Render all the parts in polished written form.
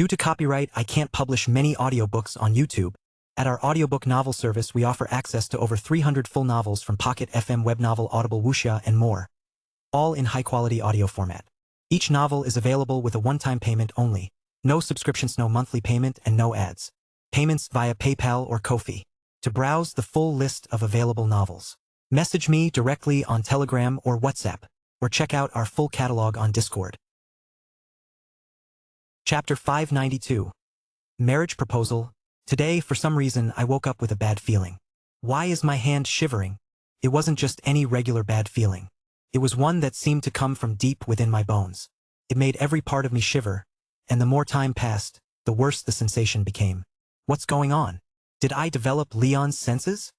Due to copyright, I can't publish many audiobooks on YouTube. At our audiobook novel service, we offer access to over 300 full novels from Pocket FM, Webnovel, Audible, Wuxia, and more, all in high-quality audio format. Each novel is available with a one-time payment only. No subscriptions, no monthly payment, and no ads. Payments via PayPal or Ko-fi. To browse the full list of available novels, message me directly on Telegram or WhatsApp, or check out our full catalog on Discord. Chapter 592. Marriage Proposal. Today, for some reason, I woke up with a bad feeling. Why is my hand shivering? It wasn't just any regular bad feeling. It was one that seemed to come from deep within my bones. It made every part of me shiver, and the more time passed, the worse the sensation became. What's going on? Did I develop Leon's senses?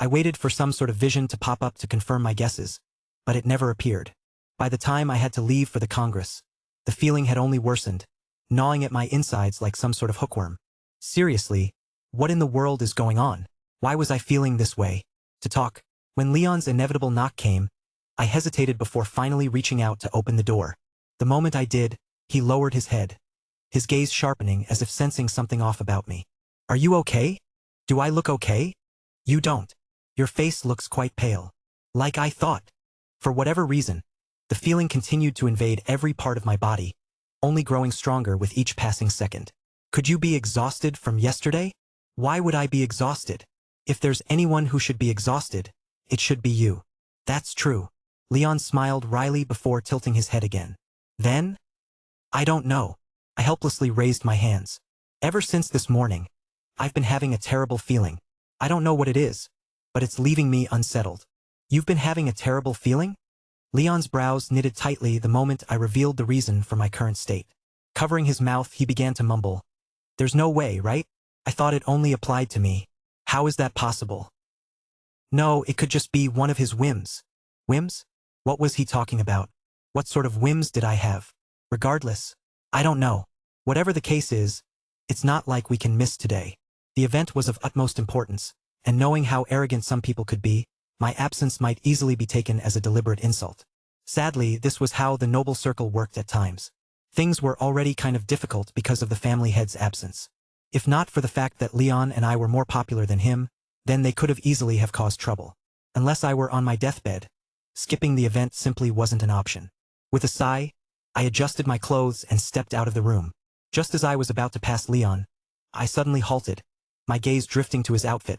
I waited for some sort of vision to pop up to confirm my guesses, but it never appeared. By the time I had to leave for the Congress, the feeling had only worsened, gnawing at my insides like some sort of hookworm. Seriously, what in the world is going on? Why was I feeling this way? To talk. When Leon's inevitable knock came, I hesitated before finally reaching out to open the door. The moment I did, he lowered his head, his gaze sharpening as if sensing something off about me. Are you okay? Do I look okay? You don't. Your face looks quite pale. Like I thought. For whatever reason, the feeling continued to invade every part of my body, only growing stronger with each passing second. Could you be exhausted from yesterday? Why would I be exhausted? If there's anyone who should be exhausted, it should be you. That's true. Leon smiled wryly before tilting his head again. Then? I don't know. I helplessly raised my hands. Ever since this morning, I've been having a terrible feeling. I don't know what it is, but it's leaving me unsettled. You've been having a terrible feeling? Leon's brows knitted tightly the moment I revealed the reason for my current state. Covering his mouth, he began to mumble. There's no way, right? I thought it only applied to me. How is that possible? No, it could just be one of his whims. Whims? What was he talking about? What sort of whims did I have? Regardless, I don't know. Whatever the case is, it's not like we can miss today. The event was of utmost importance, and knowing how arrogant some people could be, my absence might easily be taken as a deliberate insult. Sadly, this was how the noble circle worked at times. Things were already kind of difficult because of the family head's absence. If not for the fact that Leon and I were more popular than him, then they could have easily have caused trouble. Unless I were on my deathbed, skipping the event simply wasn't an option. With a sigh, I adjusted my clothes and stepped out of the room. Just as I was about to pass Leon, I suddenly halted, my gaze drifting to his outfit.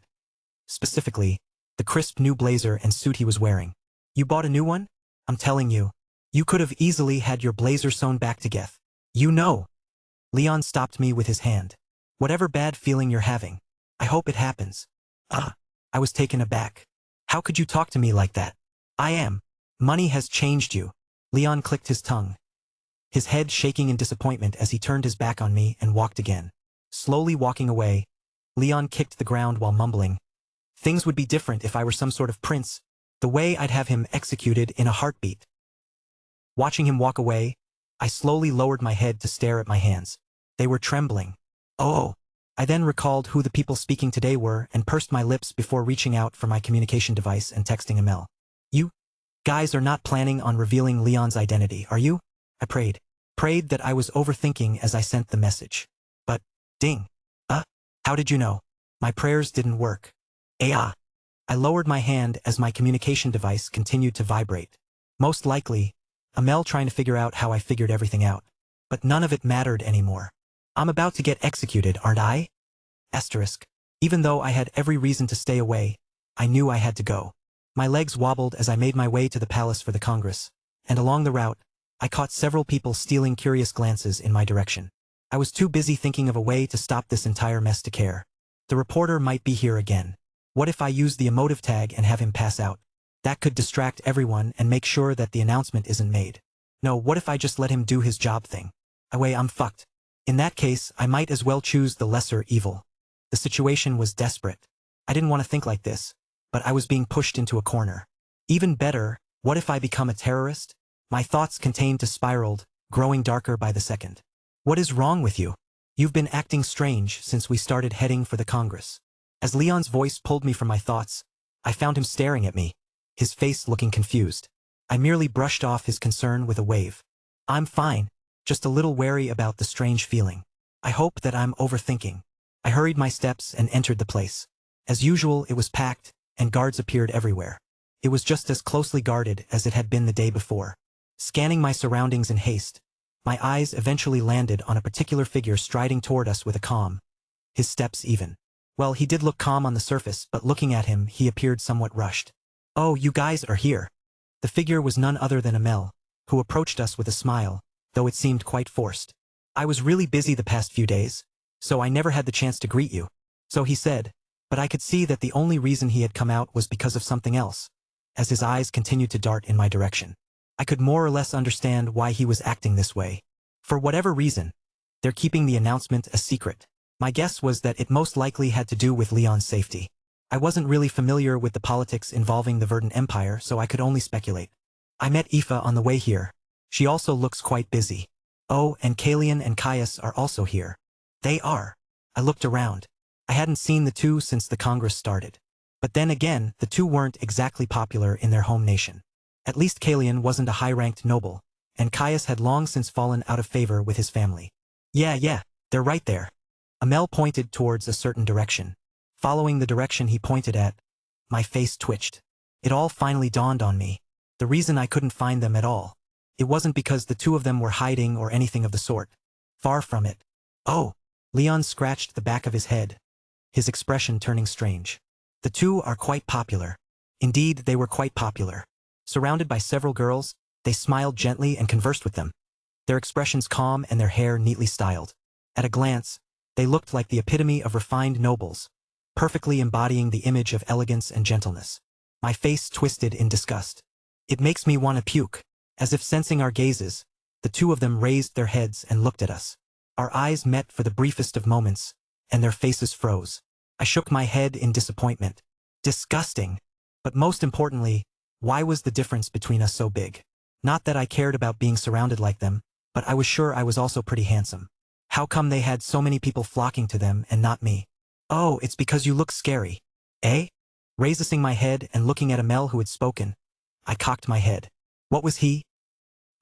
Specifically, the crisp new blazer and suit he was wearing. You bought a new one? I'm telling you, you could have easily had your blazer sewn back together. You know. Leon stopped me with his hand. Whatever bad feeling you're having, I hope it happens. I was taken aback. How could you talk to me like that? I am. Money has changed you. Leon clicked his tongue, his head shaking in disappointment as he turned his back on me and walked again. Slowly walking away, Leon kicked the ground while mumbling. Things would be different if I were some sort of prince, the way I'd have him executed in a heartbeat. Watching him walk away, I slowly lowered my head to stare at my hands. They were trembling. Oh! I then recalled who the people speaking today were and pursed my lips before reaching out for my communication device and texting Amel. You guys are not planning on revealing Leon's identity, are you? I prayed. Prayed that I was overthinking as I sent the message. But, ding. How did you know? My prayers didn't work. I lowered my hand as my communication device continued to vibrate. Most likely, Amel trying to figure out how I figured everything out. But none of it mattered anymore. I'm about to get executed, aren't I? Asterisk. Even though I had every reason to stay away, I knew I had to go. My legs wobbled as I made my way to the palace for the Congress, and along the route, I caught several people stealing curious glances in my direction. I was too busy thinking of a way to stop this entire mess to care. The reporter might be here again. What if I use the emotive tag and have him pass out? That could distract everyone and make sure that the announcement isn't made. No, what if I just let him do his job thing? I'm fucked. In that case, I might as well choose the lesser evil. The situation was desperate. I didn't want to think like this, but I was being pushed into a corner. Even better, what if I become a terrorist? My thoughts contained to spiraled, growing darker by the second. What is wrong with you? You've been acting strange since we started heading for the Congress. As Leon's voice pulled me from my thoughts, I found him staring at me, his face looking confused. I merely brushed off his concern with a wave. I'm fine, just a little wary about the strange feeling. I hope that I'm overthinking. I hurried my steps and entered the place. As usual, it was packed, and guards appeared everywhere. It was just as closely guarded as it had been the day before. Scanning my surroundings in haste, my eyes eventually landed on a particular figure striding toward us with a calm. His steps even. Well, he did look calm on the surface, but looking at him, he appeared somewhat rushed. "Oh, you guys are here." The figure was none other than Amel, who approached us with a smile, though it seemed quite forced. "I was really busy the past few days, so I never had the chance to greet you." So he said, but I could see that the only reason he had come out was because of something else. As his eyes continued to dart in my direction, I could more or less understand why he was acting this way. For whatever reason, they're keeping the announcement a secret. My guess was that it most likely had to do with Leon's safety. I wasn't really familiar with the politics involving the Verdant Empire, so I could only speculate. I met Aoife on the way here. She also looks quite busy. Oh, and Kalian and Caius are also here. They are. I looked around. I hadn't seen the two since the Congress started. But then again, the two weren't exactly popular in their home nation. At least Kalian wasn't a high-ranked noble, and Caius had long since fallen out of favor with his family. Yeah, they're right there. Amel pointed towards a certain direction. Following the direction he pointed at, my face twitched. It all finally dawned on me. The reason I couldn't find them at all. It wasn't because the two of them were hiding or anything of the sort. Far from it. Oh! Leon scratched the back of his head, his expression turning strange. The two are quite popular. Indeed, they were quite popular. Surrounded by several girls, they smiled gently and conversed with them. Their expressions calm and their hair neatly styled. At a glance, they looked like the epitome of refined nobles, perfectly embodying the image of elegance and gentleness. My face twisted in disgust. It makes me want to puke. As if sensing our gazes, the two of them raised their heads and looked at us. Our eyes met for the briefest of moments, and their faces froze. I shook my head in disappointment. Disgusting. But most importantly, why was the difference between us so big? Not that I cared about being surrounded like them, but I was sure I was also pretty handsome. How come they had so many people flocking to them and not me? "Oh, it's because you look scary." "Eh?" Raising my head and looking at Amel who had spoken, I cocked my head. What was he?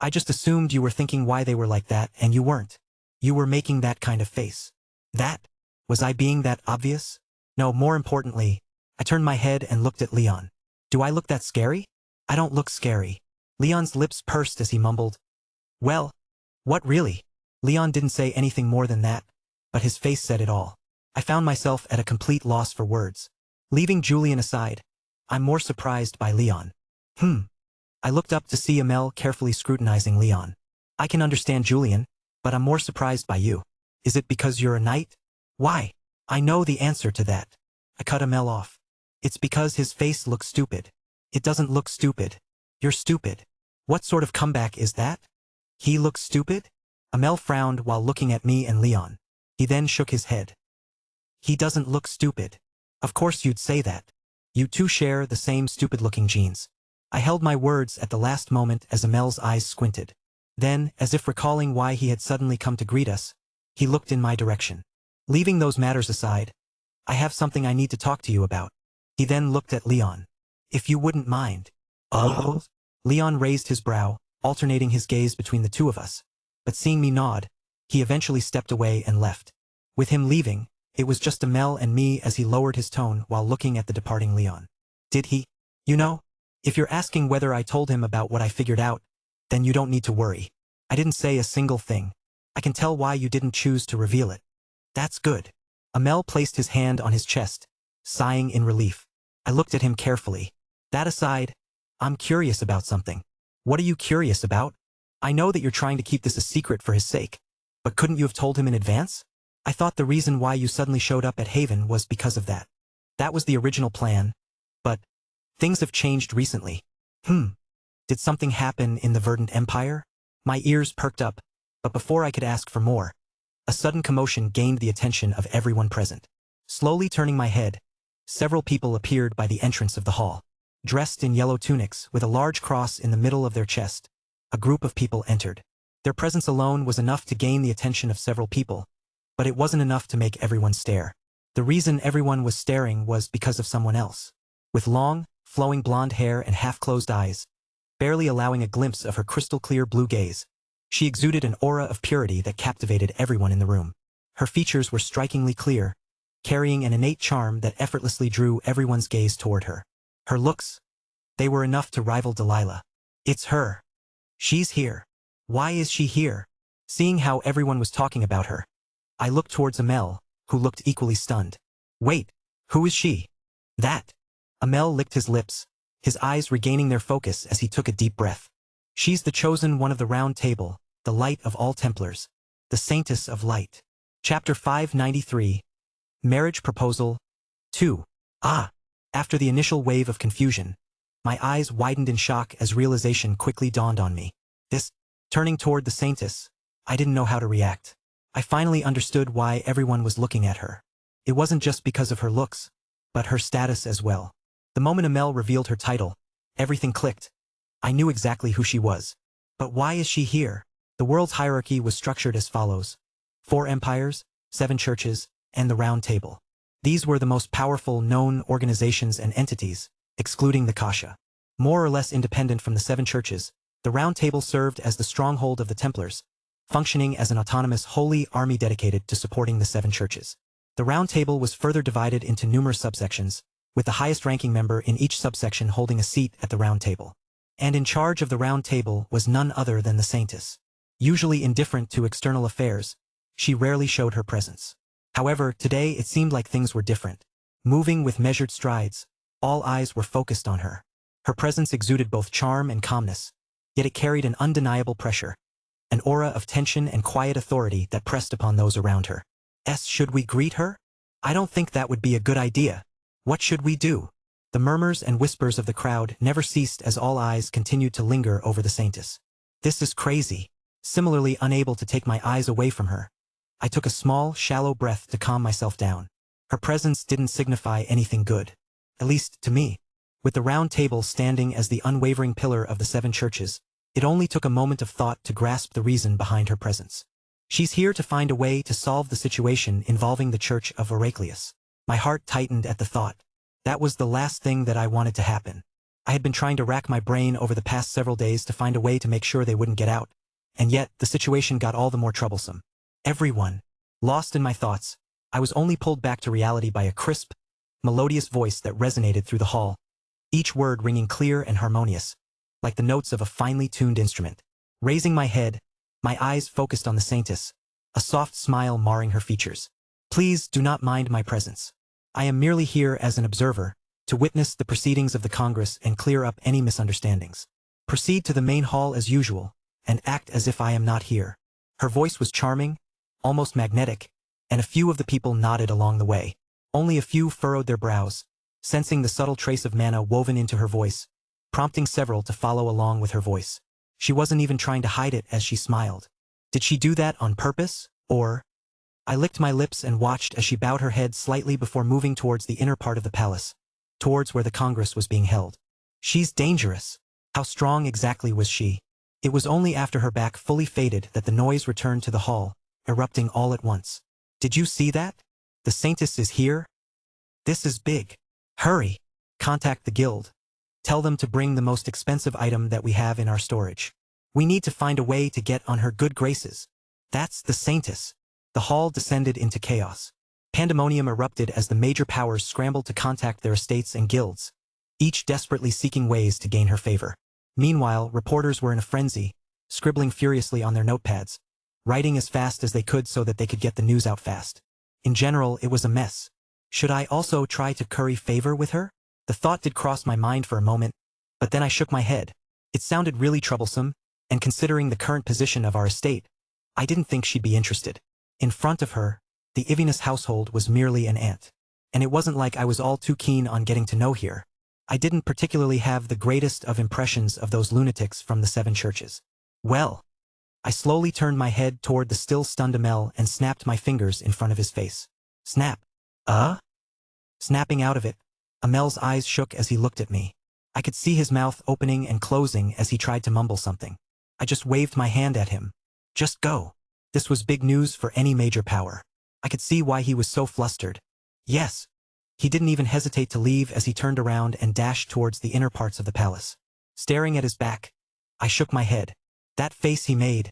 "I just assumed you were thinking why they were like that, and you weren't. You were making that kind of face." That? Was I being that obvious? No, more importantly, I turned my head and looked at Leon. "Do I look that scary?" "I don't look scary." Leon's lips pursed as he mumbled, "Well, what really?" Leon didn't say anything more than that, but his face said it all. I found myself at a complete loss for words. Leaving Julian aside, I'm more surprised by Leon. I looked up to see Amel carefully scrutinizing Leon. "I can understand Julian, but I'm more surprised by you. Is it because you're a knight?" "Why?" "I know the answer to that." I cut Amel off. "It's because his face looks stupid." "It doesn't look stupid. You're stupid." "What sort of comeback is that?" "He looks stupid?" Amel frowned while looking at me and Leon. He then shook his head. "He doesn't look stupid." "Of course you'd say that. You two share the same stupid-looking genes." I held my words at the last moment as Amel's eyes squinted. Then, as if recalling why he had suddenly come to greet us, he looked in my direction. "Leaving those matters aside, I have something I need to talk to you about." He then looked at Leon. "If you wouldn't mind." "Oh?" Leon raised his brow, alternating his gaze between the two of us. But seeing me nod, he eventually stepped away and left. With him leaving, it was just Amel and me as he lowered his tone while looking at the departing Leon. "Did he? You know, if you're asking whether I told him about what I figured out, then you don't need to worry. I didn't say a single thing. I can tell why you didn't choose to reveal it." "That's good." Amel placed his hand on his chest, sighing in relief. I looked at him carefully. "That aside, I'm curious about something." "What are you curious about?" "I know that you're trying to keep this a secret for his sake, but couldn't you have told him in advance?" "I thought the reason why you suddenly showed up at Haven was because of that. That was the original plan, but things have changed recently." Did something happen in the Verdant Empire?" My ears perked up, but before I could ask for more, a sudden commotion gained the attention of everyone present. Slowly turning my head, several people appeared by the entrance of the hall. Dressed in yellow tunics with a large cross in the middle of their chest, a group of people entered. Their presence alone was enough to gain the attention of several people, but it wasn't enough to make everyone stare. The reason everyone was staring was because of someone else. With long, flowing blonde hair and half-closed eyes, barely allowing a glimpse of her crystal-clear blue gaze, she exuded an aura of purity that captivated everyone in the room. Her features were strikingly clear, carrying an innate charm that effortlessly drew everyone's gaze toward her. Her looks, they were enough to rival Delilah. It's her. She's here. Why is she here? Seeing how everyone was talking about her, I looked towards Amel, who looked equally stunned. Wait, who is she? That. Amel licked his lips, his eyes regaining their focus as he took a deep breath. She's the chosen one of the Round Table, the light of all Templars, the Saintess of Light. Chapter 593. Marriage Proposal 2. Ah! After the initial wave of confusion, my eyes widened in shock as realization quickly dawned on me. Turning toward the Saintess, I didn't know how to react. I finally understood why everyone was looking at her. It wasn't just because of her looks, but her status as well. The moment Amel revealed her title, everything clicked. I knew exactly who she was. But why is she here? The world's hierarchy was structured as follows: 4 empires, 7 churches, and the Round Table. These were the most powerful known organizations and entities, excluding the Kasha. More or less independent from the 7 churches, the Round Table served as the stronghold of the Templars, functioning as an autonomous holy army dedicated to supporting the 7 churches. The Round Table was further divided into numerous subsections, with the highest-ranking member in each subsection holding a seat at the Round Table. And in charge of the Round Table was none other than the Saintess. Usually indifferent to external affairs, she rarely showed her presence. However, today it seemed like things were different. Moving with measured strides, all eyes were focused on her. Her presence exuded both charm and calmness, yet it carried an undeniable pressure, an aura of tension and quiet authority that pressed upon those around her. Should we greet her? I don't think that would be a good idea. What should we do? The murmurs and whispers of the crowd never ceased as all eyes continued to linger over the Saintess. This is crazy. Similarly unable to take my eyes away from her, I took a small, shallow breath to calm myself down. Her presence didn't signify anything good. At least, to me. With the Round Table standing as the unwavering pillar of the 7 churches, it only took a moment of thought to grasp the reason behind her presence. She's here to find a way to solve the situation involving the Church of Heraclius. My heart tightened at the thought. That was the last thing that I wanted to happen. I had been trying to rack my brain over the past several days to find a way to make sure they wouldn't get out. And yet, the situation got all the more troublesome. Everyone. Lost in my thoughts, I was only pulled back to reality by a crisp, melodious voice that resonated through the hall, each word ringing clear and harmonious, like the notes of a finely tuned instrument. Raising my head, my eyes focused on the Saintess, a soft smile marring her features. Please do not mind my presence. I am merely here as an observer, to witness the proceedings of the Congress and clear up any misunderstandings. Proceed to the main hall as usual, and act as if I am not here. Her voice was charming, almost magnetic, and a few of the people nodded along the way. Only a few furrowed their brows, sensing the subtle trace of mana woven into her voice, prompting several to follow along with her voice. She wasn't even trying to hide it as she smiled. Did she do that on purpose, or? I licked my lips and watched as she bowed her head slightly before moving towards the inner part of the palace, towards where the Congress was being held. She's dangerous. How strong exactly was she? It was only after her back fully faded that the noise returned to the hall, erupting all at once. Did you see that? The Saintess is here? This is big. Hurry! Contact the guild. Tell them to bring the most expensive item that we have in our storage. We need to find a way to get on her good graces. That's the Saintess. The hall descended into chaos. Pandemonium erupted as the major powers scrambled to contact their estates and guilds, each desperately seeking ways to gain her favor. Meanwhile, reporters were in a frenzy, scribbling furiously on their notepads, writing as fast as they could so that they could get the news out fast. In general, it was a mess. Should I also try to curry favor with her? The thought did cross my mind for a moment, but then I shook my head. It sounded really troublesome, and considering the current position of our estate, I didn't think she'd be interested. In front of her, the Ivinus household was merely an ant. And it wasn't like I was all too keen on getting to know here. I didn't particularly have the greatest of impressions of those lunatics from the 7 churches. Well, I slowly turned my head toward the still stunned Amel and snapped my fingers in front of his face. Snap. Snapping out of it, Amel's eyes shook as he looked at me. I could see his mouth opening and closing as he tried to mumble something. I just waved my hand at him. Just go. This was big news for any major power. I could see why he was so flustered. Yes. He didn't even hesitate to leave as he turned around and dashed towards the inner parts of the palace. Staring at his back, I shook my head. That face he made.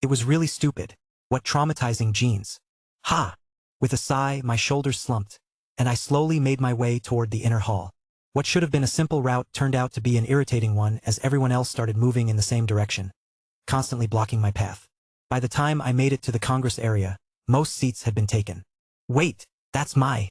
It was really stupid. What traumatizing genes. Ha! With a sigh, my shoulders slumped, and I slowly made my way toward the inner hall. What should have been a simple route turned out to be an irritating one as everyone else started moving in the same direction, constantly blocking my path. By the time I made it to the Congress area, most seats had been taken. Wait, that's my...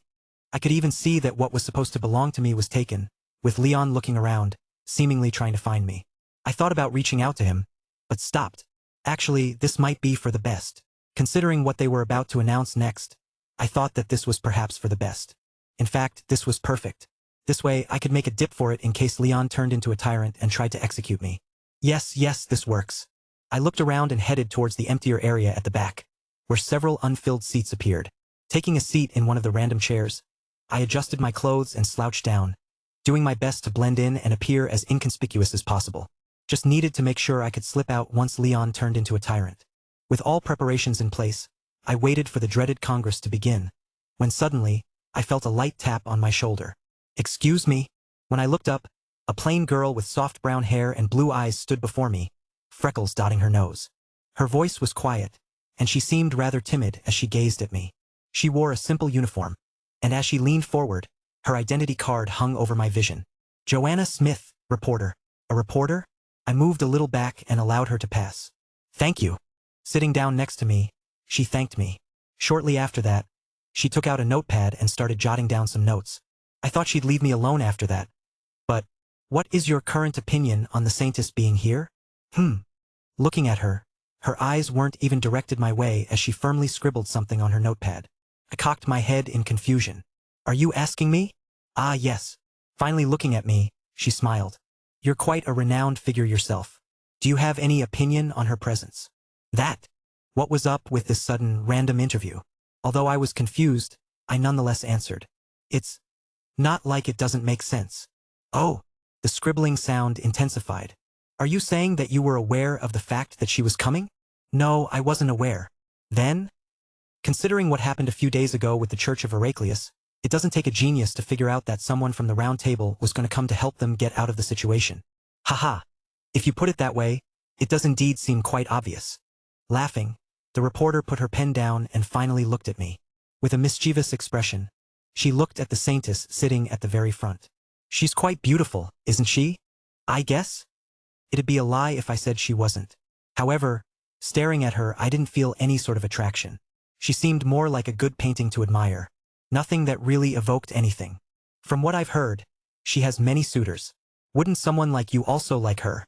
I could even see that what was supposed to belong to me was taken, with Leon looking around, seemingly trying to find me. I thought about reaching out to him, but stopped. Actually, this might be for the best. Considering what they were about to announce next, I thought that this was perhaps for the best. In fact, this was perfect. This way, I could make a dip for it in case Leon turned into a tyrant and tried to execute me. Yes, this works. I looked around and headed towards the emptier area at the back, where several unfilled seats appeared. Taking a seat in one of the random chairs, I adjusted my clothes and slouched down, doing my best to blend in and appear as inconspicuous as possible. Just needed to make sure I could slip out once Leon turned into a tyrant. With all preparations in place, I waited for the dreaded Congress to begin, when suddenly, I felt a light tap on my shoulder. Excuse me? When I looked up, a plain girl with soft brown hair and blue eyes stood before me, freckles dotting her nose. Her voice was quiet, and she seemed rather timid as she gazed at me. She wore a simple uniform, and as she leaned forward, her identity card hung over my vision. Joanna Smith, reporter. A reporter? I moved a little back and allowed her to pass. Thank you. Sitting down next to me, she thanked me. Shortly after that, she took out a notepad and started jotting down some notes. I thought she'd leave me alone after that. But, what is your current opinion on the Saintess being here? Looking at her, her eyes weren't even directed my way as she firmly scribbled something on her notepad. I cocked my head in confusion. Are you asking me? Ah, yes. Finally looking at me, she smiled. You're quite a renowned figure yourself. Do you have any opinion on her presence? That. What was up with this sudden, random interview? Although I was confused, I nonetheless answered. It's not like it doesn't make sense. Oh, the scribbling sound intensified. Are you saying that you were aware of the fact that she was coming? No, I wasn't aware. Then? Considering what happened a few days ago with the Church of Heraclius, it doesn't take a genius to figure out that someone from the Round Table was going to come to help them get out of the situation. Haha. If you put it that way, it does indeed seem quite obvious. Laughing, the reporter put her pen down and finally looked at me. With a mischievous expression, she looked at the Saintess sitting at the very front. She's quite beautiful, isn't she? I guess? It'd be a lie if I said she wasn't. However, staring at her, I didn't feel any sort of attraction. She seemed more like a good painting to admire. Nothing that really evoked anything. From what I've heard, she has many suitors. Wouldn't someone like you also like her?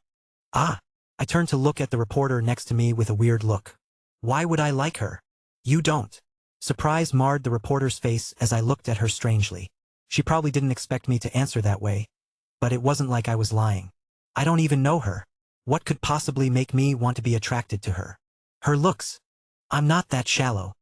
Ah! I turned to look at the reporter next to me with a weird look. Why would I like her? You don't. Surprise marred the reporter's face as I looked at her strangely. She probably didn't expect me to answer that way. But it wasn't like I was lying. I don't even know her. What could possibly make me want to be attracted to her? Her looks. I'm not that shallow.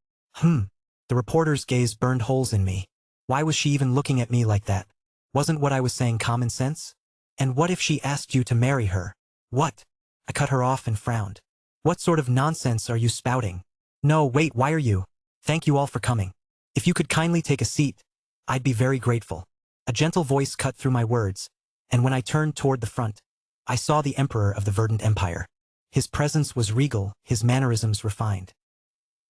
The reporter's gaze burned holes in me. Why was she even looking at me like that? Wasn't what I was saying common sense? And what if she asked you to marry her? What? I cut her off and frowned. What sort of nonsense are you spouting? No, wait, why are you? Thank you all for coming. If you could kindly take a seat, I'd be very grateful. A gentle voice cut through my words, and when I turned toward the front, I saw the Emperor of the Verdant Empire. His presence was regal, his mannerisms refined.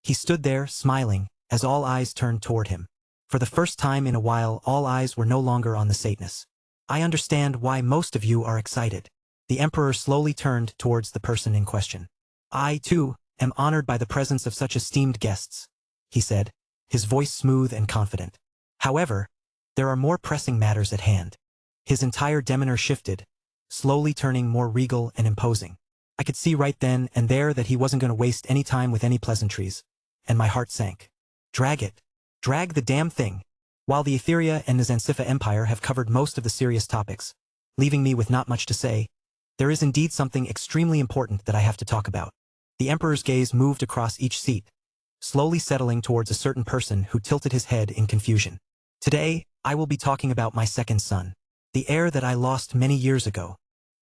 He stood there, smiling, as all eyes turned toward him. For the first time in a while, all eyes were no longer on the Satanist. I understand why most of you are excited. The Emperor slowly turned towards the person in question. I, too, am honored by the presence of such esteemed guests, he said, his voice smooth and confident. However, there are more pressing matters at hand. His entire demeanor shifted, slowly turning more regal and imposing. I could see right then and there that he wasn't going to waste any time with any pleasantries, and my heart sank. Drag it. Drag the damn thing. While the Etheria and the Zanzifa Empire have covered most of the serious topics, leaving me with not much to say, there is indeed something extremely important that I have to talk about. The Emperor's gaze moved across each seat, slowly settling towards a certain person who tilted his head in confusion. Today, I will be talking about my second son, the heir that I lost many years ago.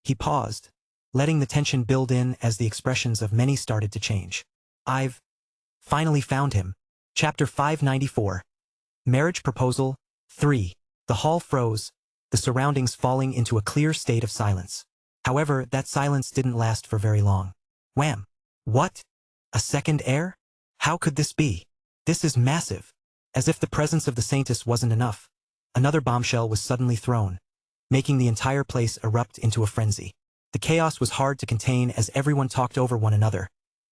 He paused, letting the tension build in as the expressions of many started to change. I've finally found him. Chapter 594. Marriage Proposal 3. The hall froze, the surroundings falling into a clear state of silence. However, that silence didn't last for very long. Wham! What? A second heir? How could this be? This is massive. As if the presence of the saintess wasn't enough, another bombshell was suddenly thrown, making the entire place erupt into a frenzy. The chaos was hard to contain as everyone talked over one another,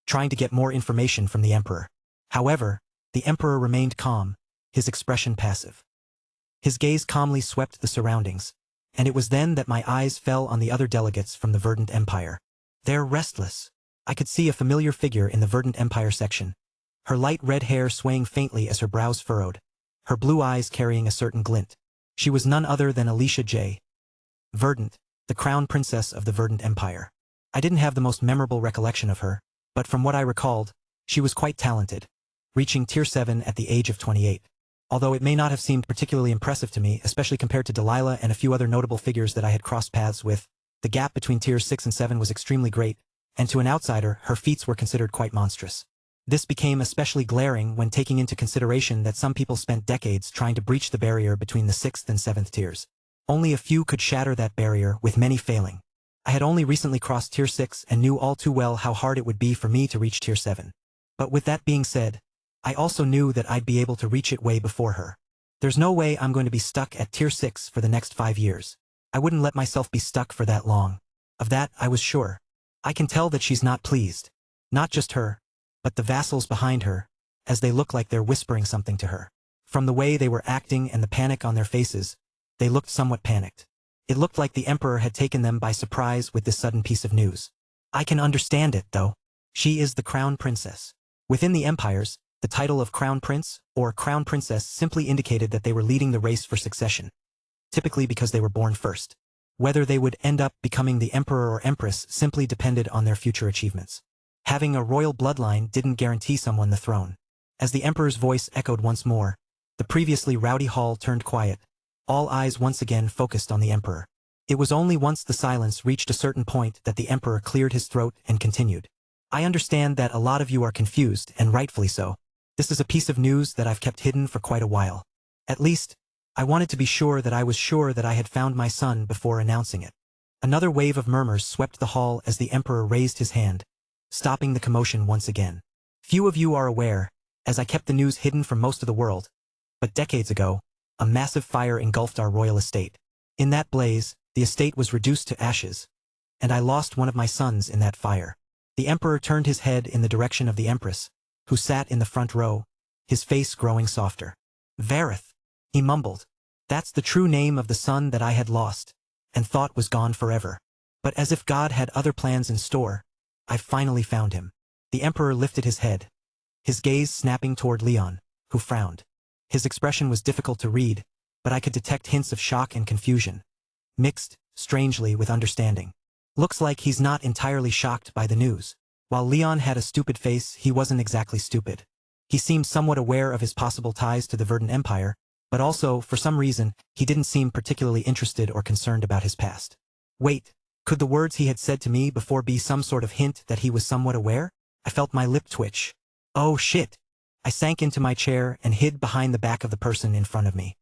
trying to get more information from the emperor. However, the emperor remained calm, his expression passive. His gaze calmly swept the surroundings, and it was then that my eyes fell on the other delegates from the Verdant Empire. They're restless. I could see a familiar figure in the Verdant Empire section, her light red hair swaying faintly as her brows furrowed, her blue eyes carrying a certain glint. She was none other than Alicia J. Verdant, the crown princess of the Verdant Empire. I didn't have the most memorable recollection of her, but from what I recalled, she was quite talented, reaching Tier 7 at the age of 28. Although it may not have seemed particularly impressive to me, especially compared to Delilah and a few other notable figures that I had crossed paths with, the gap between Tiers 6 and 7 was extremely great, and to an outsider, her feats were considered quite monstrous. This became especially glaring when taking into consideration that some people spent decades trying to breach the barrier between the 6th and 7th tiers. Only a few could shatter that barrier, with many failing. I had only recently crossed Tier 6 and knew all too well how hard it would be for me to reach Tier 7. But with that being said, I also knew that I'd be able to reach it way before her. There's no way I'm going to be stuck at Tier 6 for the next 5 years. I wouldn't let myself be stuck for that long. Of that, I was sure. I can tell that she's not pleased. Not just her, but the vassals behind her, as they look like they're whispering something to her. From the way they were acting and the panic on their faces, they looked somewhat panicked. It looked like the emperor had taken them by surprise with this sudden piece of news. I can understand it, though. She is the crown princess. Within the empires, the title of crown prince or crown princess simply indicated that they were leading the race for succession, typically because they were born first. Whether they would end up becoming the emperor or empress simply depended on their future achievements. Having a royal bloodline didn't guarantee someone the throne. As the emperor's voice echoed once more, the previously rowdy hall turned quiet, all eyes once again focused on the emperor. It was only once the silence reached a certain point that the emperor cleared his throat and continued. I understand that a lot of you are confused, and rightfully so. This is a piece of news that I've kept hidden for quite a while. At least, I wanted to be sure that I was sure that I had found my son before announcing it. Another wave of murmurs swept the hall as the emperor raised his hand, stopping the commotion once again. Few of you are aware, as I kept the news hidden from most of the world, but decades ago, a massive fire engulfed our royal estate. In that blaze, the estate was reduced to ashes, and I lost one of my sons in that fire. The emperor turned his head in the direction of the empress, who sat in the front row, his face growing softer. Vareth, he mumbled. That's the true name of the son that I had lost, and thought was gone forever. But as if God had other plans in store, I finally found him. The emperor lifted his head, his gaze snapping toward Leon, who frowned. His expression was difficult to read, but I could detect hints of shock and confusion, mixed, strangely, with understanding. Looks like he's not entirely shocked by the news. While Leon had a stupid face, he wasn't exactly stupid. He seemed somewhat aware of his possible ties to the Verdant Empire, but also, for some reason, he didn't seem particularly interested or concerned about his past. Wait, could the words he had said to me before be some sort of hint that he was somewhat aware? I felt my lip twitch. Oh shit! I sank into my chair and hid behind the back of the person in front of me.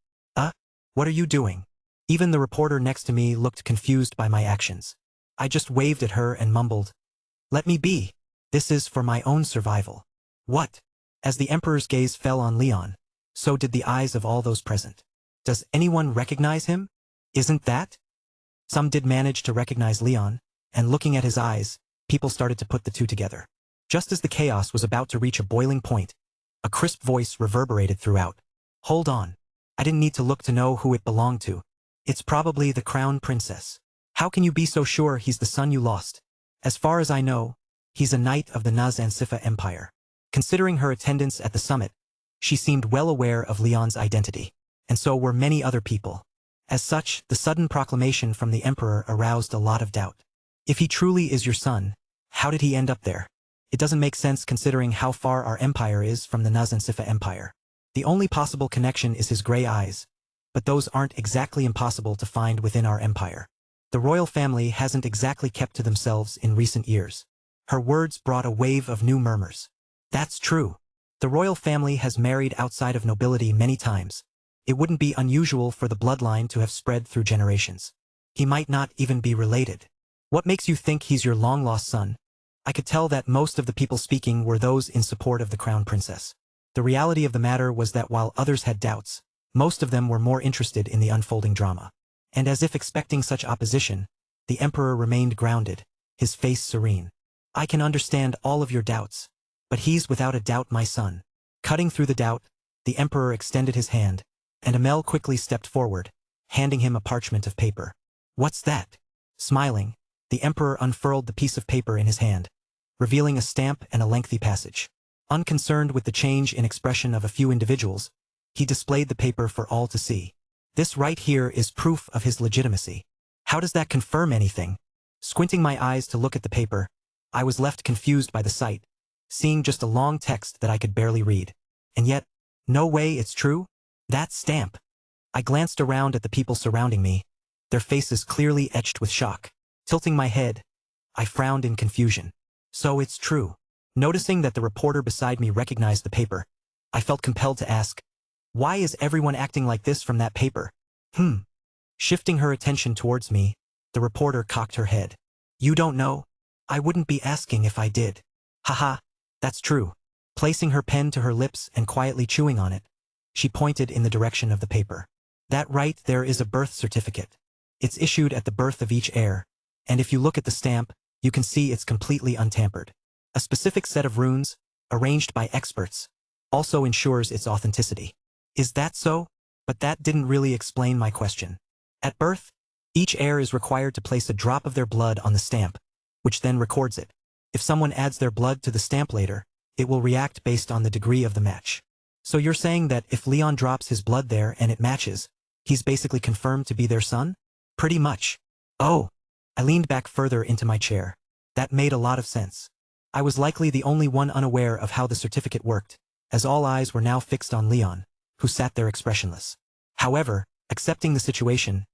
What are you doing? Even the reporter next to me looked confused by my actions. I just waved at her and mumbled, "Let me be. This is for my own survival." What? As the emperor's gaze fell on Leon, so did the eyes of all those present. Does anyone recognize him? Isn't that? Some did manage to recognize Leon, and looking at his eyes, people started to put the two together. Just as the chaos was about to reach a boiling point, a crisp voice reverberated throughout. Hold on. I didn't need to look to know who it belonged to. It's probably the crown princess. How can you be so sure he's the son you lost? As far as I know, he's a knight of the Naz and Sifa Empire. Considering her attendance at the summit, she seemed well aware of Leon's identity, and so were many other people. As such, the sudden proclamation from the emperor aroused a lot of doubt. If he truly is your son, how did he end up there? It doesn't make sense considering how far our empire is from the Naz and Sifa Empire. The only possible connection is his gray eyes, but those aren't exactly impossible to find within our empire. The royal family hasn't exactly kept to themselves in recent years. Her words brought a wave of new murmurs. That's true. The royal family has married outside of nobility many times. It wouldn't be unusual for the bloodline to have spread through generations. He might not even be related. What makes you think he's your long-lost son? I could tell that most of the people speaking were those in support of the crown princess. The reality of the matter was that while others had doubts, most of them were more interested in the unfolding drama. And as if expecting such opposition, the emperor remained grounded, his face serene. I can understand all of your doubts, but he's without a doubt my son. Cutting through the doubt, the emperor extended his hand, and Amel quickly stepped forward, handing him a parchment of paper. What's that? Smiling, the emperor unfurled the piece of paper in his hand, revealing a stamp and a lengthy passage. Unconcerned with the change in expression of a few individuals, he displayed the paper for all to see. This right here is proof of his legitimacy. How does that confirm anything? Squinting my eyes to look at the paper, I was left confused by the sight, seeing just a long text that I could barely read. And yet, no way it's true? That stamp. I glanced around at the people surrounding me, their faces clearly etched with shock. Tilting my head, I frowned in confusion. So it's true. Noticing that the reporter beside me recognized the paper, I felt compelled to ask, why is everyone acting like this from that paper? Shifting her attention towards me, the reporter cocked her head. You don't know? I wouldn't be asking if I did. Haha, that's true. Placing her pen to her lips and quietly chewing on it, she pointed in the direction of the paper. That right there is a birth certificate. It's issued at the birth of each heir, and if you look at the stamp, you can see it's completely untampered. A specific set of runes, arranged by experts, also ensures its authenticity. Is that so? But that didn't really explain my question. At birth, each heir is required to place a drop of their blood on the stamp, which then records it. If someone adds their blood to the stamp later, it will react based on the degree of the match. So you're saying that if Leon drops his blood there and it matches, he's basically confirmed to be their son? Pretty much. Oh. I leaned back further into my chair. That made a lot of sense. I was likely the only one unaware of how the certificate worked, as all eyes were now fixed on Leon, who sat there expressionless. However, accepting the situation,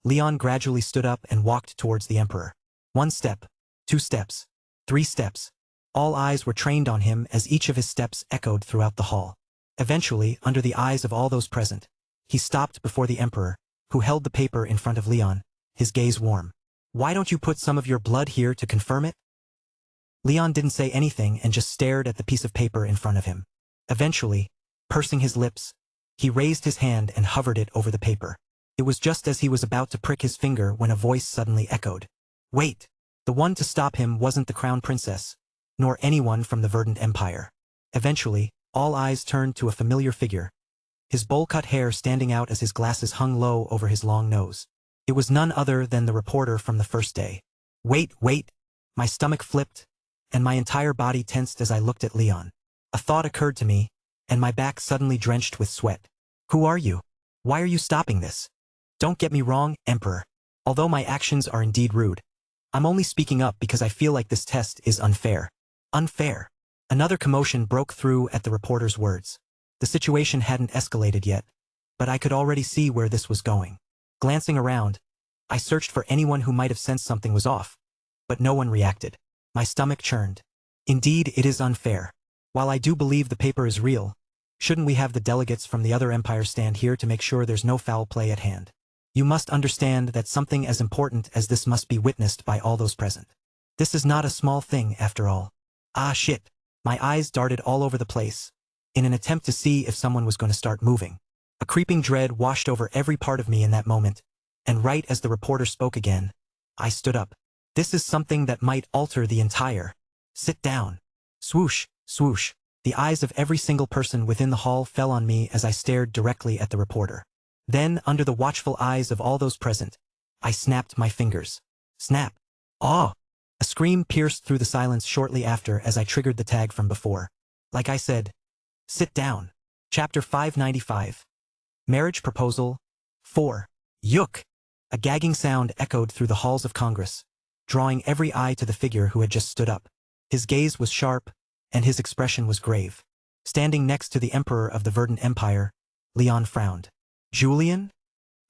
Leon gradually stood up and walked towards the emperor. 1 step, 2 steps, 3 steps. All eyes were trained on him as each of his steps echoed throughout the hall. Eventually, under the eyes of all those present, he stopped before the emperor, who held the paper in front of Leon, his gaze warm. Why don't you put some of your blood here to confirm it? Leon didn't say anything and just stared at the piece of paper in front of him. Eventually, pursing his lips, he raised his hand and hovered it over the paper. It was just as he was about to prick his finger when a voice suddenly echoed. Wait! The one to stop him wasn't the crown princess, nor anyone from the Verdant Empire. Eventually, all eyes turned to a familiar figure, his bowl-cut hair standing out as his glasses hung low over his long nose. It was none other than the reporter from the first day. Wait! My stomach flipped, and my entire body tensed as I looked at Leon. A thought occurred to me, and my back suddenly drenched with sweat. Who are you? Why are you stopping this? Don't get me wrong, Emperor. Although my actions are indeed rude, I'm only speaking up because I feel like this test is unfair. Unfair. Another commotion broke through at the reporter's words. The situation hadn't escalated yet, but I could already see where this was going. Glancing around, I searched for anyone who might have sensed something was off, but no one reacted. My stomach churned. Indeed, it is unfair. While I do believe the paper is real, shouldn't we have the delegates from the other empires stand here to make sure there's no foul play at hand? You must understand that something as important as this must be witnessed by all those present. This is not a small thing, after all. Ah shit. My eyes darted all over the place, in an attempt to see if someone was going to start moving. A creeping dread washed over every part of me in that moment, and right as the reporter spoke again, I stood up. This is something that might alter the entire. Sit down. Swoosh, swoosh. The eyes of every single person within the hall fell on me as I stared directly at the reporter. Then, under the watchful eyes of all those present, I snapped my fingers. Snap. Aw! A scream pierced through the silence shortly after as I triggered the tag from before. Like I said, sit down. Chapter 595. Marriage Proposal 4. Yook! A gagging sound echoed through the halls of Congress, drawing every eye to the figure who had just stood up. His gaze was sharp, and his expression was grave. Standing next to the Emperor of the Verdant Empire, Leon frowned. Julian?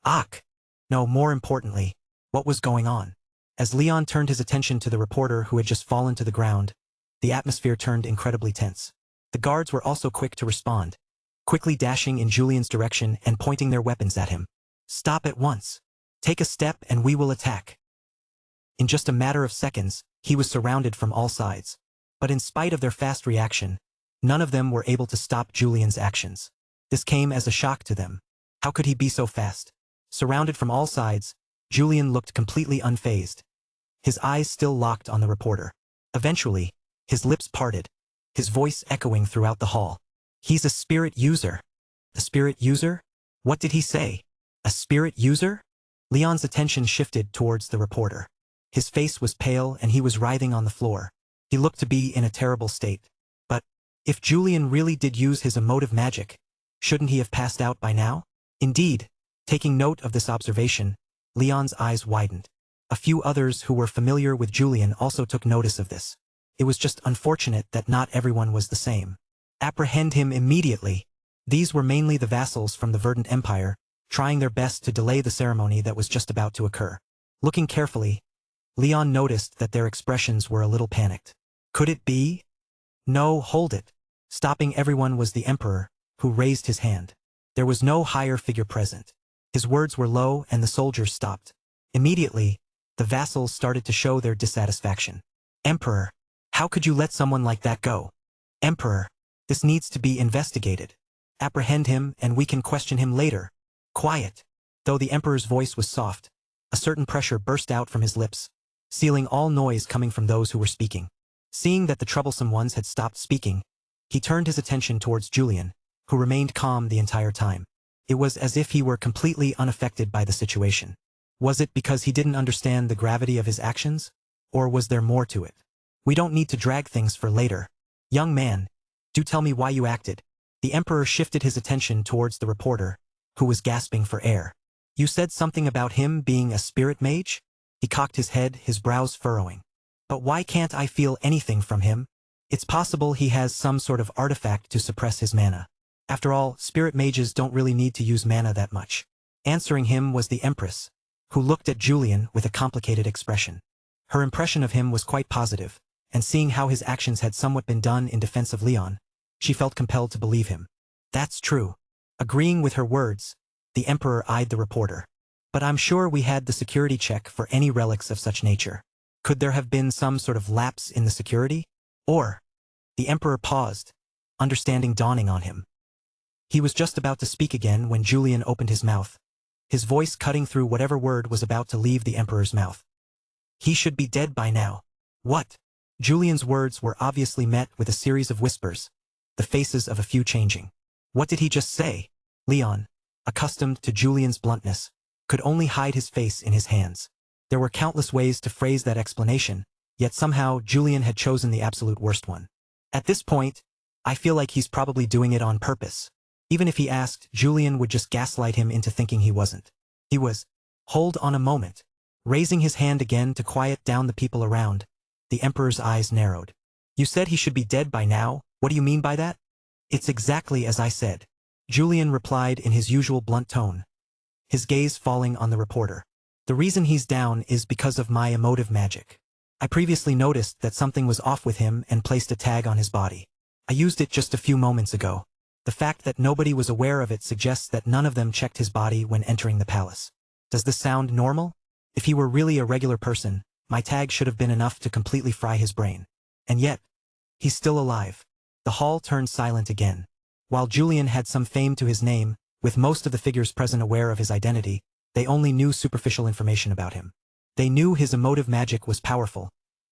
Ach! No, more importantly, what was going on? As Leon turned his attention to the reporter who had just fallen to the ground, the atmosphere turned incredibly tense. The guards were also quick to respond, quickly dashing in Julian's direction and pointing their weapons at him. Stop at once. Take a step and we will attack. In just a matter of seconds, he was surrounded from all sides. But in spite of their fast reaction, None of them were able to stop Julian's actions. This came as a shock to them. How could he be so fast? Surrounded from all sides, Julian looked completely unfazed, his eyes still locked on the reporter. Eventually, his lips parted, his voice echoing throughout the hall. He's a spirit user. A spirit user? What did he say? A spirit user? Leon's attention shifted towards the reporter. His face was pale and he was writhing on the floor. He looked to be in a terrible state. But if Julian really did use his emotive magic, shouldn't he have passed out by now? Indeed, taking note of this observation, Leon's eyes widened. A few others who were familiar with Julian also took notice of this. It was just unfortunate that not everyone was the same. Apprehend him immediately. These were mainly the vassals from the Verdant Empire, trying their best to delay the ceremony that was just about to occur. Looking carefully, Leon noticed that their expressions were a little panicked. Could it be? No, hold it. Stopping everyone was the Emperor, who raised his hand. There was no higher figure present. His words were low and the soldiers stopped. Immediately, the vassals started to show their dissatisfaction. Emperor, how could you let someone like that go? Emperor, this needs to be investigated. Apprehend him and we can question him later. Quiet. Though the Emperor's voice was soft, a certain pressure burst out from his lips, sealing all noise coming from those who were speaking. Seeing that the troublesome ones had stopped speaking, he turned his attention towards Julian, who remained calm the entire time. It was as if he were completely unaffected by the situation. Was it because he didn't understand the gravity of his actions? Or was there more to it? We don't need to drag things for later. Young man, do tell me why you acted. The Emperor shifted his attention towards the reporter, who was gasping for air. You said something about him being a spirit mage? He cocked his head, his brows furrowing. But why can't I feel anything from him? It's possible he has some sort of artifact to suppress his mana. After all, spirit mages don't really need to use mana that much. Answering him was the Empress, who looked at Julian with a complicated expression. Her impression of him was quite positive, and seeing how his actions had somewhat been done in defense of Leon, she felt compelled to believe him. That's true. Agreeing with her words, the Emperor eyed the reporter. But I'm sure we had the security check for any relics of such nature. Could there have been some sort of lapse in the security? Or? The Emperor paused, understanding dawning on him. He was just about to speak again when Julian opened his mouth, his voice cutting through whatever word was about to leave the Emperor's mouth. He should be dead by now. What? Julian's words were obviously met with a series of whispers, the faces of a few changing. What did he just say? Leon, accustomed to Julian's bluntness, could only hide his face in his hands. There were countless ways to phrase that explanation, yet somehow Julian had chosen the absolute worst one. At this point, I feel like he's probably doing it on purpose. Even if he asked, Julian would just gaslight him into thinking he wasn't. He was. Hold on a moment. Raising his hand again to quiet down the people around, the Emperor's eyes narrowed. You said he should be dead by now, what do you mean by that? It's exactly as I said. Julian replied in his usual blunt tone, his gaze falling on the reporter. The reason he's down is because of my emotive magic. I previously noticed that something was off with him and placed a tag on his body. I used it just a few moments ago. The fact that nobody was aware of it suggests that none of them checked his body when entering the palace. Does this sound normal? If he were really a regular person, my tag should have been enough to completely fry his brain. And yet, he's still alive. The hall turned silent again. While Julian had some fame to his name, with most of the figures present aware of his identity, they only knew superficial information about him. They knew his emotive magic was powerful,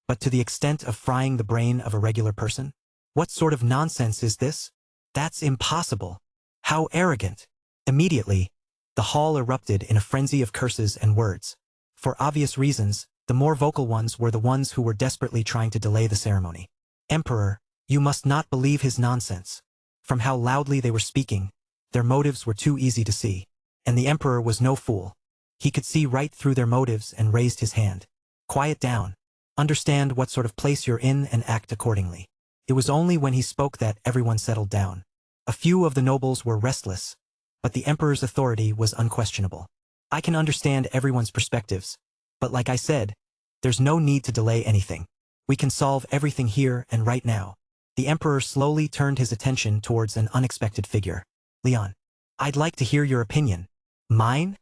but to the extent of frying the brain of a regular person? What sort of nonsense is this? That's impossible. How arrogant. Immediately, the hall erupted in a frenzy of curses and words. For obvious reasons, the more vocal ones were the ones who were desperately trying to delay the ceremony. Emperor, you must not believe his nonsense. From how loudly they were speaking, their motives were too easy to see. And the Emperor was no fool. He could see right through their motives and raised his hand. Quiet down. Understand what sort of place you're in and act accordingly. It was only when he spoke that everyone settled down. A few of the nobles were restless, but the Emperor's authority was unquestionable. I can understand everyone's perspectives, but like I said, there's no need to delay anything. We can solve everything here and right now. The Emperor slowly turned his attention towards an unexpected figure. Leon, I'd like to hear your opinion. Mine?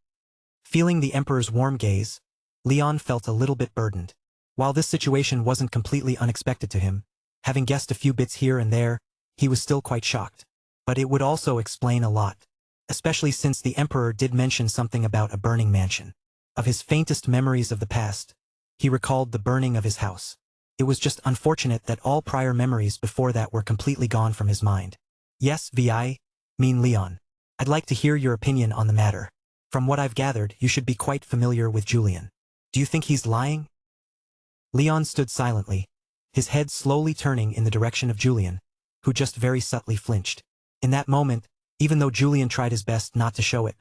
Feeling the Emperor's warm gaze, Leon felt a little bit burdened. While this situation wasn't completely unexpected to him, having guessed a few bits here and there, he was still quite shocked. But it would also explain a lot. Especially since the Emperor did mention something about a burning mansion. Of his faintest memories of the past, he recalled the burning of his house. It was just unfortunate that all prior memories before that were completely gone from his mind. Yes, Vi, mean Leon. I'd like to hear your opinion on the matter. From what I've gathered, you should be quite familiar with Julian. Do you think he's lying? Leon stood silently, his head slowly turning in the direction of Julian, who just very subtly flinched. In that moment, even though Julian tried his best not to show it,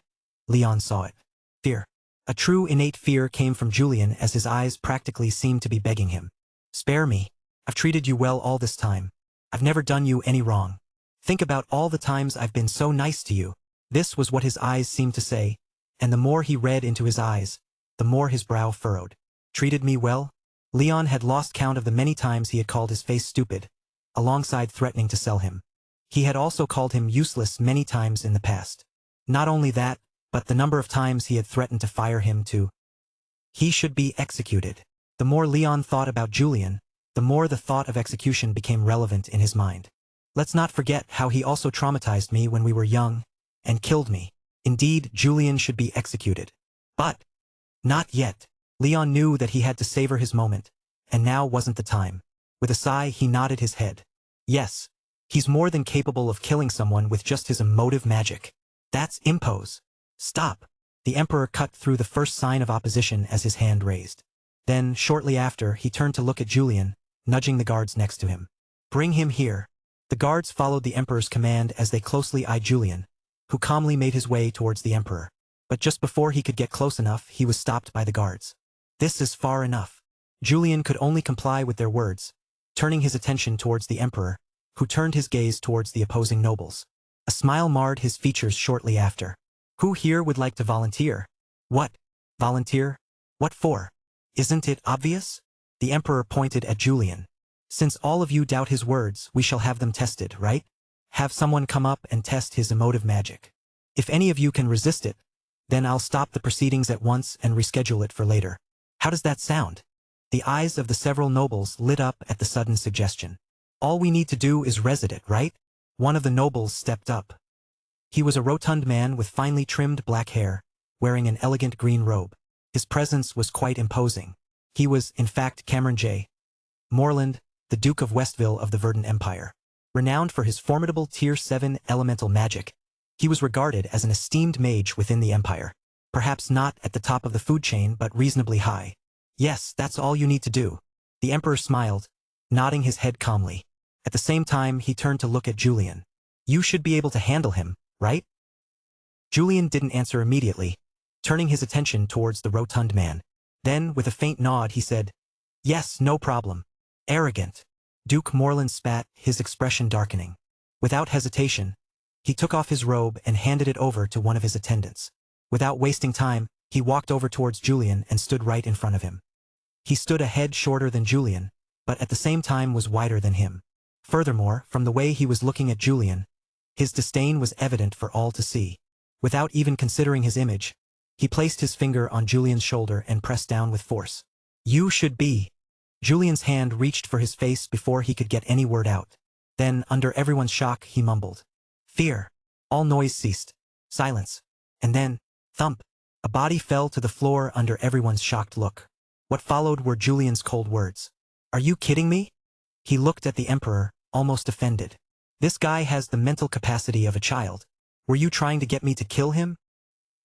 Leon saw it. Fear. A true innate fear came from Julian as his eyes practically seemed to be begging him. Spare me. I've treated you well all this time. I've never done you any wrong. Think about all the times I've been so nice to you. This was what his eyes seemed to say, and the more he read into his eyes, the more his brow furrowed. Treated me well? Leon had lost count of the many times he had called his face stupid, alongside threatening to sell him. He had also called him useless many times in the past. Not only that, but the number of times he had threatened to fire him too. He should be executed. The more Leon thought about Julian, the more the thought of execution became relevant in his mind. Let's not forget how he also traumatized me when we were young, and killed me. Indeed, Julian should be executed. But not yet. Leon knew that he had to savor his moment, and now wasn't the time. With a sigh, he nodded his head. Yes, he's more than capable of killing someone with just his emotive magic. That's impose. Stop. The Emperor cut through the first sign of opposition as his hand raised. Then, shortly after, he turned to look at Julian, nudging the guards next to him. Bring him here. The guards followed the Emperor's command as they closely eyed Julian, who calmly made his way towards the Emperor. But just before he could get close enough, he was stopped by the guards. This is far enough. Julian could only comply with their words, turning his attention towards the Emperor, who turned his gaze towards the opposing nobles. A smile marred his features shortly after. Who here would like to volunteer? What? Volunteer? What for? Isn't it obvious? The Emperor pointed at Julian. Since all of you doubt his words, we shall have them tested, right? Have someone come up and test his emotive magic. If any of you can resist it, then I'll stop the proceedings at once and reschedule it for later. How does that sound? The eyes of the several nobles lit up at the sudden suggestion. All we need to do is resist it, right? One of the nobles stepped up. He was a rotund man with finely trimmed black hair, wearing an elegant green robe. His presence was quite imposing. He was, in fact, Cameron J. Moreland, the Duke of Westville of the Verdant Empire. Renowned for his formidable Tier 7 elemental magic, he was regarded as an esteemed mage within the Empire. Perhaps not at the top of the food chain, but reasonably high. Yes, that's all you need to do. The Emperor smiled, nodding his head calmly. At the same time, he turned to look at Julian. You should be able to handle him, right? Julian didn't answer immediately, turning his attention towards the rotund man. Then, with a faint nod, he said, Yes, no problem. Arrogant. Duke Moreland spat, his expression darkening. Without hesitation, he took off his robe and handed it over to one of his attendants. Without wasting time, he walked over towards Julian and stood right in front of him. He stood a head shorter than Julian, but at the same time was wider than him. Furthermore, from the way he was looking at Julian, his disdain was evident for all to see. Without even considering his image, he placed his finger on Julian's shoulder and pressed down with force. You should be. Julian's hand reached for his face before he could get any word out. Then, under everyone's shock, he mumbled. Fear. All noise ceased. Silence. And then, thump. A body fell to the floor under everyone's shocked look. What followed were Julian's cold words. Are you kidding me? He looked at the Emperor, almost offended. This guy has the mental capacity of a child. Were you trying to get me to kill him?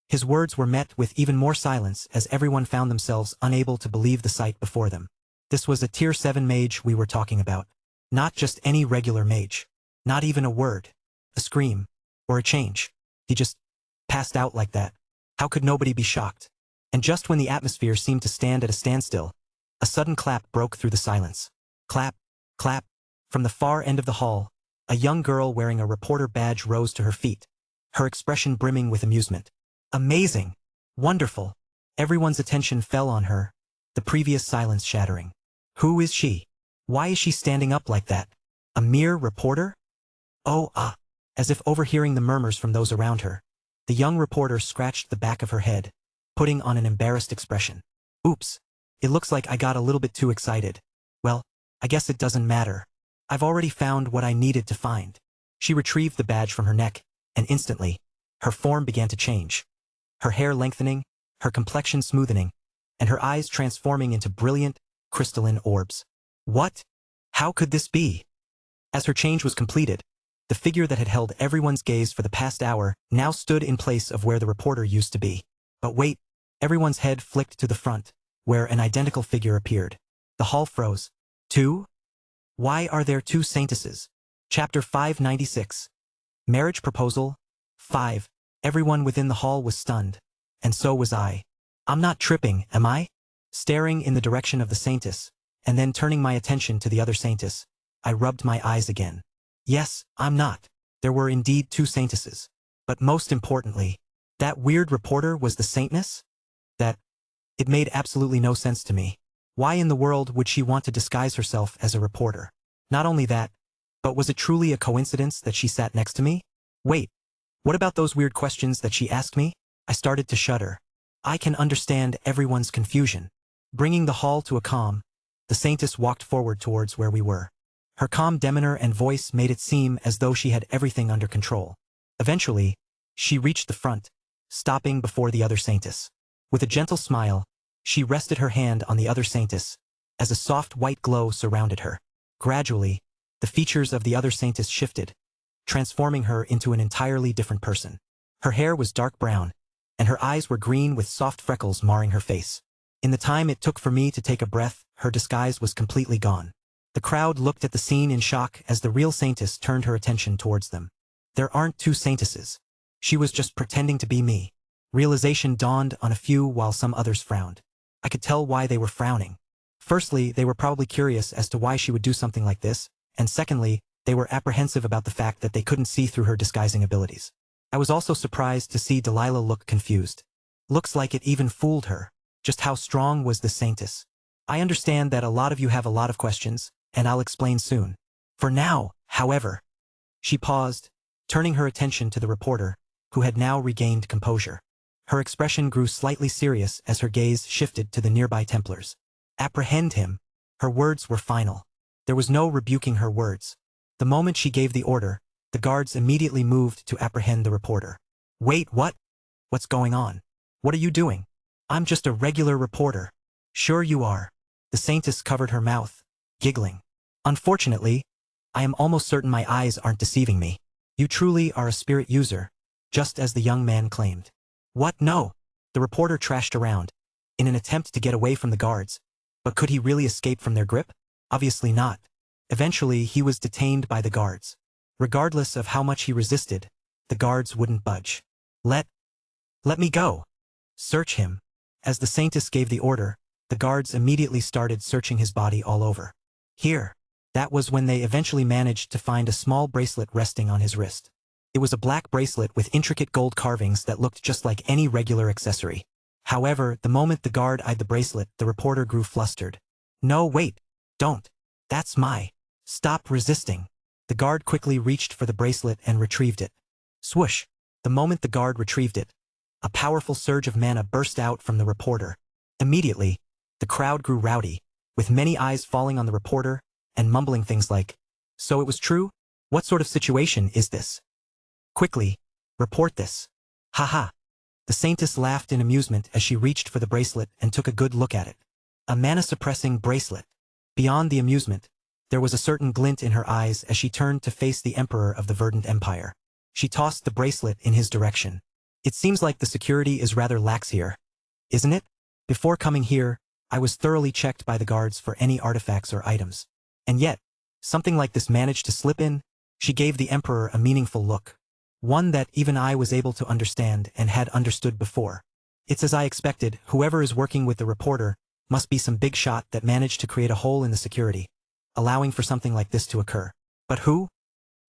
His words were met with even more silence as everyone found themselves unable to believe the sight before them. This was a Tier 7 mage we were talking about. Not just any regular mage. Not even a word, a scream, or a change. He just passed out like that. How could nobody be shocked? And just when the atmosphere seemed to stand at a standstill, a sudden clap broke through the silence. Clap, clap. From the far end of the hall, a young girl wearing a reporter badge rose to her feet, her expression brimming with amusement. Amazing! Wonderful! Everyone's attention fell on her, the previous silence shattering. Who is she? Why is she standing up like that? A mere reporter? Oh, ah! As if overhearing the murmurs from those around her, the young reporter scratched the back of her head, putting on an embarrassed expression. Oops! It looks like I got a little bit too excited. Well, I guess it doesn't matter. I've already found what I needed to find. She retrieved the badge from her neck, and instantly, her form began to change. Her hair lengthening, her complexion smoothening, and her eyes transforming into brilliant, crystalline orbs. What? How could this be? As her change was completed, the figure that had held everyone's gaze for the past hour now stood in place of where the reporter used to be. But wait, everyone's head flicked to the front, where an identical figure appeared. The hall froze. Two? Why are there two saintesses? Chapter 596. Marriage Proposal. 5. Everyone within the hall was stunned. And so was I. I'm not tripping, am I? Staring in the direction of the saintess, and then turning my attention to the other saintess, I rubbed my eyes again. Yes, I'm not. There were indeed two saintesses. But most importantly, that weird reporter was the saintess? It made absolutely no sense to me. Why in the world would she want to disguise herself as a reporter? Not only that, but was it truly a coincidence that she sat next to me? Wait, what about those weird questions that she asked me? I started to shudder. I can understand everyone's confusion. Bringing the hall to a calm, the saintess walked forward towards where we were. Her calm demeanor and voice made it seem as though she had everything under control. Eventually, she reached the front, stopping before the other saintess. With a gentle smile, she rested her hand on the other saintess, as a soft white glow surrounded her. Gradually, the features of the other saintess shifted, transforming her into an entirely different person. Her hair was dark brown, and her eyes were green with soft freckles marring her face. In the time it took for me to take a breath, her disguise was completely gone. The crowd looked at the scene in shock as the real saintess turned her attention towards them. There aren't two saintesses. She was just pretending to be me. Realization dawned on a few while some others frowned. I could tell why they were frowning. Firstly, they were probably curious as to why she would do something like this, and secondly, they were apprehensive about the fact that they couldn't see through her disguising abilities. I was also surprised to see Delilah look confused. Looks like it even fooled her. Just how strong was the saintess? I understand that a lot of you have a lot of questions, and I'll explain soon. For now, however, she paused, turning her attention to the reporter, who had now regained composure. Her expression grew slightly serious as her gaze shifted to the nearby Templars. Apprehend him. Her words were final. There was no rebuking her words. The moment she gave the order, the guards immediately moved to apprehend the reporter. Wait, what? What's going on? What are you doing? I'm just a regular reporter. Sure you are. The saintess covered her mouth, giggling. Unfortunately, I am almost certain my eyes aren't deceiving me. You truly are a spirit user, just as the young man claimed. What? No. The reporter trashed around, in an attempt to get away from the guards. But could he really escape from their grip? Obviously not. Eventually, he was detained by the guards. Regardless of how much he resisted, the guards wouldn't budge. Let me go. Search him. As the saintess gave the order, the guards immediately started searching his body all over. Here. That was when they eventually managed to find a small bracelet resting on his wrist. It was a black bracelet with intricate gold carvings that looked just like any regular accessory. However, the moment the guard eyed the bracelet, the reporter grew flustered. No, wait. Don't. That's my. Stop resisting. The guard quickly reached for the bracelet and retrieved it. Swoosh. The moment the guard retrieved it, a powerful surge of mana burst out from the reporter. Immediately, the crowd grew rowdy, with many eyes falling on the reporter and mumbling things like, "So it was true? What sort of situation is this? Quickly, report this." Haha. The saintess laughed in amusement as she reached for the bracelet and took a good look at it. A mana-suppressing bracelet. Beyond the amusement, there was a certain glint in her eyes as she turned to face the Emperor of the Verdant Empire. She tossed the bracelet in his direction. It seems like the security is rather lax here, isn't it? Before coming here, I was thoroughly checked by the guards for any artifacts or items. And yet, something like this managed to slip in. She gave the Emperor a meaningful look. One that even I was able to understand and had understood before. It's as I expected, whoever is working with the reporter must be some big shot that managed to create a hole in the security, allowing for something like this to occur. But who?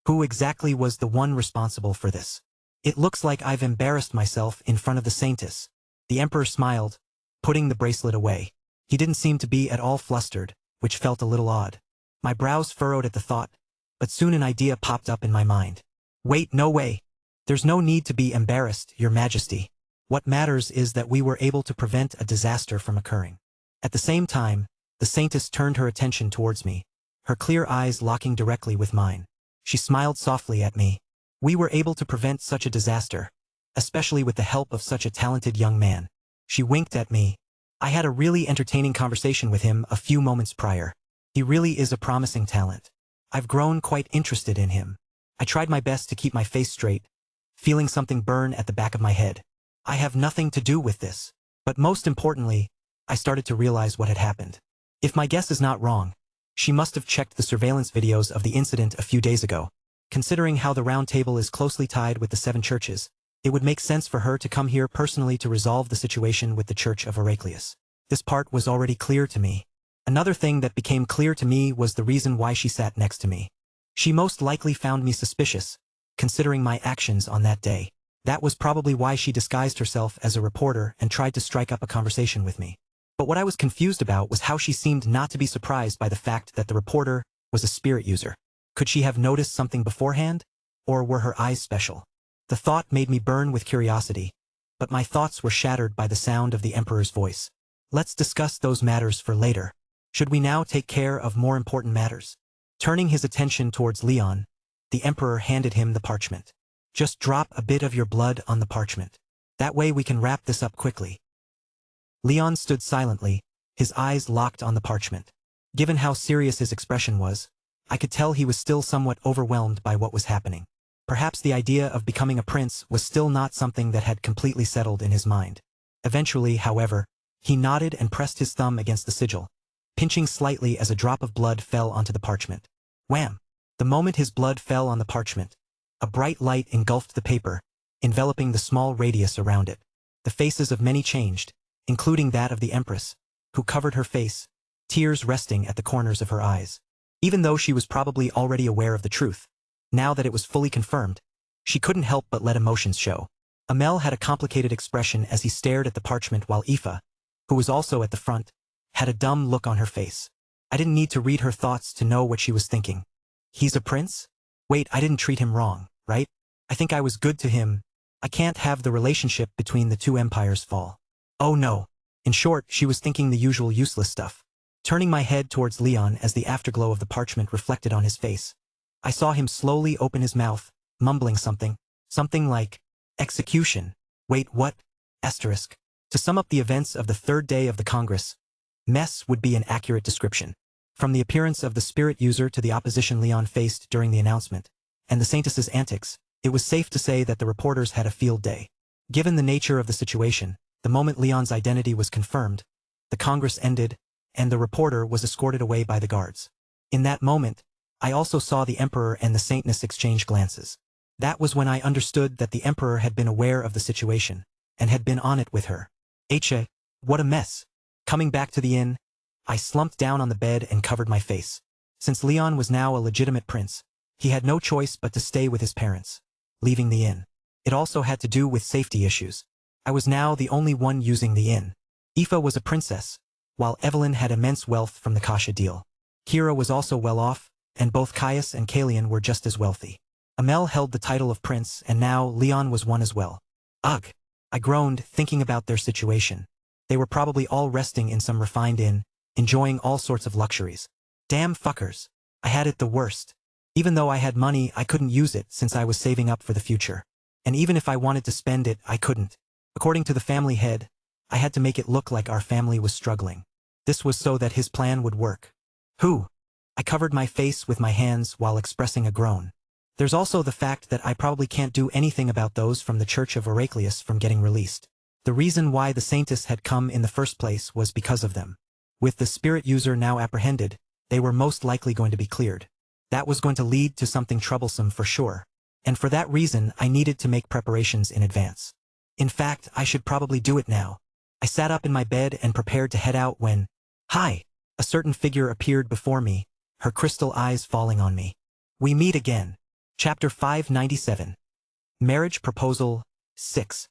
Who exactly was the one responsible for this? It looks like I've embarrassed myself in front of the saintess. The Emperor smiled, putting the bracelet away. He didn't seem to be at all flustered, which felt a little odd. My brows furrowed at the thought, but soon an idea popped up in my mind. Wait, no way. There's no need to be embarrassed, Your Majesty. What matters is that we were able to prevent a disaster from occurring. At the same time, the saintess turned her attention towards me, her clear eyes locking directly with mine. She smiled softly at me. We were able to prevent such a disaster, especially with the help of such a talented young man. She winked at me. I had a really entertaining conversation with him a few moments prior. He really is a promising talent. I've grown quite interested in him. I tried my best to keep my face straight, feeling something burn at the back of my head. I have nothing to do with this. But most importantly, I started to realize what had happened. If my guess is not wrong, she must have checked the surveillance videos of the incident a few days ago. Considering how the round table is closely tied with the 7 churches, it would make sense for her to come here personally to resolve the situation with the Church of Heraclius. This part was already clear to me. Another thing that became clear to me was the reason why she sat next to me. She most likely found me suspicious, considering my actions on that day. That was probably why she disguised herself as a reporter and tried to strike up a conversation with me. But what I was confused about was how she seemed not to be surprised by the fact that the reporter was a spirit user. Could she have noticed something beforehand? Or were her eyes special? The thought made me burn with curiosity, but my thoughts were shattered by the sound of the Emperor's voice. Let's discuss those matters for later. Should we now take care of more important matters? Turning his attention towards Leon, the Emperor handed him the parchment. Just drop a bit of your blood on the parchment. That way we can wrap this up quickly. Leon stood silently, his eyes locked on the parchment. Given how serious his expression was, I could tell he was still somewhat overwhelmed by what was happening. Perhaps the idea of becoming a prince was still not something that had completely settled in his mind. Eventually, however, he nodded and pressed his thumb against the sigil, pinching slightly as a drop of blood fell onto the parchment. Wham! The moment his blood fell on the parchment, a bright light engulfed the paper, enveloping the small radius around it. The faces of many changed, including that of the Empress, who covered her face, tears resting at the corners of her eyes. Even though she was probably already aware of the truth, now that it was fully confirmed, she couldn't help but let emotions show. Amel had a complicated expression as he stared at the parchment while Aoife, who was also at the front, had a dumb look on her face. I didn't need to read her thoughts to know what she was thinking. He's a prince? Wait, I didn't treat him wrong, right? I think I was good to him. I can't have the relationship between the 2 empires fall. Oh no. In short, she was thinking the usual useless stuff. Turning my head towards Leon as the afterglow of the parchment reflected on his face, I saw him slowly open his mouth, mumbling something like, execution. Wait, what? Asterisk. To sum up the events of the 3rd day of the Congress, mess would be an accurate description. From the appearance of the spirit user to the opposition Leon faced during the announcement, and the Saintess's antics, it was safe to say that the reporters had a field day. Given the nature of the situation, the moment Leon's identity was confirmed, the Congress ended, and the reporter was escorted away by the guards. In that moment, I also saw the Emperor and the Saintess exchange glances. That was when I understood that the Emperor had been aware of the situation, and had been on it with her. What a mess. Coming back to the inn, I slumped down on the bed and covered my face. Since Leon was now a legitimate prince, he had no choice but to stay with his parents, leaving the inn. It also had to do with safety issues. I was now the only one using the inn. Aoife was a princess, while Evelyn had immense wealth from the Kasha deal. Kira was also well off, and both Caius and Kalian were just as wealthy. Amel held the title of prince, and now Leon was one as well. Ugh! I groaned, thinking about their situation. They were probably all resting in some refined inn, enjoying all sorts of luxuries. Damn fuckers. I had it the worst. Even though I had money, I couldn't use it since I was saving up for the future. And even if I wanted to spend it, I couldn't. According to the family head, I had to make it look like our family was struggling. This was so that his plan would work. Who? I covered my face with my hands while expressing a groan. There's also the fact that I probably can't do anything about those from the Church of Heraclius from getting released. The reason why the Saintess had come in the first place was because of them. With the spirit user now apprehended, they were most likely going to be cleared. That was going to lead to something troublesome for sure. And for that reason, I needed to make preparations in advance. In fact, I should probably do it now. I sat up in my bed and prepared to head out when, hi! A certain figure appeared before me, her crystal eyes falling on me. We meet again. Chapter 597. Marriage Proposal 6.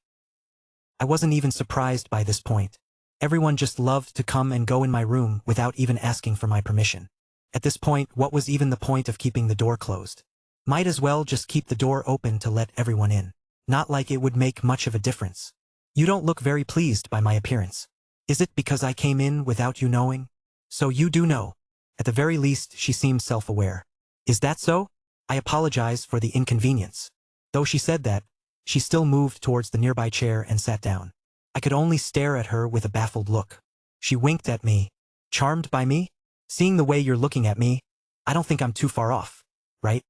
I wasn't even surprised by this point. Everyone just loved to come and go in my room without even asking for my permission. At this point, what was even the point of keeping the door closed? Might as well just keep the door open to let everyone in. Not like it would make much of a difference. You don't look very pleased by my appearance. Is it because I came in without you knowing? So you do know. At the very least, she seemed self-aware. Is that so? I apologize for the inconvenience. Though she said that, she still moved towards the nearby chair and sat down. I could only stare at her with a baffled look. She winked at me. Charmed by me? Seeing the way you're looking at me, I don't think I'm too far off, right?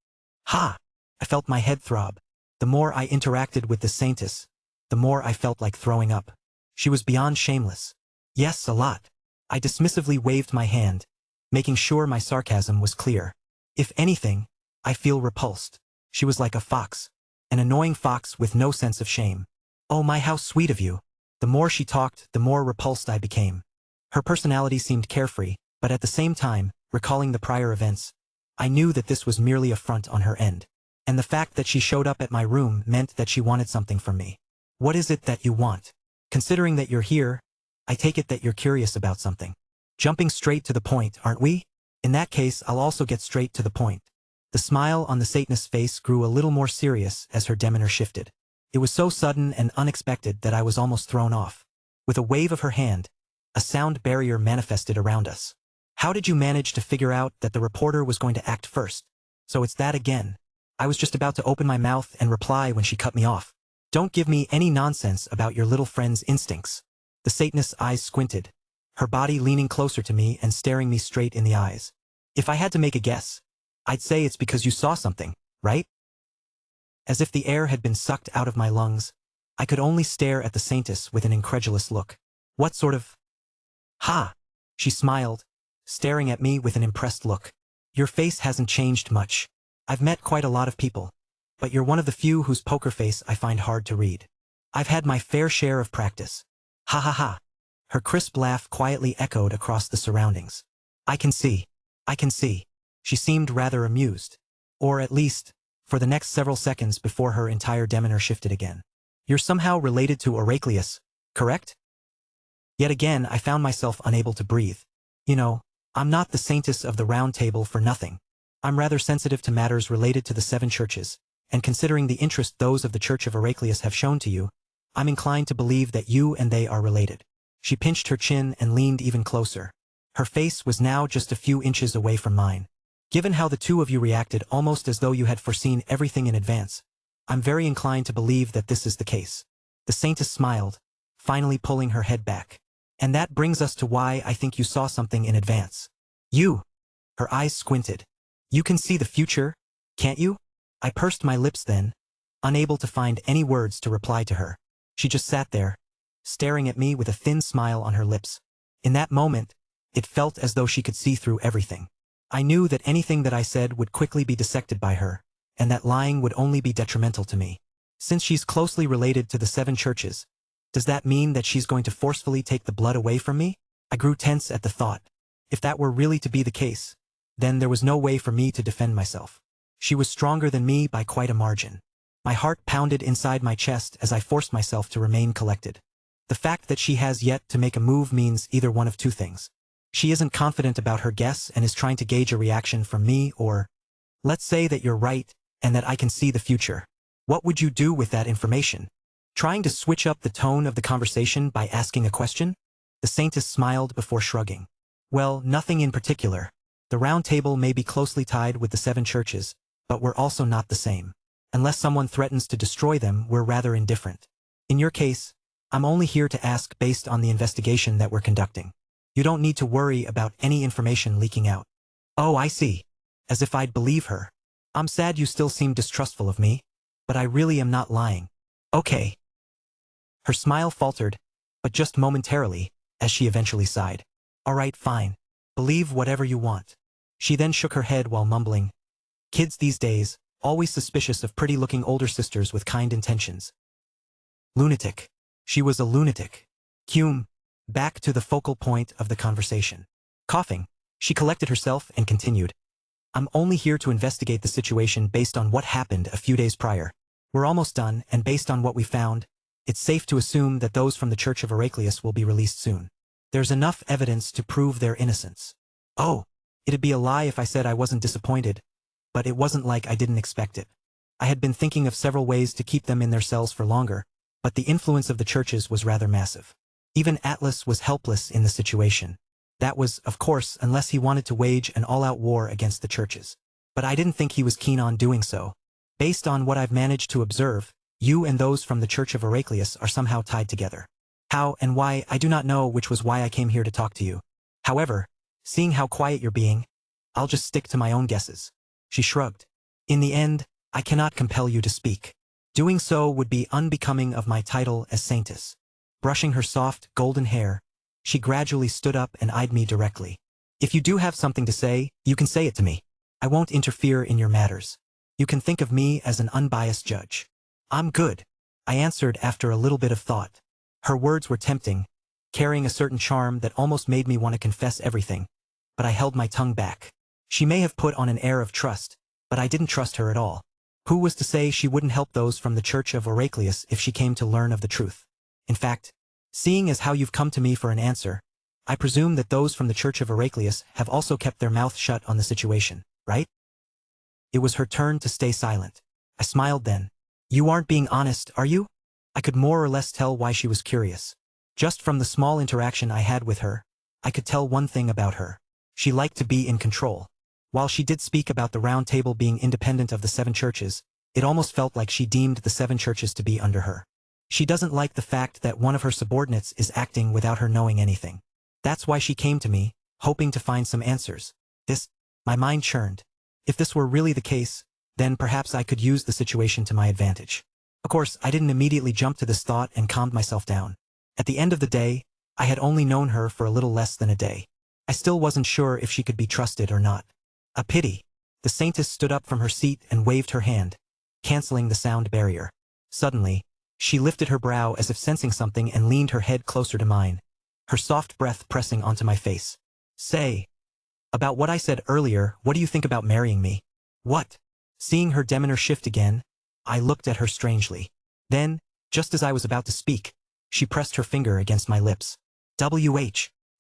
Ha! I felt my head throb. The more I interacted with the saintess, the more I felt like throwing up. She was beyond shameless. Yes, a lot. I dismissively waved my hand, making sure my sarcasm was clear. If anything, I feel repulsed. She was like a fox. An annoying fox with no sense of shame. Oh my, how sweet of you. The more she talked, the more repulsed I became. Her personality seemed carefree, but at the same time, recalling the prior events, I knew that this was merely a front on her end. And the fact that she showed up at my room meant that she wanted something from me. What is it that you want? Considering that you're here, I take it that you're curious about something. Jumping straight to the point, aren't we? In that case, I'll also get straight to the point. The smile on the Satanist's face grew a little more serious as her demeanor shifted. It was so sudden and unexpected that I was almost thrown off. With a wave of her hand, a sound barrier manifested around us. How did you manage to figure out that the reporter was going to act first? So it's that again. I was just about to open my mouth and reply when she cut me off. Don't give me any nonsense about your little friend's instincts. The Satanist's eyes squinted, her body leaning closer to me and staring me straight in the eyes. If I had to make a guess, I'd say it's because you saw something, right? As if the air had been sucked out of my lungs, I could only stare at the Saintess with an incredulous look. What sort of... Ha! She smiled, staring at me with an impressed look. Your face hasn't changed much. I've met quite a lot of people, but you're one of the few whose poker face I find hard to read. I've had my fair share of practice. Ha ha ha. Her crisp laugh quietly echoed across the surroundings. I can see. She seemed rather amused. Or at least, for the next several seconds before her entire demeanor shifted again. You're somehow related to Heraclius, correct? Yet again I found myself unable to breathe. You know, I'm not the Saintess of the Round Table for nothing. I'm rather sensitive to matters related to the 7 churches, and considering the interest those of the Church of Heraclius have shown to you, I'm inclined to believe that you and they are related. She pinched her chin and leaned even closer. Her face was now just a few inches away from mine. Given how the two of you reacted almost as though you had foreseen everything in advance, I'm very inclined to believe that this is the case. The Saintess smiled, finally pulling her head back. And that brings us to why I think you saw something in advance. You. Her eyes squinted. You can see the future, can't you? I pursed my lips then, unable to find any words to reply to her. She just sat there, staring at me with a thin smile on her lips. In that moment, it felt as though she could see through everything. I knew that anything that I said would quickly be dissected by her, and that lying would only be detrimental to me. Since she's closely related to the 7 churches, does that mean that she's going to forcefully take the blood away from me? I grew tense at the thought. If that were really to be the case, then there was no way for me to defend myself. She was stronger than me by quite a margin. My heart pounded inside my chest as I forced myself to remain collected. The fact that she has yet to make a move means either one of two things. She isn't confident about her guess and is trying to gauge a reaction from me, or let's say that you're right and that I can see the future. What would you do with that information? Trying to switch up the tone of the conversation by asking a question? The Saintess smiled before shrugging. Well, nothing in particular. The Round Table may be closely tied with the 7 churches, but we're also not the same. Unless someone threatens to destroy them, we're rather indifferent. In your case, I'm only here to ask based on the investigation that we're conducting. You don't need to worry about any information leaking out. Oh, I see. As if I'd believe her. I'm sad you still seem distrustful of me, but I really am not lying. Okay. Her smile faltered, but just momentarily, as she eventually sighed. All right, fine. Believe whatever you want. She then shook her head while mumbling. Kids these days, always suspicious of pretty-looking older sisters with kind intentions. Lunatic. She was a lunatic. Hume. Back to the focal point of the conversation. Coughing, she collected herself and continued. I'm only here to investigate the situation based on what happened a few days prior. We're almost done, and based on what we found, it's safe to assume that those from the Church of Heraclius will be released soon. There's enough evidence to prove their innocence. Oh, it'd be a lie if I said I wasn't disappointed, but it wasn't like I didn't expect it. I had been thinking of several ways to keep them in their cells for longer, but the influence of the churches was rather massive. Even Atlas was helpless in the situation. That was, of course, unless he wanted to wage an all-out war against the churches. but I didn't think he was keen on doing so. Based on what I've managed to observe, you and those from the Church of Heraclius are somehow tied together. How and why I do not know, which was why I came here to talk to you. However, seeing how quiet you're being, I'll just stick to my own guesses. She shrugged. In the end, I cannot compel you to speak. Doing so would be unbecoming of my title as Saintess. Brushing her soft, golden hair, she gradually stood up and eyed me directly. If you do have something to say, you can say it to me. I won't interfere in your matters. You can think of me as an unbiased judge. I'm good, I answered after a little bit of thought. Her words were tempting, carrying a certain charm that almost made me want to confess everything. But I held my tongue back. She may have put on an air of trust, but I didn't trust her at all. Who was to say she wouldn't help those from the Church of Heraclius if she came to learn of the truth? In fact, seeing as how you've come to me for an answer, I presume that those from the Church of Heraclius have also kept their mouth shut on the situation, right? It was her turn to stay silent. I smiled then. You aren't being honest, are you? I could more or less tell why she was curious. Just from the small interaction I had with her, I could tell one thing about her. She liked to be in control. While she did speak about the round table being independent of the 7 churches, it almost felt like she deemed the 7 churches to be under her. She doesn't like the fact that one of her subordinates is acting without her knowing anything. That's why she came to me, hoping to find some answers. My mind churned. If this were really the case, then perhaps I could use the situation to my advantage. Of course, I didn't immediately jump to this thought and calmed myself down. At the end of the day, I had only known her for a little less than a day. I still wasn't sure if she could be trusted or not. A pity. The Saintess stood up from her seat and waved her hand, canceling the sound barrier. Suddenly, she lifted her brow as if sensing something and leaned her head closer to mine, her soft breath pressing onto my face. Say. About what I said earlier, what do you think about marrying me? What? Seeing her demeanor shift again, I looked at her strangely. Then, just as I was about to speak, she pressed her finger against my lips.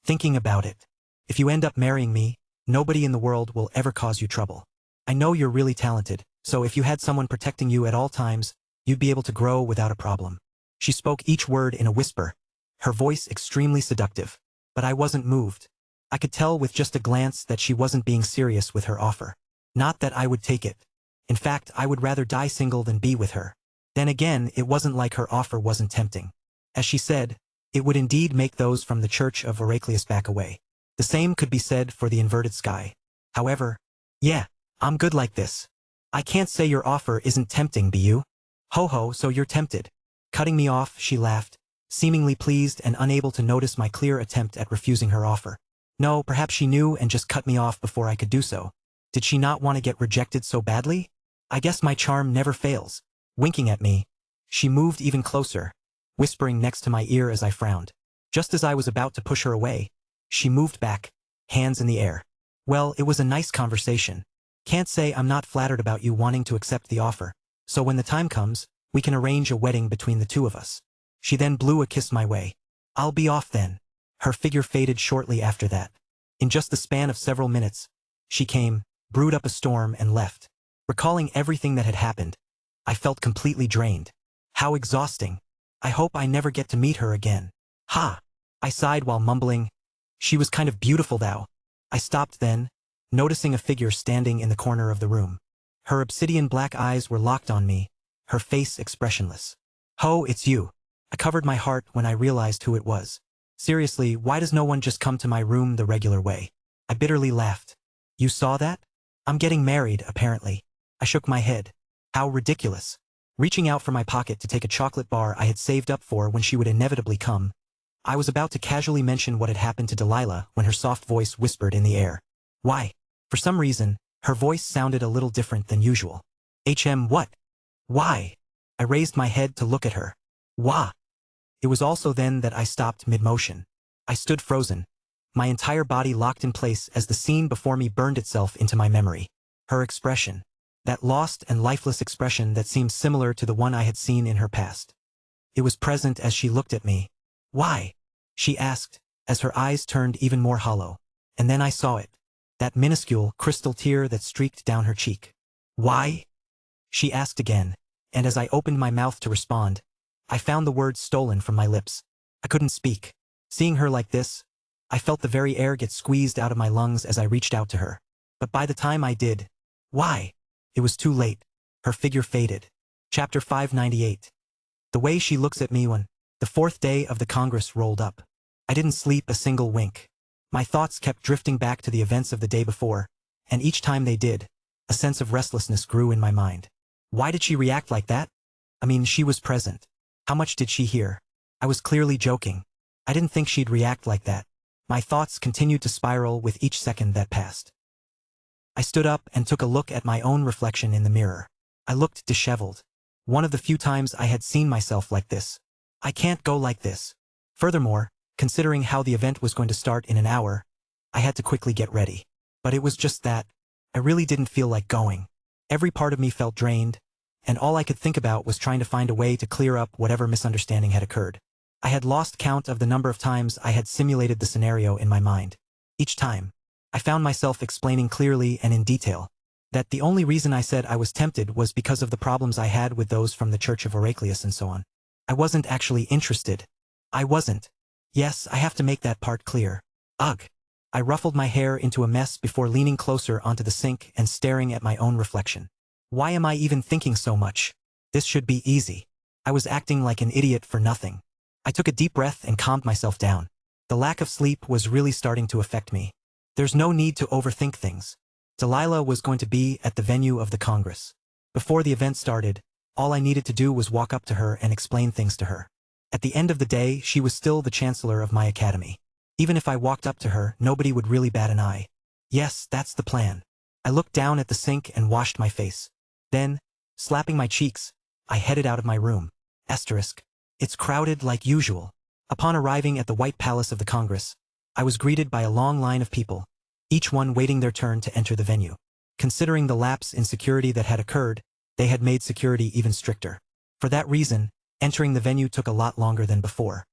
Thinking about it. If you end up marrying me, nobody in the world will ever cause you trouble. I know you're really talented, so if you had someone protecting you at all times, you'd be able to grow without a problem. She spoke each word in a whisper, her voice extremely seductive. But I wasn't moved. I could tell with just a glance that she wasn't being serious with her offer. Not that I would take it. In fact, I would rather die single than be with her. Then again, it wasn't like her offer wasn't tempting. As she said, it would indeed make those from the Church of Heraclius back away. The same could be said for the inverted sky. However, yeah, I'm good like this. I can't say your offer isn't tempting, be you? Ho ho, so you're tempted. Cutting me off, she laughed, seemingly pleased and unable to notice my clear attempt at refusing her offer. No, perhaps she knew and just cut me off before I could do so. Did she not want to get rejected so badly? I guess my charm never fails. Winking at me, she moved even closer, whispering next to my ear as I frowned. Just as I was about to push her away, she moved back, hands in the air. Well, it was a nice conversation. Can't say I'm not flattered about you wanting to accept the offer. So when the time comes, we can arrange a wedding between the two of us. She then blew a kiss my way. I'll be off then. Her figure faded shortly after that. In just the span of several minutes, she came, brewed up a storm and left. Recalling everything that had happened, I felt completely drained. How exhausting. I hope I never get to meet her again. Ha! I sighed while mumbling. She was kind of beautiful though. I stopped then, noticing a figure standing in the corner of the room. Her obsidian black eyes were locked on me, her face expressionless. Ho, it's you. I covered my heart when I realized who it was. Seriously, why does no one just come to my room the regular way? I bitterly laughed. You saw that? I'm getting married, apparently. I shook my head. How ridiculous. Reaching out for my pocket to take a chocolate bar I had saved up for when she would inevitably come, I was about to casually mention what had happened to Delilah when her soft voice whispered in the air. Why? For some reason, her voice sounded a little different than usual. What? Why? I raised my head to look at her. Wah! It was also then that I stopped mid-motion. I stood frozen, my entire body locked in place as the scene before me burned itself into my memory. Her expression. That lost and lifeless expression that seemed similar to the one I had seen in her past. It was present as she looked at me. Why? She asked, as her eyes turned even more hollow. And then I saw it. That minuscule, crystal tear that streaked down her cheek. Why? She asked again, and as I opened my mouth to respond, I found the words stolen from my lips. I couldn't speak. Seeing her like this, I felt the very air get squeezed out of my lungs as I reached out to her. But by the time I did, Why? It was too late. Her figure faded. Chapter 598. The way she looks at me when the fourth day of the Congress rolled up. I didn't sleep a single wink. My thoughts kept drifting back to the events of the day before, and each time they did, a sense of restlessness grew in my mind. Why did she react like that? I mean, she was present. How much did she hear? I was clearly joking. I didn't think she'd react like that. My thoughts continued to spiral with each second that passed. I stood up and took a look at my own reflection in the mirror. I looked disheveled. One of the few times I had seen myself like this. I can't go like this. Furthermore, considering how the event was going to start in an hour, I had to quickly get ready. But it was just that. I really didn't feel like going. Every part of me felt drained, and all I could think about was trying to find a way to clear up whatever misunderstanding had occurred. I had lost count of the number of times I had simulated the scenario in my mind. Each time, I found myself explaining clearly and in detail that the only reason I said I was tempted was because of the problems I had with those from the Church of Heraclius and so on. I wasn't actually interested. I wasn't. Yes, I have to make that part clear. Ugh. I ruffled my hair into a mess before leaning closer onto the sink and staring at my own reflection. Why am I even thinking so much? This should be easy. I was acting like an idiot for nothing. I took a deep breath and calmed myself down. The lack of sleep was really starting to affect me. There's no need to overthink things. Delilah was going to be at the venue of the Congress. Before the event started, all I needed to do was walk up to her and explain things to her. At the end of the day, she was still the chancellor of my academy. Even if I walked up to her, nobody would really bat an eye. Yes, that's the plan. I looked down at the sink and washed my face. Then, slapping my cheeks, I headed out of my room. Asterisk. It's crowded like usual. Upon arriving at the White Palace of the Congress, I was greeted by a long line of people, each one waiting their turn to enter the venue. Considering the lapse in security that had occurred, they had made security even stricter. For that reason, entering the venue took a lot longer than before.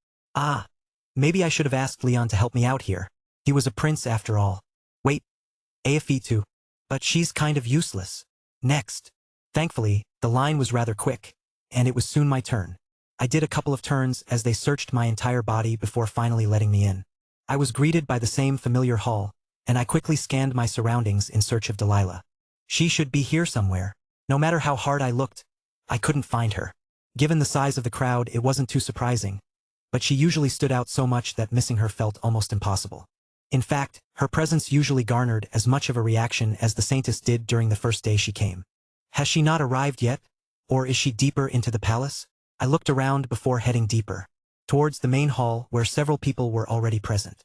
Maybe I should have asked Leon to help me out here. He was a prince after all. Wait, Aoife too. But she's kind of useless. Next. Thankfully, the line was rather quick, and it was soon my turn. I did a couple of turns as they searched my entire body before finally letting me in. I was greeted by the same familiar hall, and I quickly scanned my surroundings in search of Delilah. She should be here somewhere. No matter how hard I looked, I couldn't find her. Given the size of the crowd, it wasn't too surprising, but she usually stood out so much that missing her felt almost impossible. In fact, her presence usually garnered as much of a reaction as the Saintess did during the first day she came. Has she not arrived yet? Or is she deeper into the palace? I looked around before heading deeper, towards the main hall where several people were already present.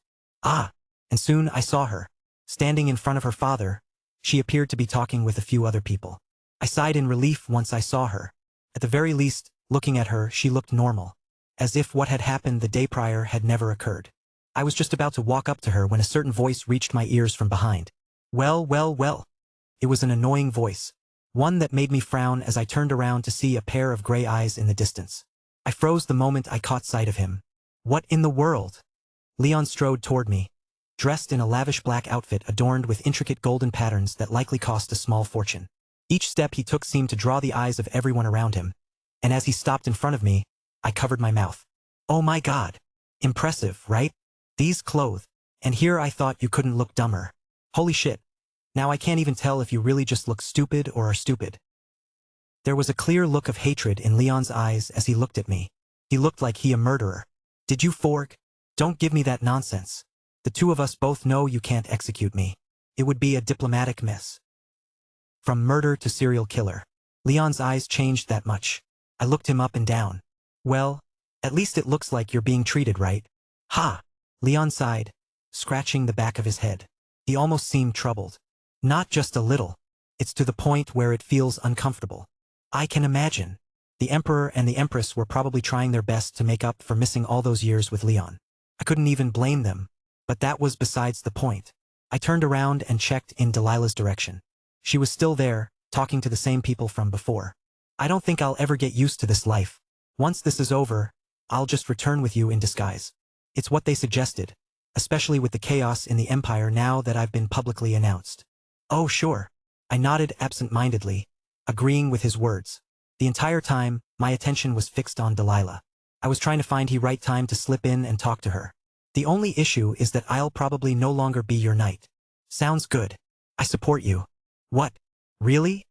And soon I saw her. Standing in front of her father, she appeared to be talking with a few other people. I sighed in relief once I saw her. At the very least, looking at her, she looked normal, as if what had happened the day prior had never occurred. I was just about to walk up to her when a certain voice reached my ears from behind. Well, well, well. It was an annoying voice, one that made me frown as I turned around to see a pair of gray eyes in the distance. I froze the moment I caught sight of him. What in the world? Leon strode toward me, dressed in a lavish black outfit adorned with intricate golden patterns that likely cost a small fortune. Each step he took seemed to draw the eyes of everyone around him, and as he stopped in front of me, I covered my mouth. Oh my God. Impressive, right? These clothes. And here I thought you couldn't look dumber. Holy shit. Now I can't even tell if you really just look stupid or are stupid. There was a clear look of hatred in Leon's eyes as he looked at me. He looked like he a murderer. Did you fork? Don't give me that nonsense. The two of us both know you can't execute me. It would be a diplomatic mess. From murder to serial killer. Leon's eyes changed that much. I looked him up and down. Well, at least it looks like you're being treated right. Ha! Leon sighed, scratching the back of his head. He almost seemed troubled. Not just a little. It's to the point where it feels uncomfortable. I can imagine. The Emperor and the Empress were probably trying their best to make up for missing all those years with Leon. I couldn't even blame them, but that was besides the point. I turned around and checked in Delilah's direction. She was still there, talking to the same people from before. I don't think I'll ever get used to this life. Once this is over, I'll just return with you in disguise. It's what they suggested, especially with the chaos in the Empire now that I've been publicly announced. Oh sure. I nodded absent-mindedly, agreeing with his words. The entire time, my attention was fixed on Delilah. I was trying to find the right time to slip in and talk to her. The only issue is that I'll probably no longer be your knight. Sounds good. I support you. What? Really?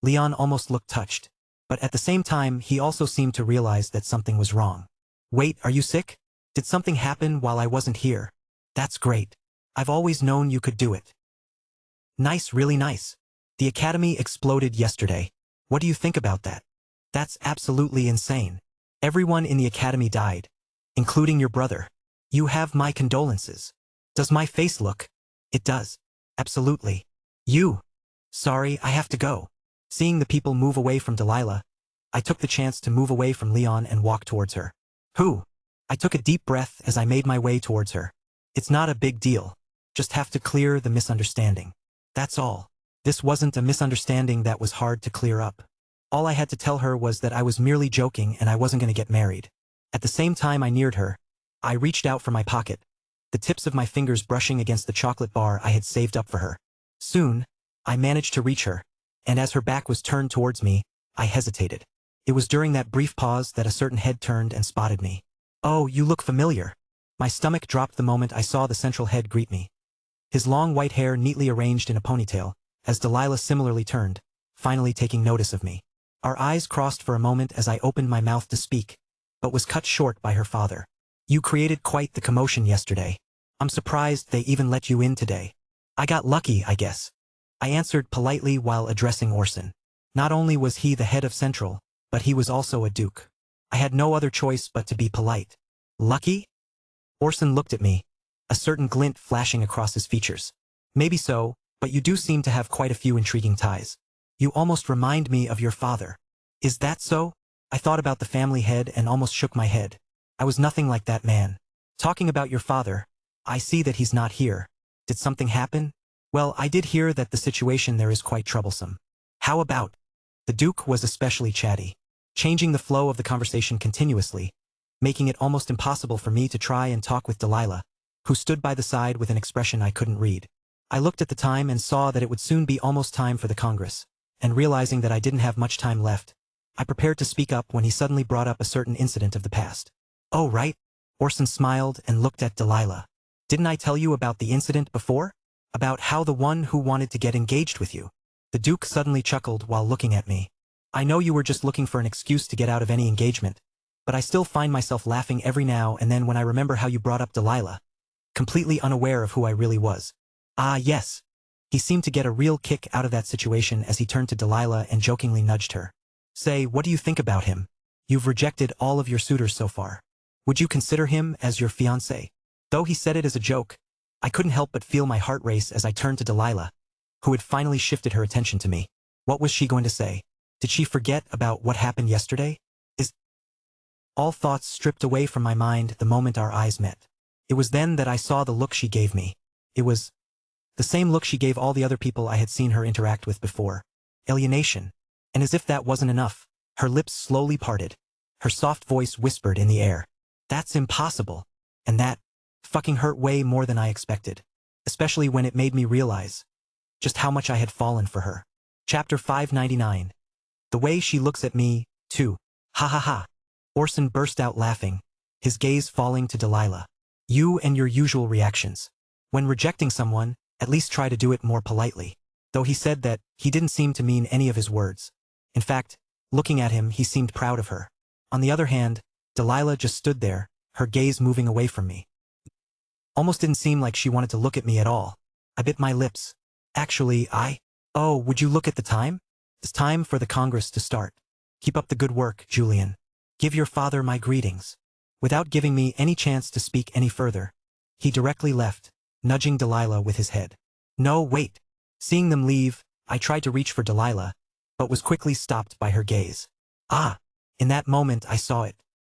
Leon almost looked touched. But at the same time, he also seemed to realize that something was wrong. Wait, are you sick? Did something happen while I wasn't here? That's great. I've always known you could do it. Nice, really nice. The academy exploded yesterday. What do you think about that? That's absolutely insane. Everyone in the academy died, including your brother. You have my condolences. Does my face look? It does. Absolutely. You. Sorry, I have to go. Seeing the people move away from Delilah, I took the chance to move away from Leon and walk towards her. Who? I took a deep breath as I made my way towards her. It's not a big deal. Just have to clear the misunderstanding. That's all. This wasn't a misunderstanding that was hard to clear up. All I had to tell her was that I was merely joking and I wasn't going to get married. At the same time I neared her, I reached out for my pocket, the tips of my fingers brushing against the chocolate bar I had saved up for her. Soon, I managed to reach her, and as her back was turned towards me, I hesitated. It was during that brief pause that a certain head turned and spotted me. Oh, you look familiar. My stomach dropped the moment I saw the central head greet me. His long white hair neatly arranged in a ponytail, as Delilah similarly turned, finally taking notice of me. Our eyes crossed for a moment as I opened my mouth to speak, but was cut short by her father. You created quite the commotion yesterday. I'm surprised they even let you in today. I got lucky, I guess. I answered politely while addressing Orson. Not only was he the head of Central, but he was also a duke. I had no other choice but to be polite. Lucky? Orson looked at me, a certain glint flashing across his features. Maybe so, but you do seem to have quite a few intriguing ties. You almost remind me of your father. Is that so? I thought about the family head and almost shook my head. I was nothing like that man. Talking about your father, I see that he's not here. Did something happen? Well, I did hear that the situation there is quite troublesome. How about? The Duke was especially chatty, changing the flow of the conversation continuously, making it almost impossible for me to try and talk with Delilah, who stood by the side with an expression I couldn't read. I looked at the time and saw that it would soon be almost time for the Congress, and realizing that I didn't have much time left, I prepared to speak up when he suddenly brought up a certain incident of the past. Oh, right? Orson smiled and looked at Delilah. Didn't I tell you about the incident before? About how the one who wanted to get engaged with you? The Duke suddenly chuckled while looking at me. I know you were just looking for an excuse to get out of any engagement, but I still find myself laughing every now and then when I remember how you brought up Delilah, completely unaware of who I really was. Ah, yes. He seemed to get a real kick out of that situation as he turned to Delilah and jokingly nudged her. Say, what do you think about him? You've rejected all of your suitors so far. Would you consider him as your fiancé? Though he said it as a joke, I couldn't help but feel my heart race as I turned to Delilah, who had finally shifted her attention to me. What was she going to say? Did she forget about what happened yesterday? All thoughts stripped away from my mind the moment our eyes met. It was then that I saw the look she gave me. It was the same look she gave all the other people I had seen her interact with before. Alienation. And as if that wasn't enough, her lips slowly parted. Her soft voice whispered in the air. That's impossible. And that fucking hurt way more than I expected. Especially when it made me realize just how much I had fallen for her. Chapter 599. The way she looks at me, too. Ha ha ha. Orson burst out laughing, his gaze falling to Delilah. You and your usual reactions. When rejecting someone, at least try to do it more politely. Though he said that, he didn't seem to mean any of his words. In fact, looking at him, he seemed proud of her. On the other hand, Delilah just stood there, her gaze moving away from me. Almost didn't seem like she wanted to look at me at all. I bit my lips. Actually, Oh, would you look at the time? It's time for the Congress to start. Keep up the good work, Julian. Give your father my greetings. Without giving me any chance to speak any further, he directly left, nudging Delilah with his head. No, wait. Seeing them leave, I tried to reach for Delilah, but was quickly stopped by her gaze. Ah! In that moment I saw it.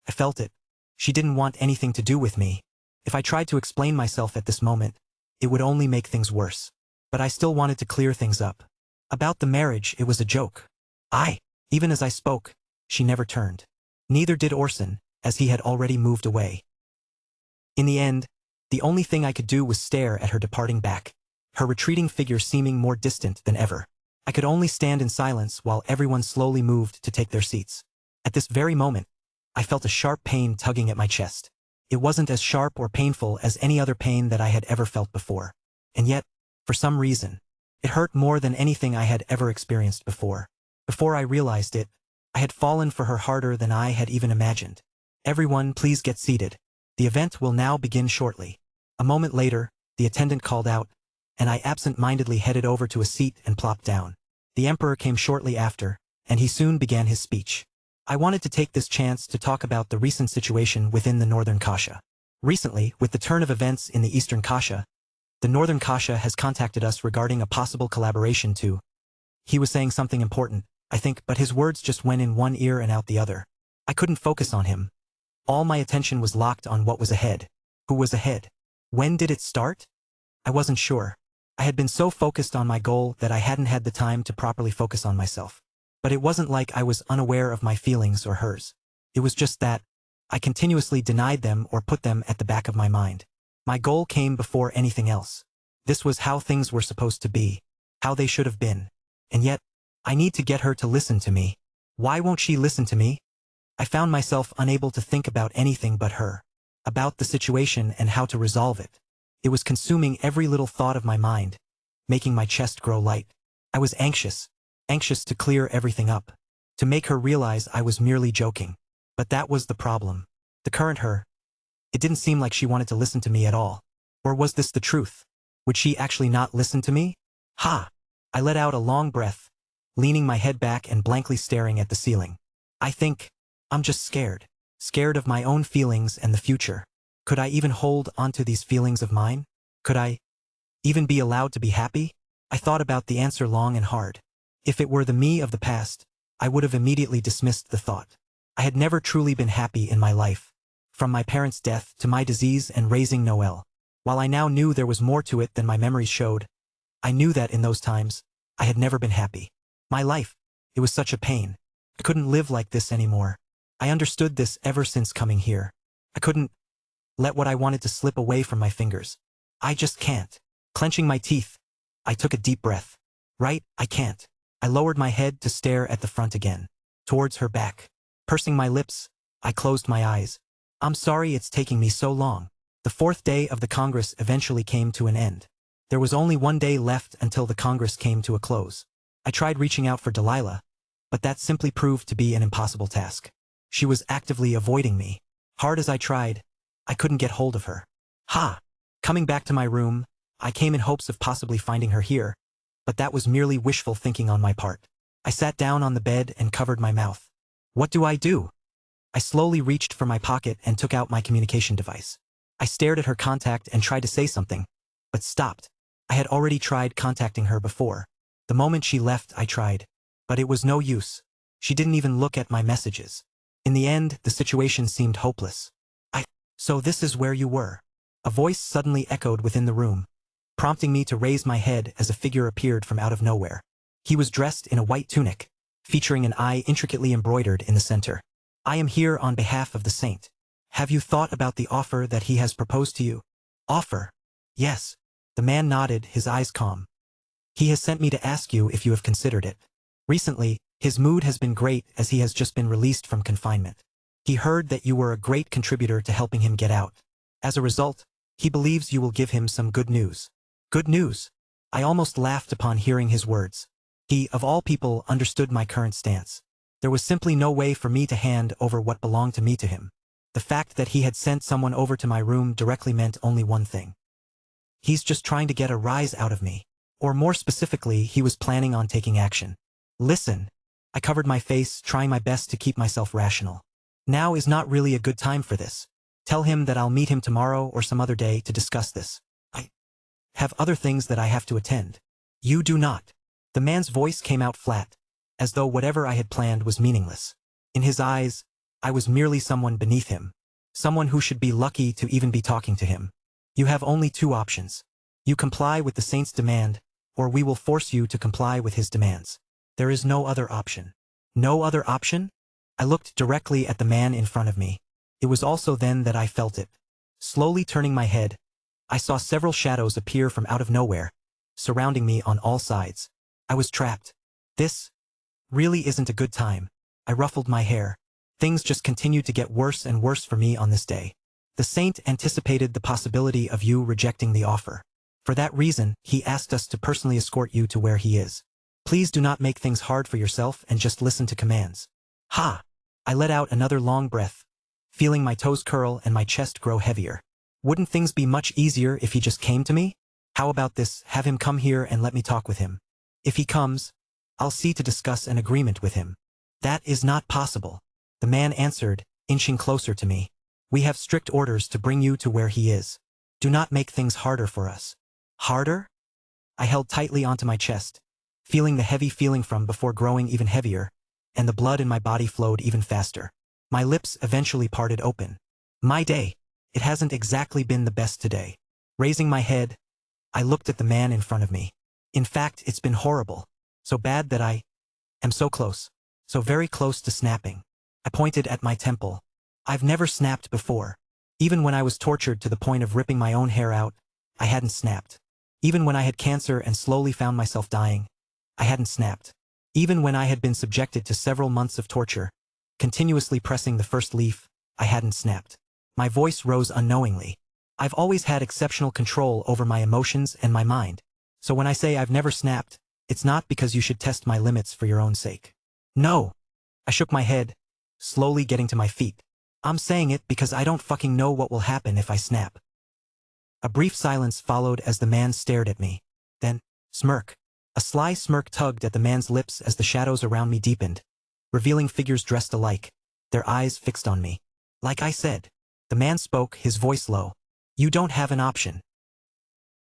I felt it. She didn't want anything to do with me. If I tried to explain myself at this moment, it would only make things worse. But I still wanted to clear things up. About the marriage, it was a joke. Even as I spoke, she never turned. Neither did Orson, as he had already moved away. In the end, the only thing I could do was stare at her departing back, her retreating figure seeming more distant than ever. I could only stand in silence while everyone slowly moved to take their seats. At this very moment, I felt a sharp pain tugging at my chest. It wasn't as sharp or painful as any other pain that I had ever felt before. And yet, for some reason, It hurt more than anything I had ever experienced before. Before I realized it, I had fallen for her harder than I had even imagined. Everyone, please get seated. The event will now begin shortly. A moment later, the attendant called out, and I absent-mindedly headed over to a seat and plopped down. The emperor came shortly after, and he soon began his speech. I wanted to take this chance to talk about the recent situation within the Northern Kasha. Recently, with the turn of events in the Eastern Kasha, the Northern Kasha has contacted us regarding a possible collaboration too. He was saying something important, I think, but his words just went in one ear and out the other. I couldn't focus on him. All my attention was locked on what was ahead. Who was ahead? When did it start? I wasn't sure. I had been so focused on my goal that I hadn't had the time to properly focus on myself. But it wasn't like I was unaware of my feelings or hers. It was just that I continuously denied them or put them at the back of my mind. My goal came before anything else. This was how things were supposed to be, how they should have been. And yet, I need to get her to listen to me. Why won't she listen to me? I found myself unable to think about anything but her, about the situation and how to resolve it. It was consuming every little thought of my mind, making my chest grow light. I was anxious to clear everything up, to make her realize I was merely joking. But that was the problem. The current her. It didn't seem like she wanted to listen to me at all. Or was this the truth? Would she actually not listen to me? Ha! I let out a long breath, leaning my head back and blankly staring at the ceiling. I think I'm just scared. Scared of my own feelings and the future. Could I even hold onto these feelings of mine? Could I even be allowed to be happy? I thought about the answer long and hard. If it were the me of the past, I would have immediately dismissed the thought. I had never truly been happy in my life. From my parents' death to my disease and raising Noel. While I now knew there was more to it than my memories showed, I knew that in those times, I had never been happy. My life, it was such a pain. I couldn't live like this anymore. I understood this ever since coming here. I couldn't let what I wanted to slip away from my fingers. I just can't. Clenching my teeth, I took a deep breath. Right, I can't. I lowered my head to stare at the front again, towards her back. Pursing my lips, I closed my eyes. I'm sorry it's taking me so long. The fourth day of the Congress eventually came to an end. There was only one day left until the Congress came to a close. I tried reaching out for Delilah, but that simply proved to be an impossible task. She was actively avoiding me. Hard as I tried, I couldn't get hold of her. Ha! Coming back to my room, I came in hopes of possibly finding her here, but that was merely wishful thinking on my part. I sat down on the bed and covered my mouth. What do I do? I slowly reached for my pocket and took out my communication device. I stared at her contact and tried to say something, but stopped. I had already tried contacting her before. The moment she left, I tried, but it was no use. She didn't even look at my messages. In the end, the situation seemed hopeless. So this is where you were. A voice suddenly echoed within the room, prompting me to raise my head as a figure appeared from out of nowhere. He was dressed in a white tunic, featuring an eye intricately embroidered in the center. I am here on behalf of the saint. Have you thought about the offer that he has proposed to you? Offer? Yes. The man nodded, his eyes calm. He has sent me to ask you if you have considered it. Recently, his mood has been great as he has just been released from confinement. He heard that you were a great contributor to helping him get out. As a result, he believes you will give him some good news. Good news? I almost laughed upon hearing his words. He, of all people, understood my current stance. There was simply no way for me to hand over what belonged to me to him. The fact that he had sent someone over to my room directly meant only one thing. He's just trying to get a rise out of me. Or more specifically, he was planning on taking action. Listen. I covered my face, trying my best to keep myself rational. Now is not really a good time for this. Tell him that I'll meet him tomorrow or some other day to discuss this. I have other things that I have to attend. You do not. The man's voice came out flat, as though whatever I had planned was meaningless. In his eyes, I was merely someone beneath him. Someone who should be lucky to even be talking to him. You have only two options. You comply with the saint's demand, or we will force you to comply with his demands. There is no other option. No other option? I looked directly at the man in front of me. It was also then that I felt it. Slowly turning my head, I saw several shadows appear from out of nowhere, surrounding me on all sides. I was trapped. This really isn't a good time. I ruffled my hair. Things just continued to get worse and worse for me on this day. The saint anticipated the possibility of you rejecting the offer. For that reason, he asked us to personally escort you to where he is. Please do not make things hard for yourself and just listen to commands. Ha! I let out another long breath, feeling my toes curl and my chest grow heavier. Wouldn't things be much easier if he just came to me? How about this, have him come here and let me talk with him. If he comes, I'll see to discuss an agreement with him. That is not possible. The man answered, inching closer to me. We have strict orders to bring you to where he is. Do not make things harder for us. Harder? I held tightly onto my chest, feeling the heavy feeling from before growing even heavier, and the blood in my body flowed even faster. My lips eventually parted open. My day. It hasn't exactly been the best today. Raising my head, I looked at the man in front of me. In fact, it's been horrible. So bad that I am so close. So very close to snapping. I pointed at my temple. I've never snapped before. Even when I was tortured to the point of ripping my own hair out, I hadn't snapped. Even when I had cancer and slowly found myself dying, I hadn't snapped. Even when I had been subjected to several months of torture, continuously pressing the first leaf, I hadn't snapped. My voice rose unknowingly. I've always had exceptional control over my emotions and my mind. So when I say I've never snapped, it's not because you should test my limits for your own sake. No. I shook my head, slowly getting to my feet. I'm saying it because I don't fucking know what will happen if I snap. A brief silence followed as the man stared at me. Then, smirk. A sly smirk tugged at the man's lips as the shadows around me deepened, revealing figures dressed alike, their eyes fixed on me. Like I said. The man spoke, his voice low. You don't have an option.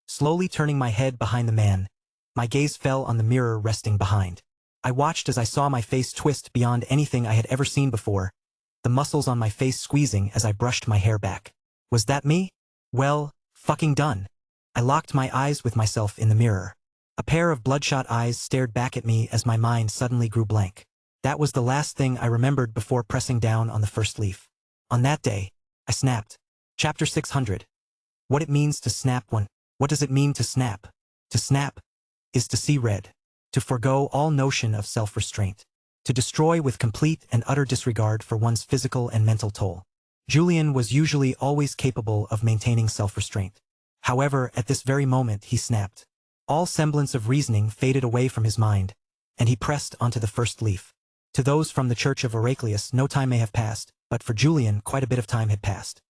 Slowly turning my head behind the man, my gaze fell on the mirror resting behind. I watched as I saw my face twist beyond anything I had ever seen before, the muscles on my face squeezing as I brushed my hair back. Was that me? Well, fucking done. I locked my eyes with myself in the mirror. A pair of bloodshot eyes stared back at me as my mind suddenly grew blank. That was the last thing I remembered before pressing down on the first leaf. On that day, I snapped. Chapter 600. What it means to snap one. What does it mean to snap? To snap is to see red. To forego all notion of self-restraint. To destroy with complete and utter disregard for one's physical and mental toll. Julian was usually always capable of maintaining self-restraint. However, at this very moment he snapped. All semblance of reasoning faded away from his mind, and he pressed onto the first leaf. To those from the Church of Heraclius, no time may have passed, but for Julian quite a bit of time had passed.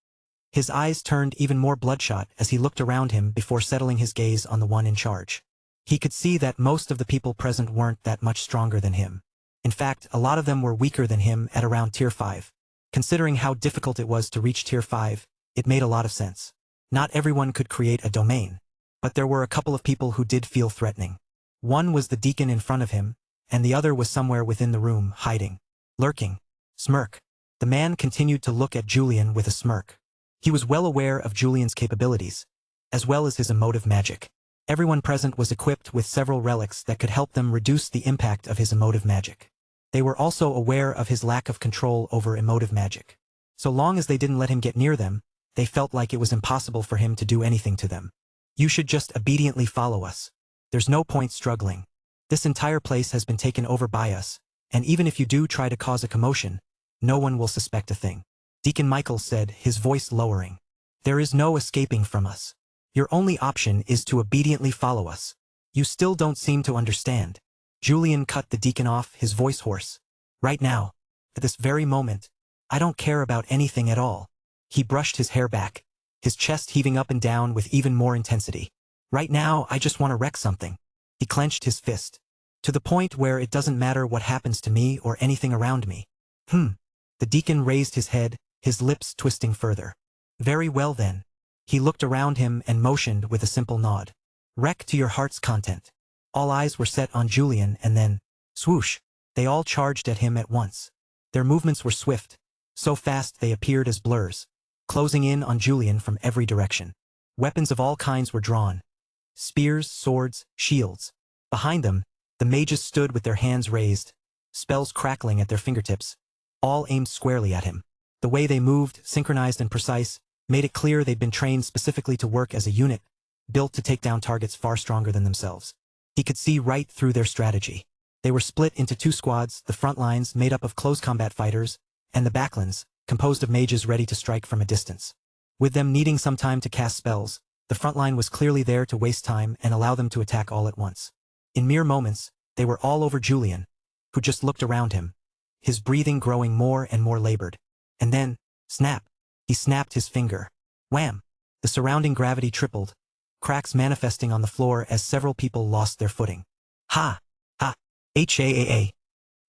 His eyes turned even more bloodshot as he looked around him before settling his gaze on the one in charge. He could see that most of the people present weren't that much stronger than him. In fact, a lot of them were weaker than him at around Tier 5. Considering how difficult it was to reach Tier 5, it made a lot of sense. Not everyone could create a domain, but there were a couple of people who did feel threatening. One was the deacon in front of him, and the other was somewhere within the room, hiding. Lurking. Smirk. The man continued to look at Julian with a smirk. He was well aware of Julian's capabilities, as well as his emotive magic. Everyone present was equipped with several relics that could help them reduce the impact of his emotive magic. They were also aware of his lack of control over emotive magic. So long as they didn't let him get near them, they felt like it was impossible for him to do anything to them. You should just obediently follow us. There's no point struggling. This entire place has been taken over by us, and even if you do try to cause a commotion, no one will suspect a thing. Deacon Michael said, his voice lowering. There is no escaping from us. Your only option is to obediently follow us. You still don't seem to understand. Julian cut the deacon off, his voice hoarse. Right now, at this very moment, I don't care about anything at all. He brushed his hair back, his chest heaving up and down with even more intensity. Right now, I just want to wreck something. He clenched his fist. To the point where it doesn't matter what happens to me or anything around me. The deacon raised his head, his lips twisting further. Very well then. He looked around him and motioned with a simple nod. Wreck to your heart's content. All eyes were set on Julian and then, swoosh, they all charged at him at once. Their movements were swift, so fast they appeared as blurs, closing in on Julian from every direction. Weapons of all kinds were drawn. Spears, swords, shields. Behind them, the mages stood with their hands raised, spells crackling at their fingertips, all aimed squarely at him. The way they moved, synchronized and precise, made it clear they'd been trained specifically to work as a unit, built to take down targets far stronger than themselves. He could see right through their strategy. They were split into two squads, the front lines made up of close combat fighters, and the backlines, composed of mages ready to strike from a distance. With them needing some time to cast spells, The front line was clearly there to waste time and allow them to attack all at once. In mere moments, they were all over Julian, who just looked around him, his breathing growing more and more labored. And then, snap, he snapped his finger. Wham! The surrounding gravity tripled, cracks manifesting on the floor as several people lost their footing. Ha! Ha! HAAA!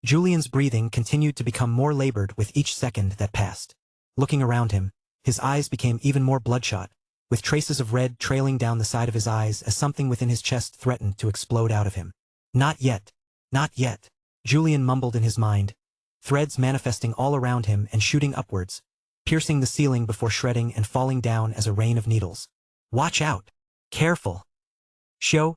Julian's breathing continued to become more labored with each second that passed. Looking around him, his eyes became even more bloodshot, with traces of red trailing down the side of his eyes as something within his chest threatened to explode out of him. Not yet. Not yet. Julian mumbled in his mind, threads manifesting all around him and shooting upwards, piercing the ceiling before shredding and falling down as a rain of needles. Watch out! Careful! Show.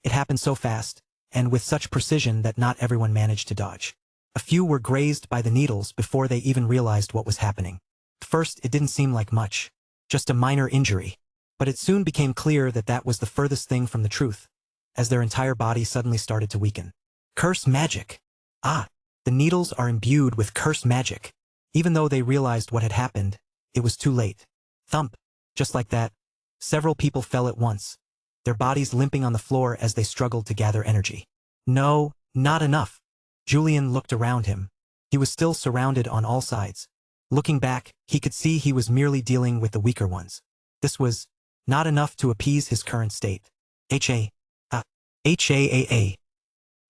It happened so fast, and with such precision that not everyone managed to dodge. A few were grazed by the needles before they even realized what was happening. At first, it didn't seem like much, just a minor injury, but it soon became clear that that was the furthest thing from the truth, as their entire body suddenly started to weaken. Curse magic! Ah! The needles are imbued with curse magic. Even though they realized what had happened, it was too late. Thump! Just like that, several people fell at once, their bodies limping on the floor as they struggled to gather energy. No, not enough. Julian looked around him. He was still surrounded on all sides. Looking back, he could see he was merely dealing with the weaker ones. This was not enough to appease his current state. HAAA.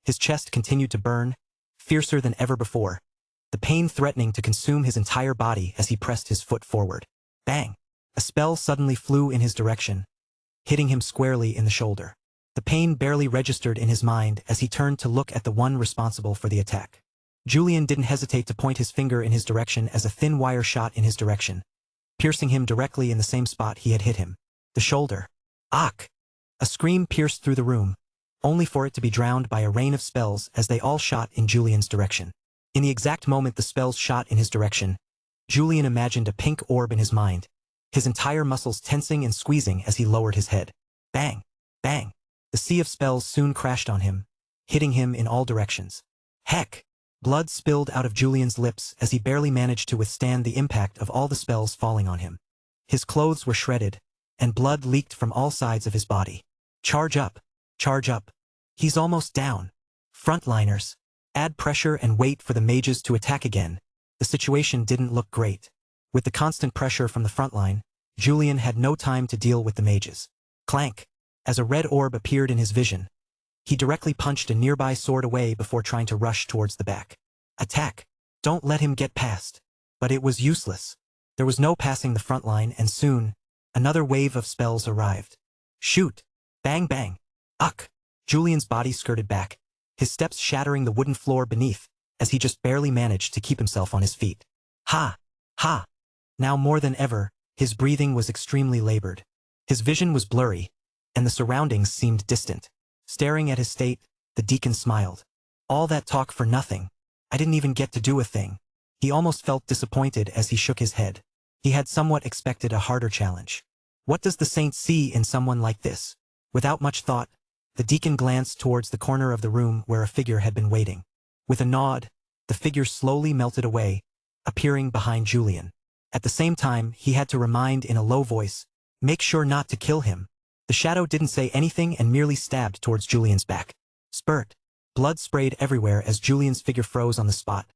His chest continued to burn, fiercer than ever before, the pain threatening to consume his entire body as he pressed his foot forward. Bang! A spell suddenly flew in his direction, hitting him squarely in the shoulder. The pain barely registered in his mind as he turned to look at the one responsible for the attack. Julian didn't hesitate to point his finger in his direction as a thin wire shot in his direction, piercing him directly in the same spot he had hit him. The shoulder. Ach! A scream pierced through the room, only for it to be drowned by a rain of spells as they all shot in Julian's direction. In the exact moment the spells shot in his direction, Julian imagined a pink orb in his mind, his entire muscles tensing and squeezing as he lowered his head. Bang! Bang! The sea of spells soon crashed on him, hitting him in all directions. Heck! Blood spilled out of Julian's lips as he barely managed to withstand the impact of all the spells falling on him. His clothes were shredded, and blood leaked from all sides of his body. Charge up! Charge up! He's almost down. Frontliners, add pressure and wait for the mages to attack again. The situation didn't look great. With the constant pressure from the front line, Julian had no time to deal with the mages. Clank! As a red orb appeared in his vision, he directly punched a nearby sword away before trying to rush towards the back. Attack! Don't let him get past. But it was useless. There was no passing the front line, and soon, another wave of spells arrived. Shoot! Bang bang! Ugh! Julian's body skirted back, his steps shattering the wooden floor beneath, as he just barely managed to keep himself on his feet. Ha! Ha! Now more than ever, his breathing was extremely labored. His vision was blurry, and the surroundings seemed distant. Staring at his state, the deacon smiled. All that talk for nothing. I didn't even get to do a thing. He almost felt disappointed as he shook his head. He had somewhat expected a harder challenge. What does the saint see in someone like this? Without much thought, the deacon glanced towards the corner of the room where a figure had been waiting. With a nod, the figure slowly melted away, appearing behind Julian. At the same time, he had to remind in a low voice, "Make sure not to kill him." The shadow didn't say anything and merely stabbed towards Julian's back. Spurt. Blood sprayed everywhere as Julian's figure froze on the spot,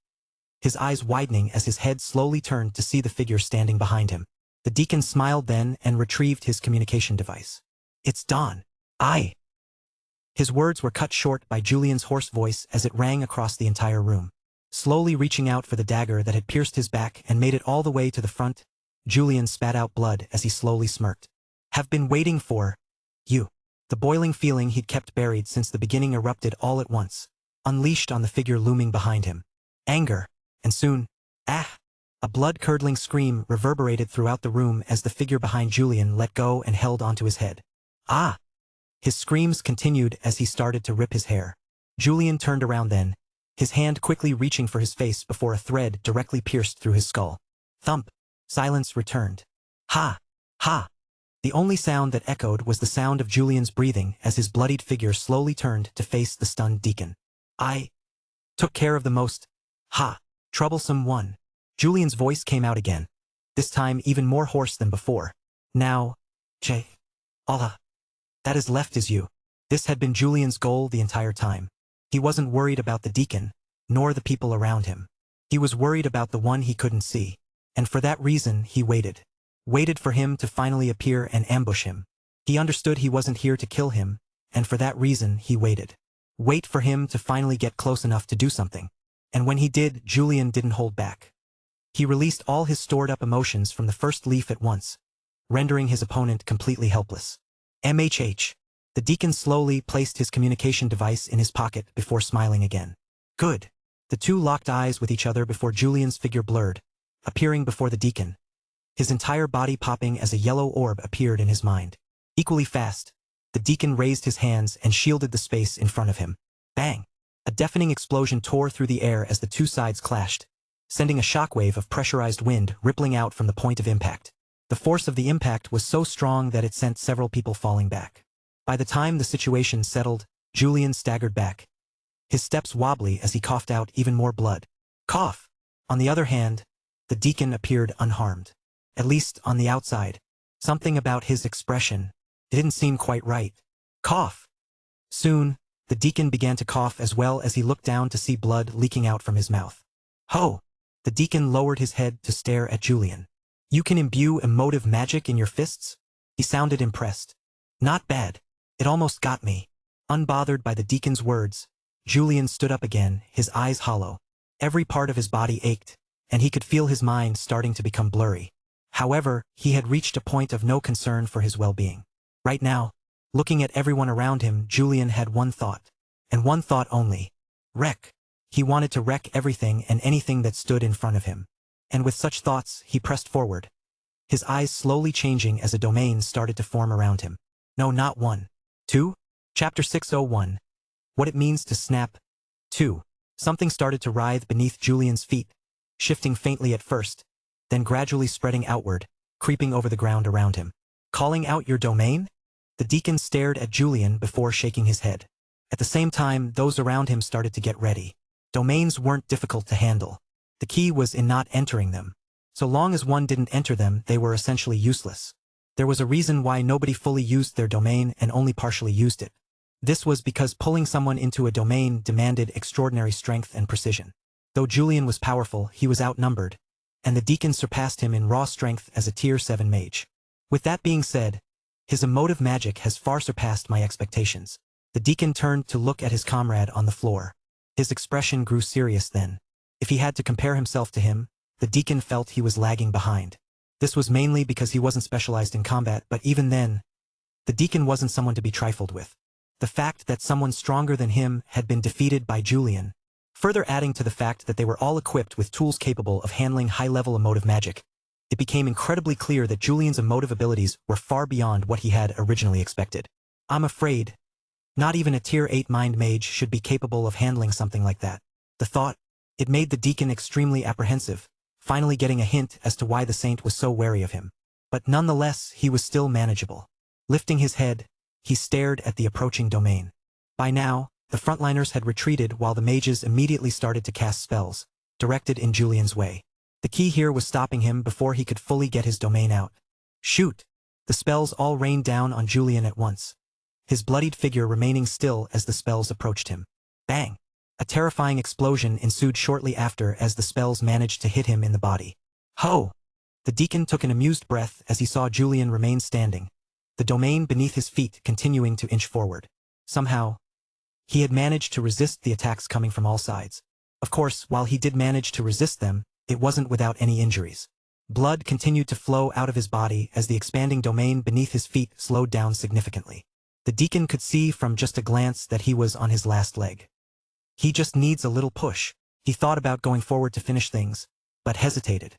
his eyes widening as his head slowly turned to see the figure standing behind him. The deacon smiled then and retrieved his communication device. "It's Dawn. I." His words were cut short by Julian's hoarse voice as it rang across the entire room. Slowly reaching out for the dagger that had pierced his back and made it all the way to the front, Julian spat out blood as he slowly smirked. "Have been waiting for you." The boiling feeling he'd kept buried since the beginning erupted all at once, unleashed on the figure looming behind him. Anger, and soon, ah! A blood-curdling scream reverberated throughout the room as the figure behind Julian let go and held onto his head. Ah! His screams continued as he started to rip his hair. Julian turned around then, his hand quickly reaching for his face before a thread directly pierced through his skull. Thump! Silence returned. Ha! Ha! The only sound that echoed was the sound of Julian's breathing as his bloodied figure slowly turned to face the stunned deacon. "I took care of the most, troublesome one." Julian's voice came out again, this time even more hoarse than before. "Now, Allah, that is left is you. This had been Julian's goal the entire time. He wasn't worried about the deacon, nor the people around him. He was worried about the one he couldn't see. And for that reason, he waited. Waited for him to finally appear and ambush him. He understood he wasn't here to kill him, and for that reason, he waited. Wait for him to finally get close enough to do something. And when he did, Julian didn't hold back. He released all his stored-up emotions from the first leaf at once, rendering his opponent completely helpless. MHH. The deacon slowly placed his communication device in his pocket before smiling again. Good. The two locked eyes with each other before Julian's figure blurred, appearing before the deacon. His entire body popping as a yellow orb appeared in his mind. Equally fast, the deacon raised his hands and shielded the space in front of him. Bang! A deafening explosion tore through the air as the two sides clashed, sending a shockwave of pressurized wind rippling out from the point of impact. The force of the impact was so strong that it sent several people falling back. By the time the situation settled, Julian staggered back, his steps wobbly as he coughed out even more blood. Cough! On the other hand, the deacon appeared unharmed. At least on the outside. Something about his expression. It didn't seem quite right. Cough! Soon, the deacon began to cough as well as he looked down to see blood leaking out from his mouth. Ho! The deacon lowered his head to stare at Julian. You can imbue emotive magic in your fists? He sounded impressed. Not bad. It almost got me. Unbothered by the deacon's words, Julian stood up again, his eyes hollow. Every part of his body ached, and he could feel his mind starting to become blurry. However, he had reached a point of no concern for his well-being. Right now, looking at everyone around him, Julian had one thought. And one thought only. Wreck. He wanted to wreck everything and anything that stood in front of him. And with such thoughts, he pressed forward, his eyes slowly changing as a domain started to form around him. No, not 1. 2? Chapter 601. What it means to snap. 2. Something started to writhe beneath Julian's feet, shifting faintly at first, then gradually spreading outward, creeping over the ground around him. Calling out your domain? The deacon stared at Julian before shaking his head. At the same time, those around him started to get ready. Domains weren't difficult to handle. The key was in not entering them. So long as one didn't enter them, they were essentially useless. There was a reason why nobody fully used their domain and only partially used it. This was because pulling someone into a domain demanded extraordinary strength and precision. Though Julian was powerful, he was outnumbered, and the deacon surpassed him in raw strength as a Tier 7 mage. With that being said, his emotive magic has far surpassed my expectations. The deacon turned to look at his comrade on the floor. His expression grew serious then. If he had to compare himself to him, the deacon felt he was lagging behind. This was mainly because he wasn't specialized in combat, but even then, the deacon wasn't someone to be trifled with. The fact that someone stronger than him had been defeated by Julian, further adding to the fact that they were all equipped with tools capable of handling high-level emotive magic, it became incredibly clear that Julian's emotive abilities were far beyond what he had originally expected. I'm afraid, not even a Tier 8 mind mage should be capable of handling something like that. The thought, it made the deacon extremely apprehensive, finally getting a hint as to why the saint was so wary of him. But nonetheless, he was still manageable. Lifting his head, he stared at the approaching domain. By now, the frontliners had retreated while the mages immediately started to cast spells, directed in Julian's way. The key here was stopping him before he could fully get his domain out. Shoot! The spells all rained down on Julian at once, his bloodied figure remaining still as the spells approached him. Bang! A terrifying explosion ensued shortly after as the spells managed to hit him in the body. Ho! The deacon took an amused breath as he saw Julian remain standing, the domain beneath his feet continuing to inch forward. Somehow, he had managed to resist the attacks coming from all sides. Of course, while he did manage to resist them, it wasn't without any injuries. Blood continued to flow out of his body as the expanding domain beneath his feet slowed down significantly. The deacon could see from just a glance that he was on his last leg. He just needs a little push. He thought about going forward to finish things, but hesitated.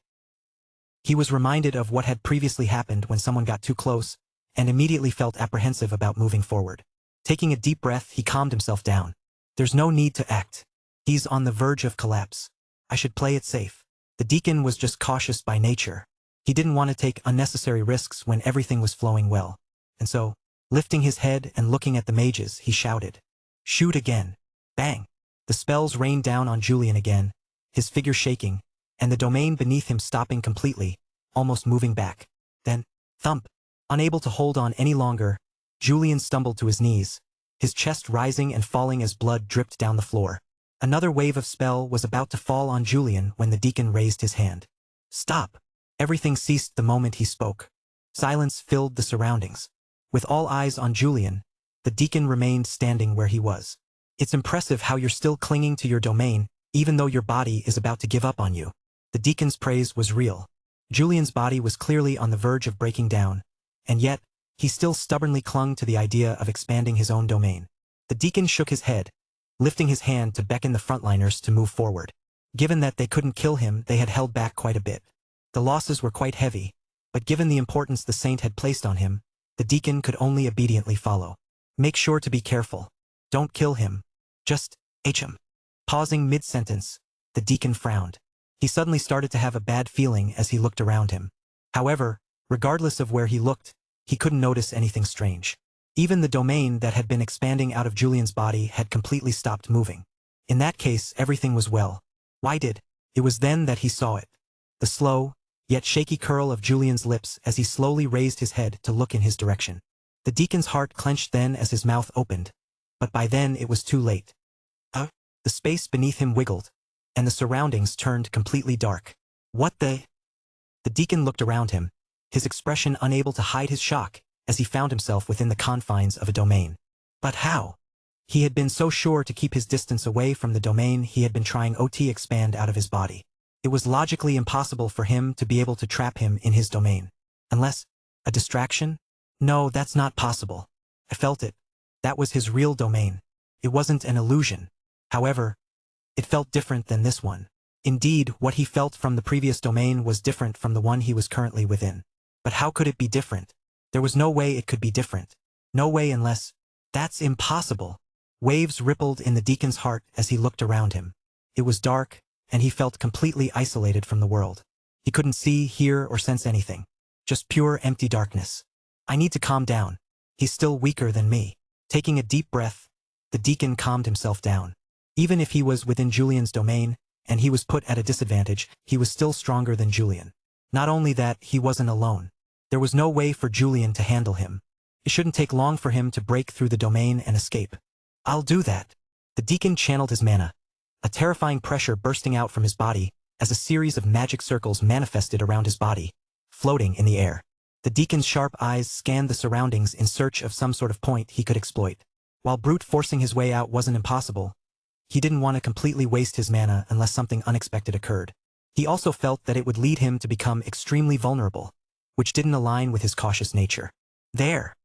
He was reminded of what had previously happened when someone got too close, and immediately felt apprehensive about moving forward. Taking a deep breath, he calmed himself down. There's no need to act. He's on the verge of collapse. I should play it safe. The deacon was just cautious by nature. He didn't want to take unnecessary risks when everything was flowing well. And so, lifting his head and looking at the mages, he shouted, "Shoot again." Bang! The spells rained down on Julian again, his figure shaking, and the domain beneath him stopping completely, almost moving back. Then, thump! Unable to hold on any longer, Julian stumbled to his knees, his chest rising and falling as blood dripped down the floor. Another wave of spell was about to fall on Julian when the deacon raised his hand. Stop! Everything ceased the moment he spoke. Silence filled the surroundings. With all eyes on Julian, the deacon remained standing where he was. It's impressive how you're still clinging to your domain, even though your body is about to give up on you. The deacon's praise was real. Julian's body was clearly on the verge of breaking down, and yet, he still stubbornly clung to the idea of expanding his own domain. The deacon shook his head, lifting his hand to beckon the frontliners to move forward. Given that they couldn't kill him, they had held back quite a bit. The losses were quite heavy, but given the importance the saint had placed on him, the deacon could only obediently follow. Make sure to be careful. Don't kill him. Just him. Pausing mid-sentence, the deacon frowned. He suddenly started to have a bad feeling as he looked around him. However, regardless of where he looked, he couldn't notice anything strange. Even the domain that had been expanding out of Julian's body had completely stopped moving. In that case, everything was well. Why did? It was then that he saw it. The slow, yet shaky curl of Julian's lips as he slowly raised his head to look in his direction. The deacon's heart clenched then as his mouth opened, but by then it was too late. The space beneath him wiggled, and the surroundings turned completely dark. What the? The deacon looked around him, his expression unable to hide his shock as he found himself within the confines of a domain. But how? He had been so sure to keep his distance away from the domain he had been trying to expand out of his body. It was logically impossible for him to be able to trap him in his domain. Unless, a distraction? No, that's not possible. I felt it. That was his real domain. It wasn't an illusion. However, it felt different than this one. Indeed, what he felt from the previous domain was different from the one he was currently within. But how could it be different? There was no way it could be different. No way unless... That's impossible. Waves rippled in the deacon's heart as he looked around him. It was dark, and he felt completely isolated from the world. He couldn't see, hear, or sense anything. Just pure empty darkness. I need to calm down. He's still weaker than me. Taking a deep breath, the deacon calmed himself down. Even if he was within Julian's domain, and he was put at a disadvantage, he was still stronger than Julian. Not only that, he wasn't alone. There was no way for Julian to handle him. It shouldn't take long for him to break through the domain and escape. I'll do that. The deacon channeled his mana, a terrifying pressure bursting out from his body as a series of magic circles manifested around his body, floating in the air. The deacon's sharp eyes scanned the surroundings in search of some sort of point he could exploit. While brute forcing his way out wasn't impossible, he didn't want to completely waste his mana unless something unexpected occurred. He also felt that it would lead him to become extremely vulnerable, which didn't align with his cautious nature. There!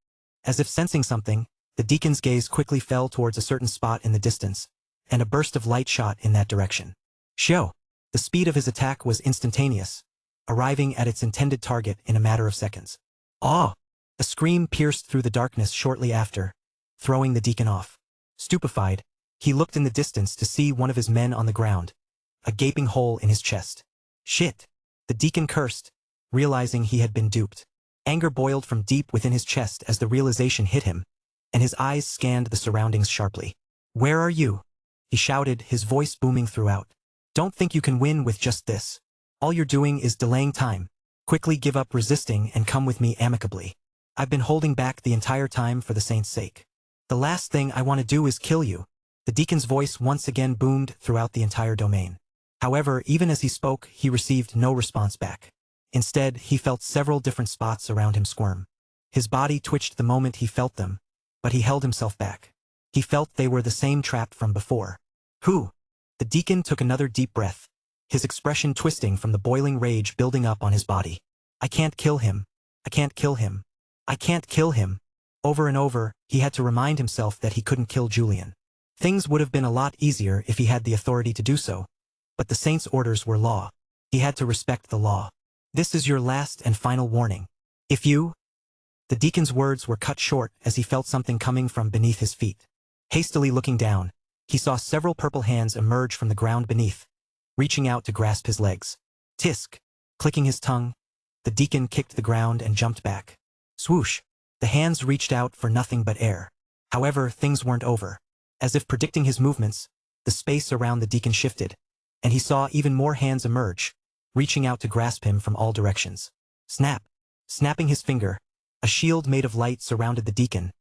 As if sensing something, the deacon's gaze quickly fell towards a certain spot in the distance, and a burst of light shot in that direction. Shio! The speed of his attack was instantaneous, arriving at its intended target in a matter of seconds. Ah! A scream pierced through the darkness shortly after, throwing the deacon off. Stupefied, he looked in the distance to see one of his men on the ground, a gaping hole in his chest. Shit! The deacon cursed, realizing he had been duped. Anger boiled from deep within his chest as the realization hit him, and his eyes scanned the surroundings sharply. Where are you? He shouted, his voice booming throughout. Don't think you can win with just this. All you're doing is delaying time. Quickly give up resisting and come with me amicably. I've been holding back the entire time for the saint's sake. The last thing I want to do is kill you. The deacon's voice once again boomed throughout the entire domain. However, even as he spoke, he received no response back. Instead, he felt several different spots around him squirm. His body twitched the moment he felt them, but he held himself back. He felt they were the same trap from before. Who? The deacon took another deep breath, his expression twisting from the boiling rage building up on his body. I can't kill him. I can't kill him. I can't kill him. Over and over, he had to remind himself that he couldn't kill Julian. Things would have been a lot easier if he had the authority to do so, but the saint's orders were law. He had to respect the law. This is your last and final warning. If you... The deacon's words were cut short as he felt something coming from beneath his feet. Hastily looking down, he saw several purple hands emerge from the ground beneath, reaching out to grasp his legs. Tisk! Clicking his tongue, the deacon kicked the ground and jumped back. Swoosh! The hands reached out for nothing but air. However, things weren't over. As if predicting his movements, the space around the deacon shifted, and he saw even more hands emerge, reaching out to grasp him from all directions. Snap! Snapping his finger, A shield made of light surrounded the deacon,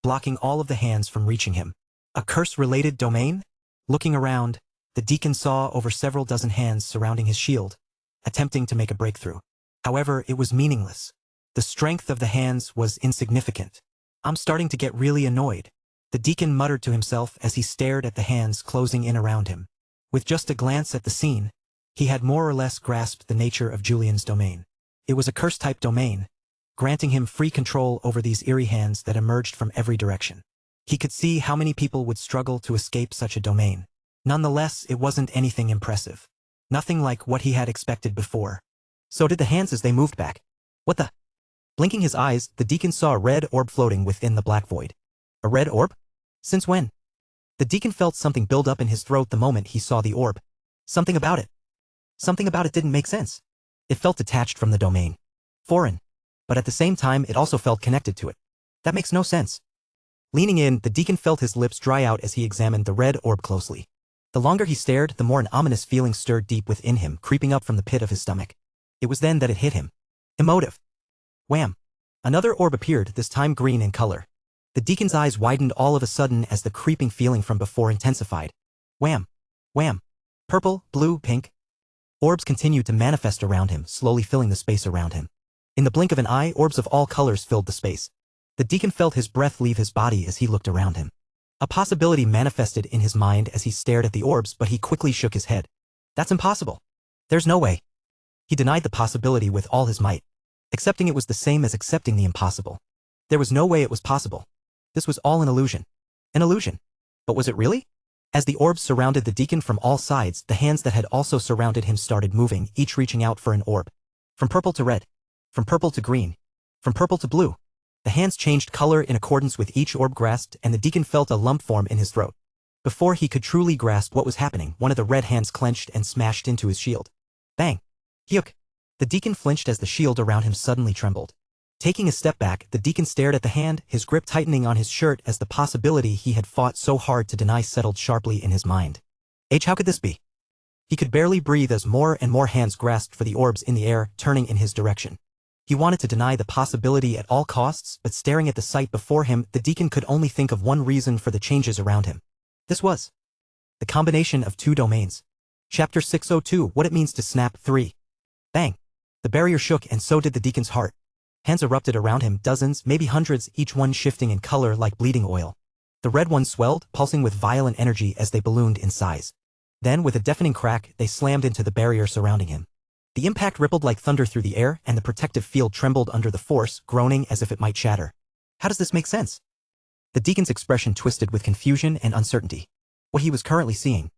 blocking all of the hands from reaching him. A curse-related domain? Looking around, the deacon saw over several dozen hands surrounding his shield, attempting to make a breakthrough. However, it was meaningless. The strength of the hands was insignificant. I'm starting to get really annoyed, the deacon muttered to himself as he stared at the hands closing in around him. With just a glance at the scene, he had more or less grasped the nature of Julian's domain. It was a curse-type domain, granting him free control over these eerie hands that emerged from every direction. He could see how many people would struggle to escape such a domain. Nonetheless, it wasn't anything impressive. Nothing like what he had expected before. So did the hands as they moved back. What the? Blinking his eyes, the deacon saw a red orb floating within the black void. A red orb? Since when? The deacon felt something build up in his throat the moment he saw the orb. Something about it didn't make sense. It felt detached from the domain. Foreign. But at the same time it also felt connected to it. That makes no sense. Leaning in, the deacon felt his lips dry out as he examined the red orb closely. The longer he stared, the more an ominous feeling stirred deep within him, creeping up from the pit of his stomach. It was then that it hit him. Emotive. Wham! Another orb appeared, this time green in color. The deacon's eyes widened all of a sudden as the creeping feeling from before intensified. Wham! Wham! Purple, blue, pink. Orbs continued to manifest around him, slowly filling the space around him. In the blink of an eye, orbs of all colors filled the space. The deacon felt his breath leave his body as he looked around him. A possibility manifested in his mind as he stared at the orbs, but he quickly shook his head. That's impossible. There's no way. He denied the possibility with all his might. Accepting it was the same as accepting the impossible. There was no way it was possible. This was all an illusion. An illusion. But was it really? As the orbs surrounded the deacon from all sides, the hands that had also surrounded him started moving, each reaching out for an orb. From purple to red. From purple to green. From purple to blue. The hands changed color in accordance with each orb grasped, and the deacon felt a lump form in his throat. Before he could truly grasp what was happening, one of the red hands clenched and smashed into his shield. Bang! Hyuk! The deacon flinched as the shield around him suddenly trembled. Taking a step back, the deacon stared at the hand, his grip tightening on his shirt as the possibility he had fought so hard to deny settled sharply in his mind. How could this be? He could barely breathe as more and more hands grasped for the orbs in the air, turning in his direction. He wanted to deny the possibility at all costs, but staring at the sight before him, the deacon could only think of one reason for the changes around him. This was the combination of two domains. Chapter 602, What It Means to Snap 3. Bang! The barrier shook, and so did the deacon's heart. Hands erupted around him, dozens, maybe hundreds, each one shifting in color like bleeding oil. The red ones swelled, pulsing with violent energy as they ballooned in size. Then, with a deafening crack, they slammed into the barrier surrounding him. The impact rippled like thunder through the air, and the protective field trembled under the force, groaning as if it might shatter. How does this make sense? The deacon's expression twisted with confusion and uncertainty. What he was currently seeing.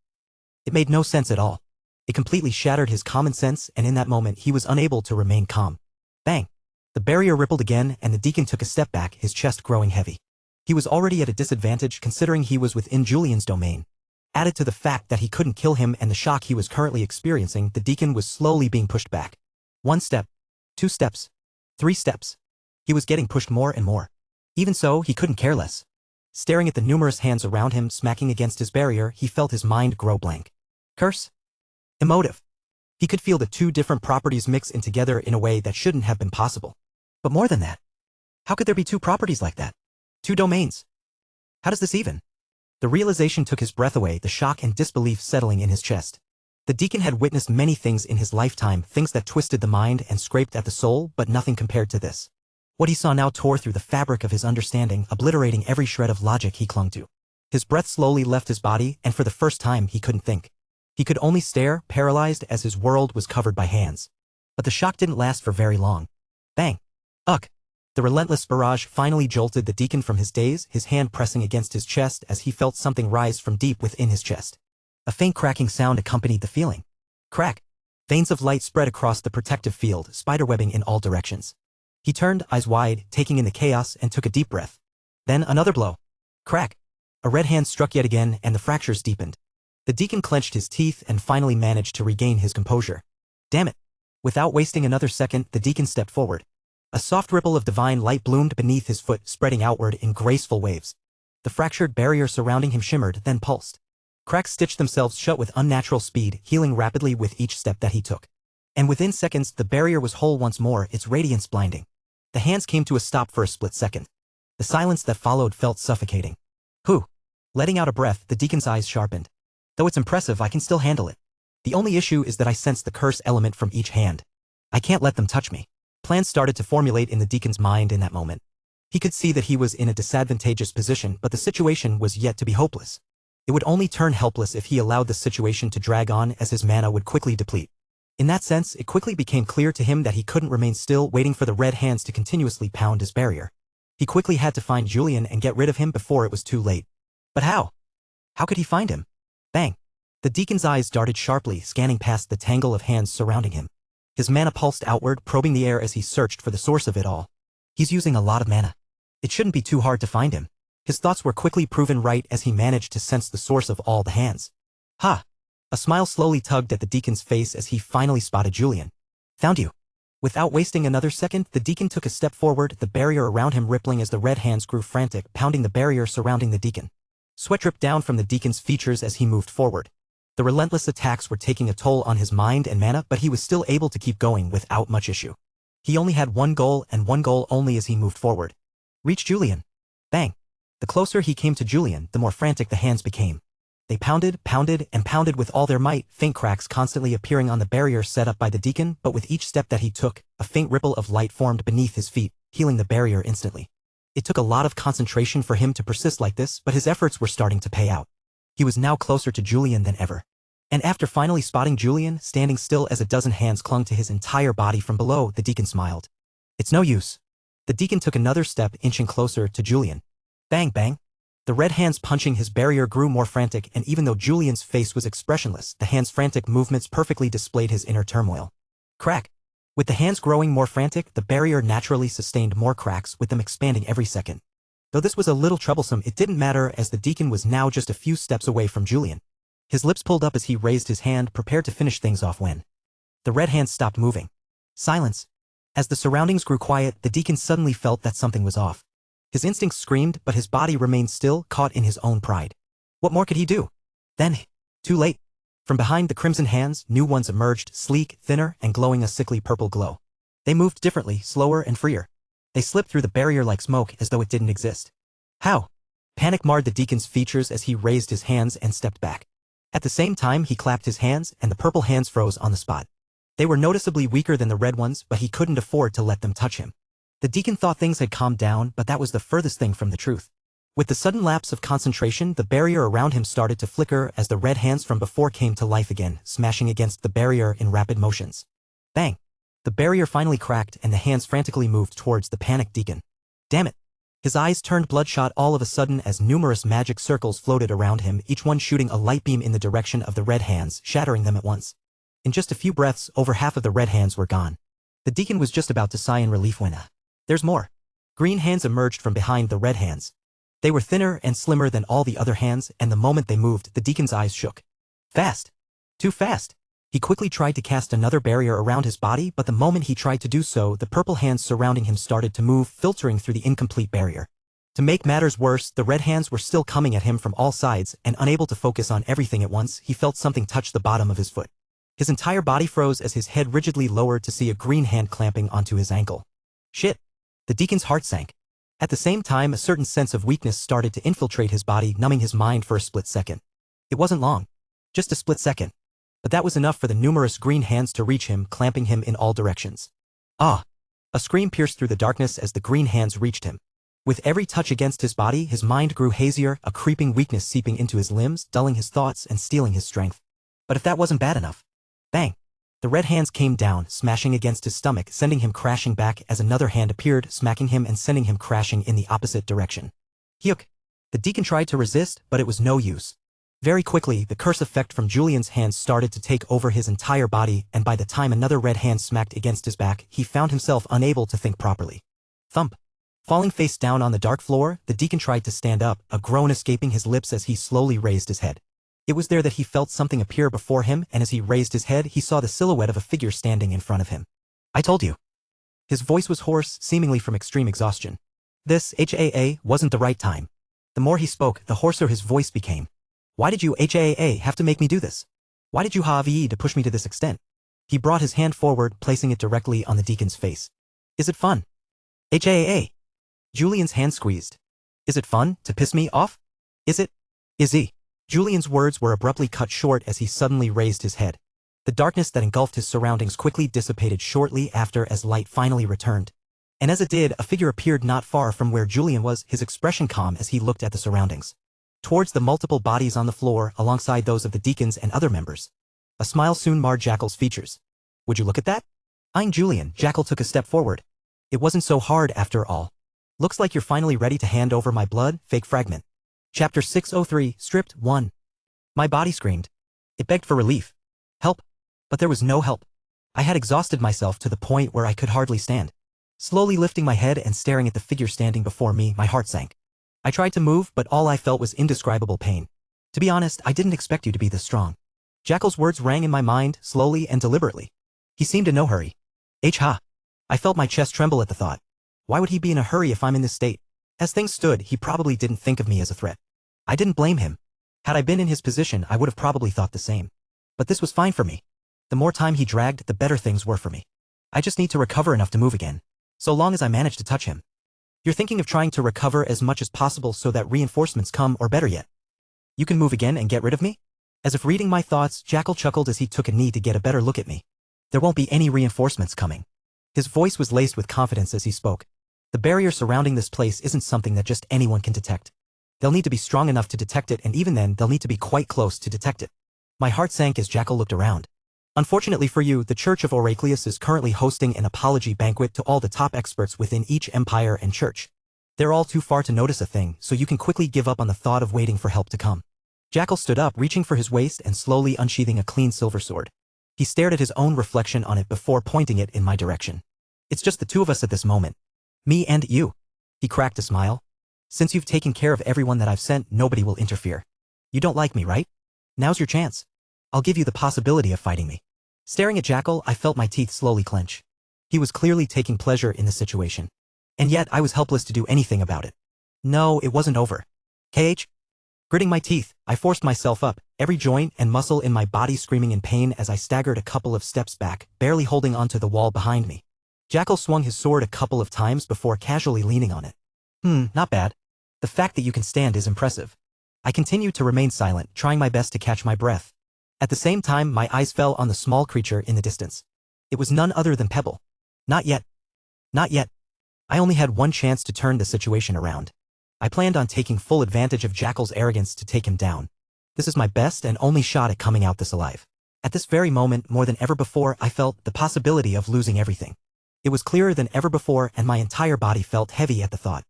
It made no sense at all. It completely shattered his common sense, and in that moment he was unable to remain calm. Bang! The barrier rippled again, and the deacon took a step back, his chest growing heavy. He was already at a disadvantage considering he was within Julian's domain. Added to the fact that he couldn't kill him and the shock he was currently experiencing, the deacon was slowly being pushed back. 1 step. 2 steps. 3 steps. He was getting pushed more and more. Even so, he couldn't care less. Staring at the numerous hands around him smacking against his barrier, he felt his mind grow blank. Curse? Emotive. He could feel the two different properties mix in together in a way that shouldn't have been possible. But more than that, how could there be two properties like that? Two domains. How does this even? The realization took his breath away, the shock and disbelief settling in his chest. The deacon had witnessed many things in his lifetime, things that twisted the mind and scraped at the soul, but nothing compared to this. What he saw now tore through the fabric of his understanding, obliterating every shred of logic he clung to. His breath slowly left his body, and for the first time he couldn't think. He could only stare, paralyzed as his world was covered by hands. But the shock didn't last for very long. Bang! Ugh! The relentless barrage finally jolted the deacon from his daze, his hand pressing against his chest as he felt something rise from deep within his chest. A faint cracking sound accompanied the feeling. Crack! Veins of light spread across the protective field, spiderwebbing in all directions. He turned, eyes wide, taking in the chaos, and took a deep breath. Then another blow. Crack! A red hand struck yet again, and the fractures deepened. The deacon clenched his teeth and finally managed to regain his composure. Damn it! Without wasting another second, the deacon stepped forward. A soft ripple of divine light bloomed beneath his foot, spreading outward in graceful waves. The fractured barrier surrounding him shimmered, then pulsed. Cracks stitched themselves shut with unnatural speed, healing rapidly with each step that he took. And within seconds, the barrier was whole once more, its radiance blinding. The hands came to a stop for a split second. The silence that followed felt suffocating. Whew. Letting out a breath, the deacon's eyes sharpened. Though it's impressive, I can still handle it. The only issue is that I sense the curse element from each hand. I can't let them touch me. Plans started to formulate in the deacon's mind in that moment. He could see that he was in a disadvantageous position, but the situation was yet to be hopeless. It would only turn helpless if he allowed the situation to drag on, as his mana would quickly deplete. In that sense, it quickly became clear to him that he couldn't remain still waiting for the red hands to continuously pound his barrier. He quickly had to find Julian and get rid of him before it was too late. But how? How could he find him? Bang! The deacon's eyes darted sharply, scanning past the tangle of hands surrounding him. His mana pulsed outward, probing the air as he searched for the source of it all. He's using a lot of mana. It shouldn't be too hard to find him. His thoughts were quickly proven right as he managed to sense the source of all the hands. Ha! A smile slowly tugged at the deacon's face as he finally spotted Julian. Found you. Without wasting another second, the deacon took a step forward, the barrier around him rippling as the red hands grew frantic, pounding the barrier surrounding the deacon. Sweat dripped down from the deacon's features as he moved forward. The relentless attacks were taking a toll on his mind and mana, but he was still able to keep going without much issue. He only had one goal, and one goal only as he moved forward. Reach Julian. Bang! The closer he came to Julian, the more frantic the hands became. They pounded, and pounded with all their might, faint cracks constantly appearing on the barrier set up by the deacon, but with each step that he took, a faint ripple of light formed beneath his feet, healing the barrier instantly. It took a lot of concentration for him to persist like this, but his efforts were starting to pay out. He was now closer to Julian than ever. And after finally spotting Julian, standing still as a dozen hands clung to his entire body from below, the deacon smiled. It's no use. The deacon took another step, inching closer to Julian. Bang, bang. The red hands punching his barrier grew more frantic, and even though Julian's face was expressionless, the hands' frantic movements perfectly displayed his inner turmoil. Crack. With the hands growing more frantic, the barrier naturally sustained more cracks, with them expanding every second. Though this was a little troublesome, it didn't matter as the deacon was now just a few steps away from Julian. His lips pulled up as he raised his hand, prepared to finish things off when the red hands stopped moving. Silence. As the surroundings grew quiet, the deacon suddenly felt that something was off. His instincts screamed, but his body remained still, caught in his own pride. What more could he do? Then, too late. From behind the crimson hands, new ones emerged, sleek, thinner, and glowing a sickly purple glow. They moved differently, slower and freer. They slipped through the barrier like smoke, as though it didn't exist. How? Panic marred the deacon's features as he raised his hands and stepped back. At the same time, he clapped his hands, and the purple hands froze on the spot. They were noticeably weaker than the red ones, but he couldn't afford to let them touch him. The deacon thought things had calmed down, but that was the furthest thing from the truth. With the sudden lapse of concentration, the barrier around him started to flicker as the red hands from before came to life again, smashing against the barrier in rapid motions. Bang! The barrier finally cracked, and the hands frantically moved towards the panicked deacon. Damn it! His eyes turned bloodshot all of a sudden as numerous magic circles floated around him, each one shooting a light beam in the direction of the red hands, shattering them at once. In just a few breaths, over half of the red hands were gone. The deacon was just about to sigh in relief when there's more. Green hands emerged from behind the red hands. They were thinner and slimmer than all the other hands, and the moment they moved, the deacon's eyes shook. Fast. Too fast. He quickly tried to cast another barrier around his body, but the moment he tried to do so, the purple hands surrounding him started to move, filtering through the incomplete barrier. To make matters worse, the red hands were still coming at him from all sides, and unable to focus on everything at once, he felt something touch the bottom of his foot. His entire body froze as his head rigidly lowered to see a green hand clamping onto his ankle. Shit. The deacon's heart sank. At the same time, a certain sense of weakness started to infiltrate his body, numbing his mind for a split second. It wasn't long. Just a split second. But that was enough for the numerous green hands to reach him, clamping him in all directions. Ah! A scream pierced through the darkness as the green hands reached him. With every touch against his body, his mind grew hazier, a creeping weakness seeping into his limbs, dulling his thoughts and stealing his strength. But if that wasn't bad enough. Bang! The red hands came down, smashing against his stomach, sending him crashing back as another hand appeared, smacking him and sending him crashing in the opposite direction. Hyuk! The deacon tried to resist, but it was no use. Very quickly, the curse effect from Julian's hands started to take over his entire body, and by the time another red hand smacked against his back, he found himself unable to think properly. Thump! Falling face down on the dark floor, the deacon tried to stand up, a groan escaping his lips as he slowly raised his head. It was there that he felt something appear before him, and as he raised his head, he saw the silhouette of a figure standing in front of him. I told you. His voice was hoarse, seemingly from extreme exhaustion. This, wasn't the right time. The more he spoke, the hoarser his voice became. Why did you, have to make me do this? Why did you have to push me to this extent? He brought his hand forward, placing it directly on the deacon's face. Is it fun? HAA. Julian's hand squeezed. Is it fun to piss me off? Is it? Is he? Julian's words were abruptly cut short as he suddenly raised his head. The darkness that engulfed his surroundings quickly dissipated shortly after as light finally returned. And as it did, a figure appeared not far from where Julian was, his expression calm as he looked at the surroundings. Towards the multiple bodies on the floor alongside those of the deacons and other members. A smile soon marred Jackal's features. Would you look at that? Eyeing Julian, Jackal took a step forward. It wasn't so hard after all. Looks like you're finally ready to hand over my blood, fake fragment. Chapter 603, Stripped 1. My body screamed. It begged for relief. Help. But there was no help. I had exhausted myself to the point where I could hardly stand. Slowly lifting my head and staring at the figure standing before me, my heart sank. I tried to move, but all I felt was indescribable pain. To be honest, I didn't expect you to be this strong. Jackal's words rang in my mind, slowly and deliberately. He seemed in no hurry. Ha. I felt my chest tremble at the thought. Why would he be in a hurry if I'm in this state? As things stood, he probably didn't think of me as a threat. I didn't blame him. Had I been in his position, I would have probably thought the same. But this was fine for me. The more time he dragged, the better things were for me. I just need to recover enough to move again. So long as I manage to touch him. You're thinking of trying to recover as much as possible so that reinforcements come, or better yet, you can move again and get rid of me? As if reading my thoughts, Jackal chuckled as he took a knee to get a better look at me. There won't be any reinforcements coming. His voice was laced with confidence as he spoke. The barrier surrounding this place isn't something that just anyone can detect. They'll need to be strong enough to detect it, and even then, they'll need to be quite close to detect it. My heart sank as Jackal looked around. Unfortunately for you, the Church of Oracleus is currently hosting an apology banquet to all the top experts within each empire and church. They're all too far to notice a thing, so you can quickly give up on the thought of waiting for help to come. Jackal stood up, reaching for his waist and slowly unsheathing a clean silver sword. He stared at his own reflection on it before pointing it in my direction. It's just the two of us at this moment. Me and you. He cracked a smile. Since you've taken care of everyone that I've sent, nobody will interfere. You don't like me, right? Now's your chance. I'll give you the possibility of fighting me. Staring at Jackal, I felt my teeth slowly clench. He was clearly taking pleasure in the situation. And yet I was helpless to do anything about it. No, it wasn't over. KH? Gritting my teeth, I forced myself up, every joint and muscle in my body screaming in pain as I staggered a couple of steps back, barely holding onto the wall behind me. Jackal swung his sword a couple of times before casually leaning on it. Not bad. The fact that you can stand is impressive. I continued to remain silent, trying my best to catch my breath. At the same time, my eyes fell on the small creature in the distance. It was none other than Pebble. Not yet. Not yet. I only had one chance to turn the situation around. I planned on taking full advantage of Jackal's arrogance to take him down. This is my best and only shot at coming out this alive. At this very moment, more than ever before, I felt the possibility of losing everything. It was clearer than ever before, and my entire body felt heavy at the thought.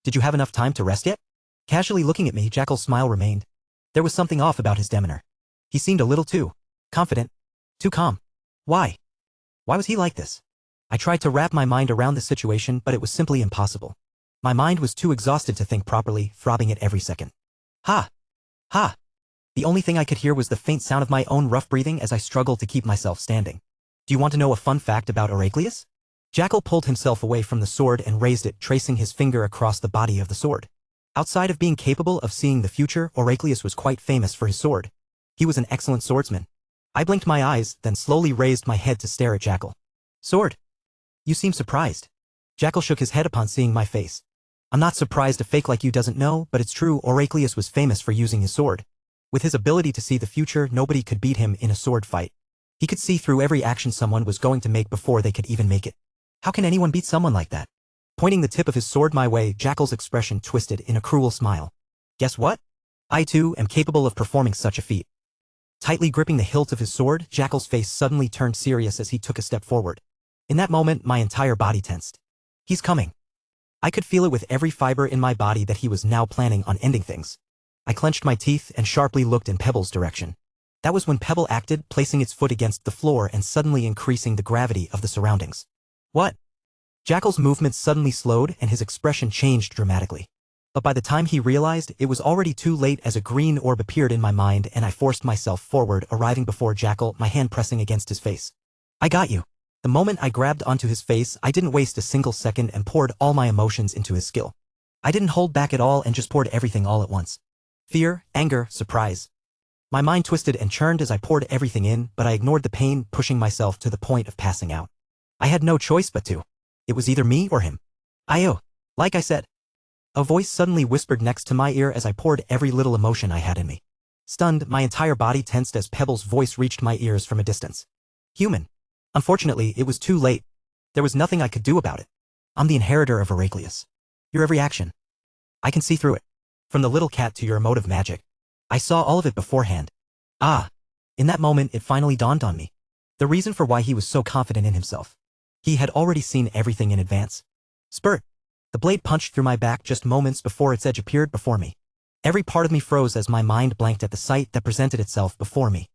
Did you have enough time to rest yet? Casually looking at me, Jackal's smile remained. There was something off about his demeanor. He seemed a little too confident, too calm. Why? Why was he like this? I tried to wrap my mind around the situation, but it was simply impossible. My mind was too exhausted to think properly, throbbing at every second. Ha! Ha! The only thing I could hear was the faint sound of my own rough breathing as I struggled to keep myself standing. Do you want to know a fun fact about Oracleus? Jackal pulled himself away from the sword and raised it, tracing his finger across the body of the sword. Outside of being capable of seeing the future, Oracleus was quite famous for his sword. He was an excellent swordsman. I blinked my eyes, then slowly raised my head to stare at Jackal. Sword? You seem surprised. Jackal shook his head upon seeing my face. I'm not surprised a fake like you doesn't know, but it's true, Oracleus was famous for using his sword. With his ability to see the future, nobody could beat him in a sword fight. He could see through every action someone was going to make before they could even make it. How can anyone beat someone like that? Pointing the tip of his sword my way, Jackal's expression twisted in a cruel smile. Guess what? I too am capable of performing such a feat. Tightly gripping the hilt of his sword, Jackal's face suddenly turned serious as he took a step forward. In that moment, my entire body tensed. He's coming. I could feel it with every fiber in my body that he was now planning on ending things. I clenched my teeth and sharply looked in Pebble's direction. That was when Pebble acted, placing its foot against the floor and suddenly increasing the gravity of the surroundings. What? Jackal's movements suddenly slowed and his expression changed dramatically. But by the time he realized, it was already too late as a green orb appeared in my mind and I forced myself forward, arriving before Jackal, my hand pressing against his face. I got you. The moment I grabbed onto his face, I didn't waste a single second and poured all my emotions into his skill. I didn't hold back at all and just poured everything all at once. Fear, anger, surprise. My mind twisted and churned as I poured everything in, but I ignored the pain, pushing myself to the point of passing out. I had no choice but to. It was either me or him. Ayo. Like I said. A voice suddenly whispered next to my ear as I poured every little emotion I had in me. Stunned, my entire body tensed as Pebble's voice reached my ears from a distance. Human. Unfortunately, it was too late. There was nothing I could do about it. I'm the inheritor of Heraclius. Your every action. I can see through it. From the little cat to your emotive magic. I saw all of it beforehand. Ah. In that moment, it finally dawned on me. The reason for why he was so confident in himself. He had already seen everything in advance. Spurt. The blade punched through my back just moments before its edge appeared before me. Every part of me froze as my mind blanked at the sight that presented itself before me.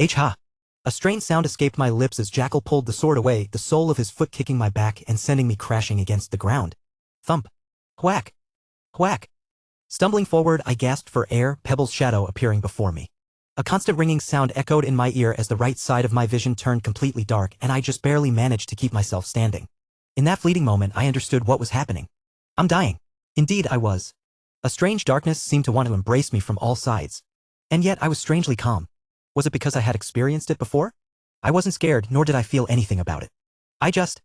Ha! A strange sound escaped my lips as Jackal pulled the sword away, the sole of his foot kicking my back and sending me crashing against the ground. Thump. Whack. Whack. Stumbling forward, I gasped for air, Pebble's shadow appearing before me. A constant ringing sound echoed in my ear as the right side of my vision turned completely dark and I just barely managed to keep myself standing. In that fleeting moment, I understood what was happening. I'm dying. Indeed, I was. A strange darkness seemed to want to embrace me from all sides. And yet I was strangely calm. Was it because I had experienced it before? I wasn't scared, nor did I feel anything about it. I just...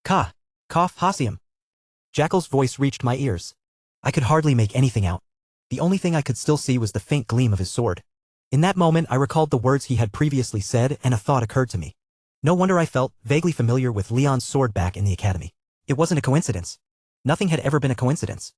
Cough, Hassium. Jackal's voice reached my ears. I could hardly make anything out. The only thing I could still see was the faint gleam of his sword. In that moment, I recalled the words he had previously said, and a thought occurred to me. No wonder I felt vaguely familiar with Leon's sword back in the academy. It wasn't a coincidence. Nothing had ever been a coincidence.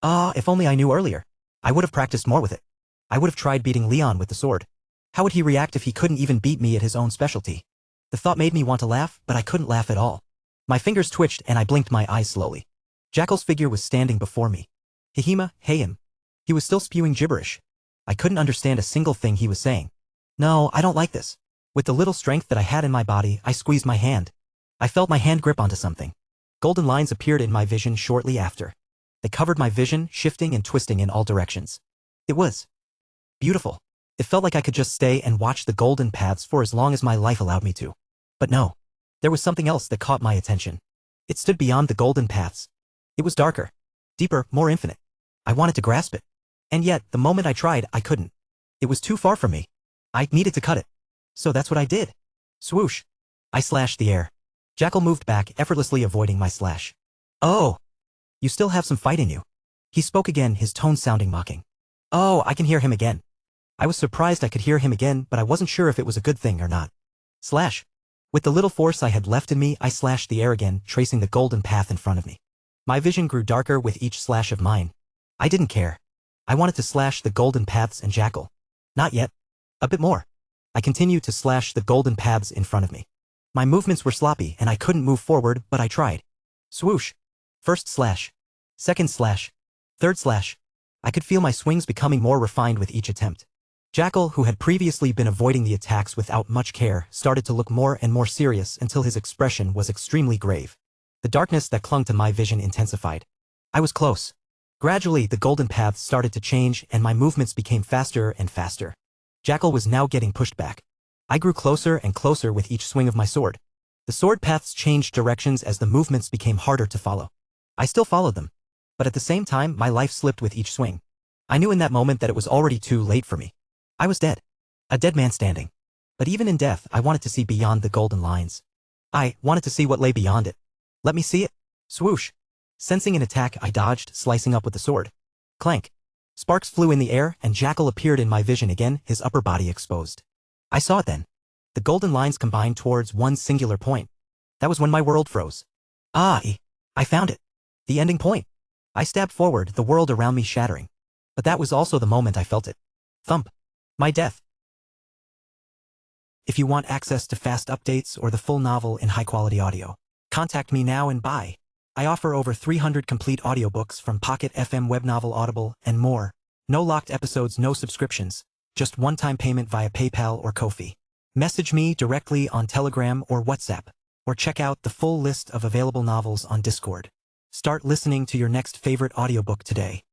If only I knew earlier. I would have practiced more with it. I would have tried beating Leon with the sword. How would he react if he couldn't even beat me at his own specialty? The thought made me want to laugh, but I couldn't laugh at all. My fingers twitched and I blinked my eyes slowly. Jackal's figure was standing before me. Hihima, hey him. He was still spewing gibberish. I couldn't understand a single thing he was saying. No, I don't like this. With the little strength that I had in my body, I squeezed my hand. I felt my hand grip onto something. Golden lines appeared in my vision shortly after. They covered my vision, shifting and twisting in all directions. It was beautiful. It felt like I could just stay and watch the golden paths for as long as my life allowed me to. But no. There was something else that caught my attention. It stood beyond the golden paths. It was darker, deeper, more infinite. I wanted to grasp it. And yet, the moment I tried, I couldn't. It was too far from me. I needed to cut it. So that's what I did. Swoosh. I slashed the air. Jackal moved back, effortlessly avoiding my slash. Oh. You still have some fight in you. He spoke again, his tone sounding mocking. Oh, I can hear him again. I was surprised I could hear him again, but I wasn't sure if it was a good thing or not. Slash. With the little force I had left in me, I slashed the air again, tracing the golden path in front of me. My vision grew darker with each slash of mine. I didn't care. I wanted to slash the golden paths and Jackal. Not yet. A bit more. I continued to slash the golden paths in front of me. My movements were sloppy and I couldn't move forward, but I tried. Swoosh. First slash. Second slash. Third slash. I could feel my swings becoming more refined with each attempt. Jackal, who had previously been avoiding the attacks without much care, started to look more and more serious until his expression was extremely grave. The darkness that clung to my vision intensified. I was close. Gradually, the golden paths started to change and my movements became faster and faster. Jackal was now getting pushed back. I grew closer and closer with each swing of my sword. The sword paths changed directions as the movements became harder to follow. I still followed them. But at the same time, my life slipped with each swing. I knew in that moment that it was already too late for me. I was dead. A dead man standing. But even in death, I wanted to see beyond the golden lines. I wanted to see what lay beyond it. Let me see it. Swoosh. Sensing an attack, I dodged, slicing up with the sword. Clank. Sparks flew in the air, and Jackal appeared in my vision again, his upper body exposed. I saw it then. The golden lines combined towards one singular point. That was when my world froze. I found it. The ending point. I stabbed forward, the world around me shattering. But that was also the moment I felt it. Thump. My death. If you want access to fast updates or the full novel in high-quality audio, contact me now and buy. I offer over 300 complete audiobooks from Pocket FM, Webnovel, Audible, and more. No locked episodes, no subscriptions. Just one-time payment via PayPal or Ko-fi. Message me directly on Telegram or WhatsApp, or check out the full list of available novels on Discord. Start listening to your next favorite audiobook today.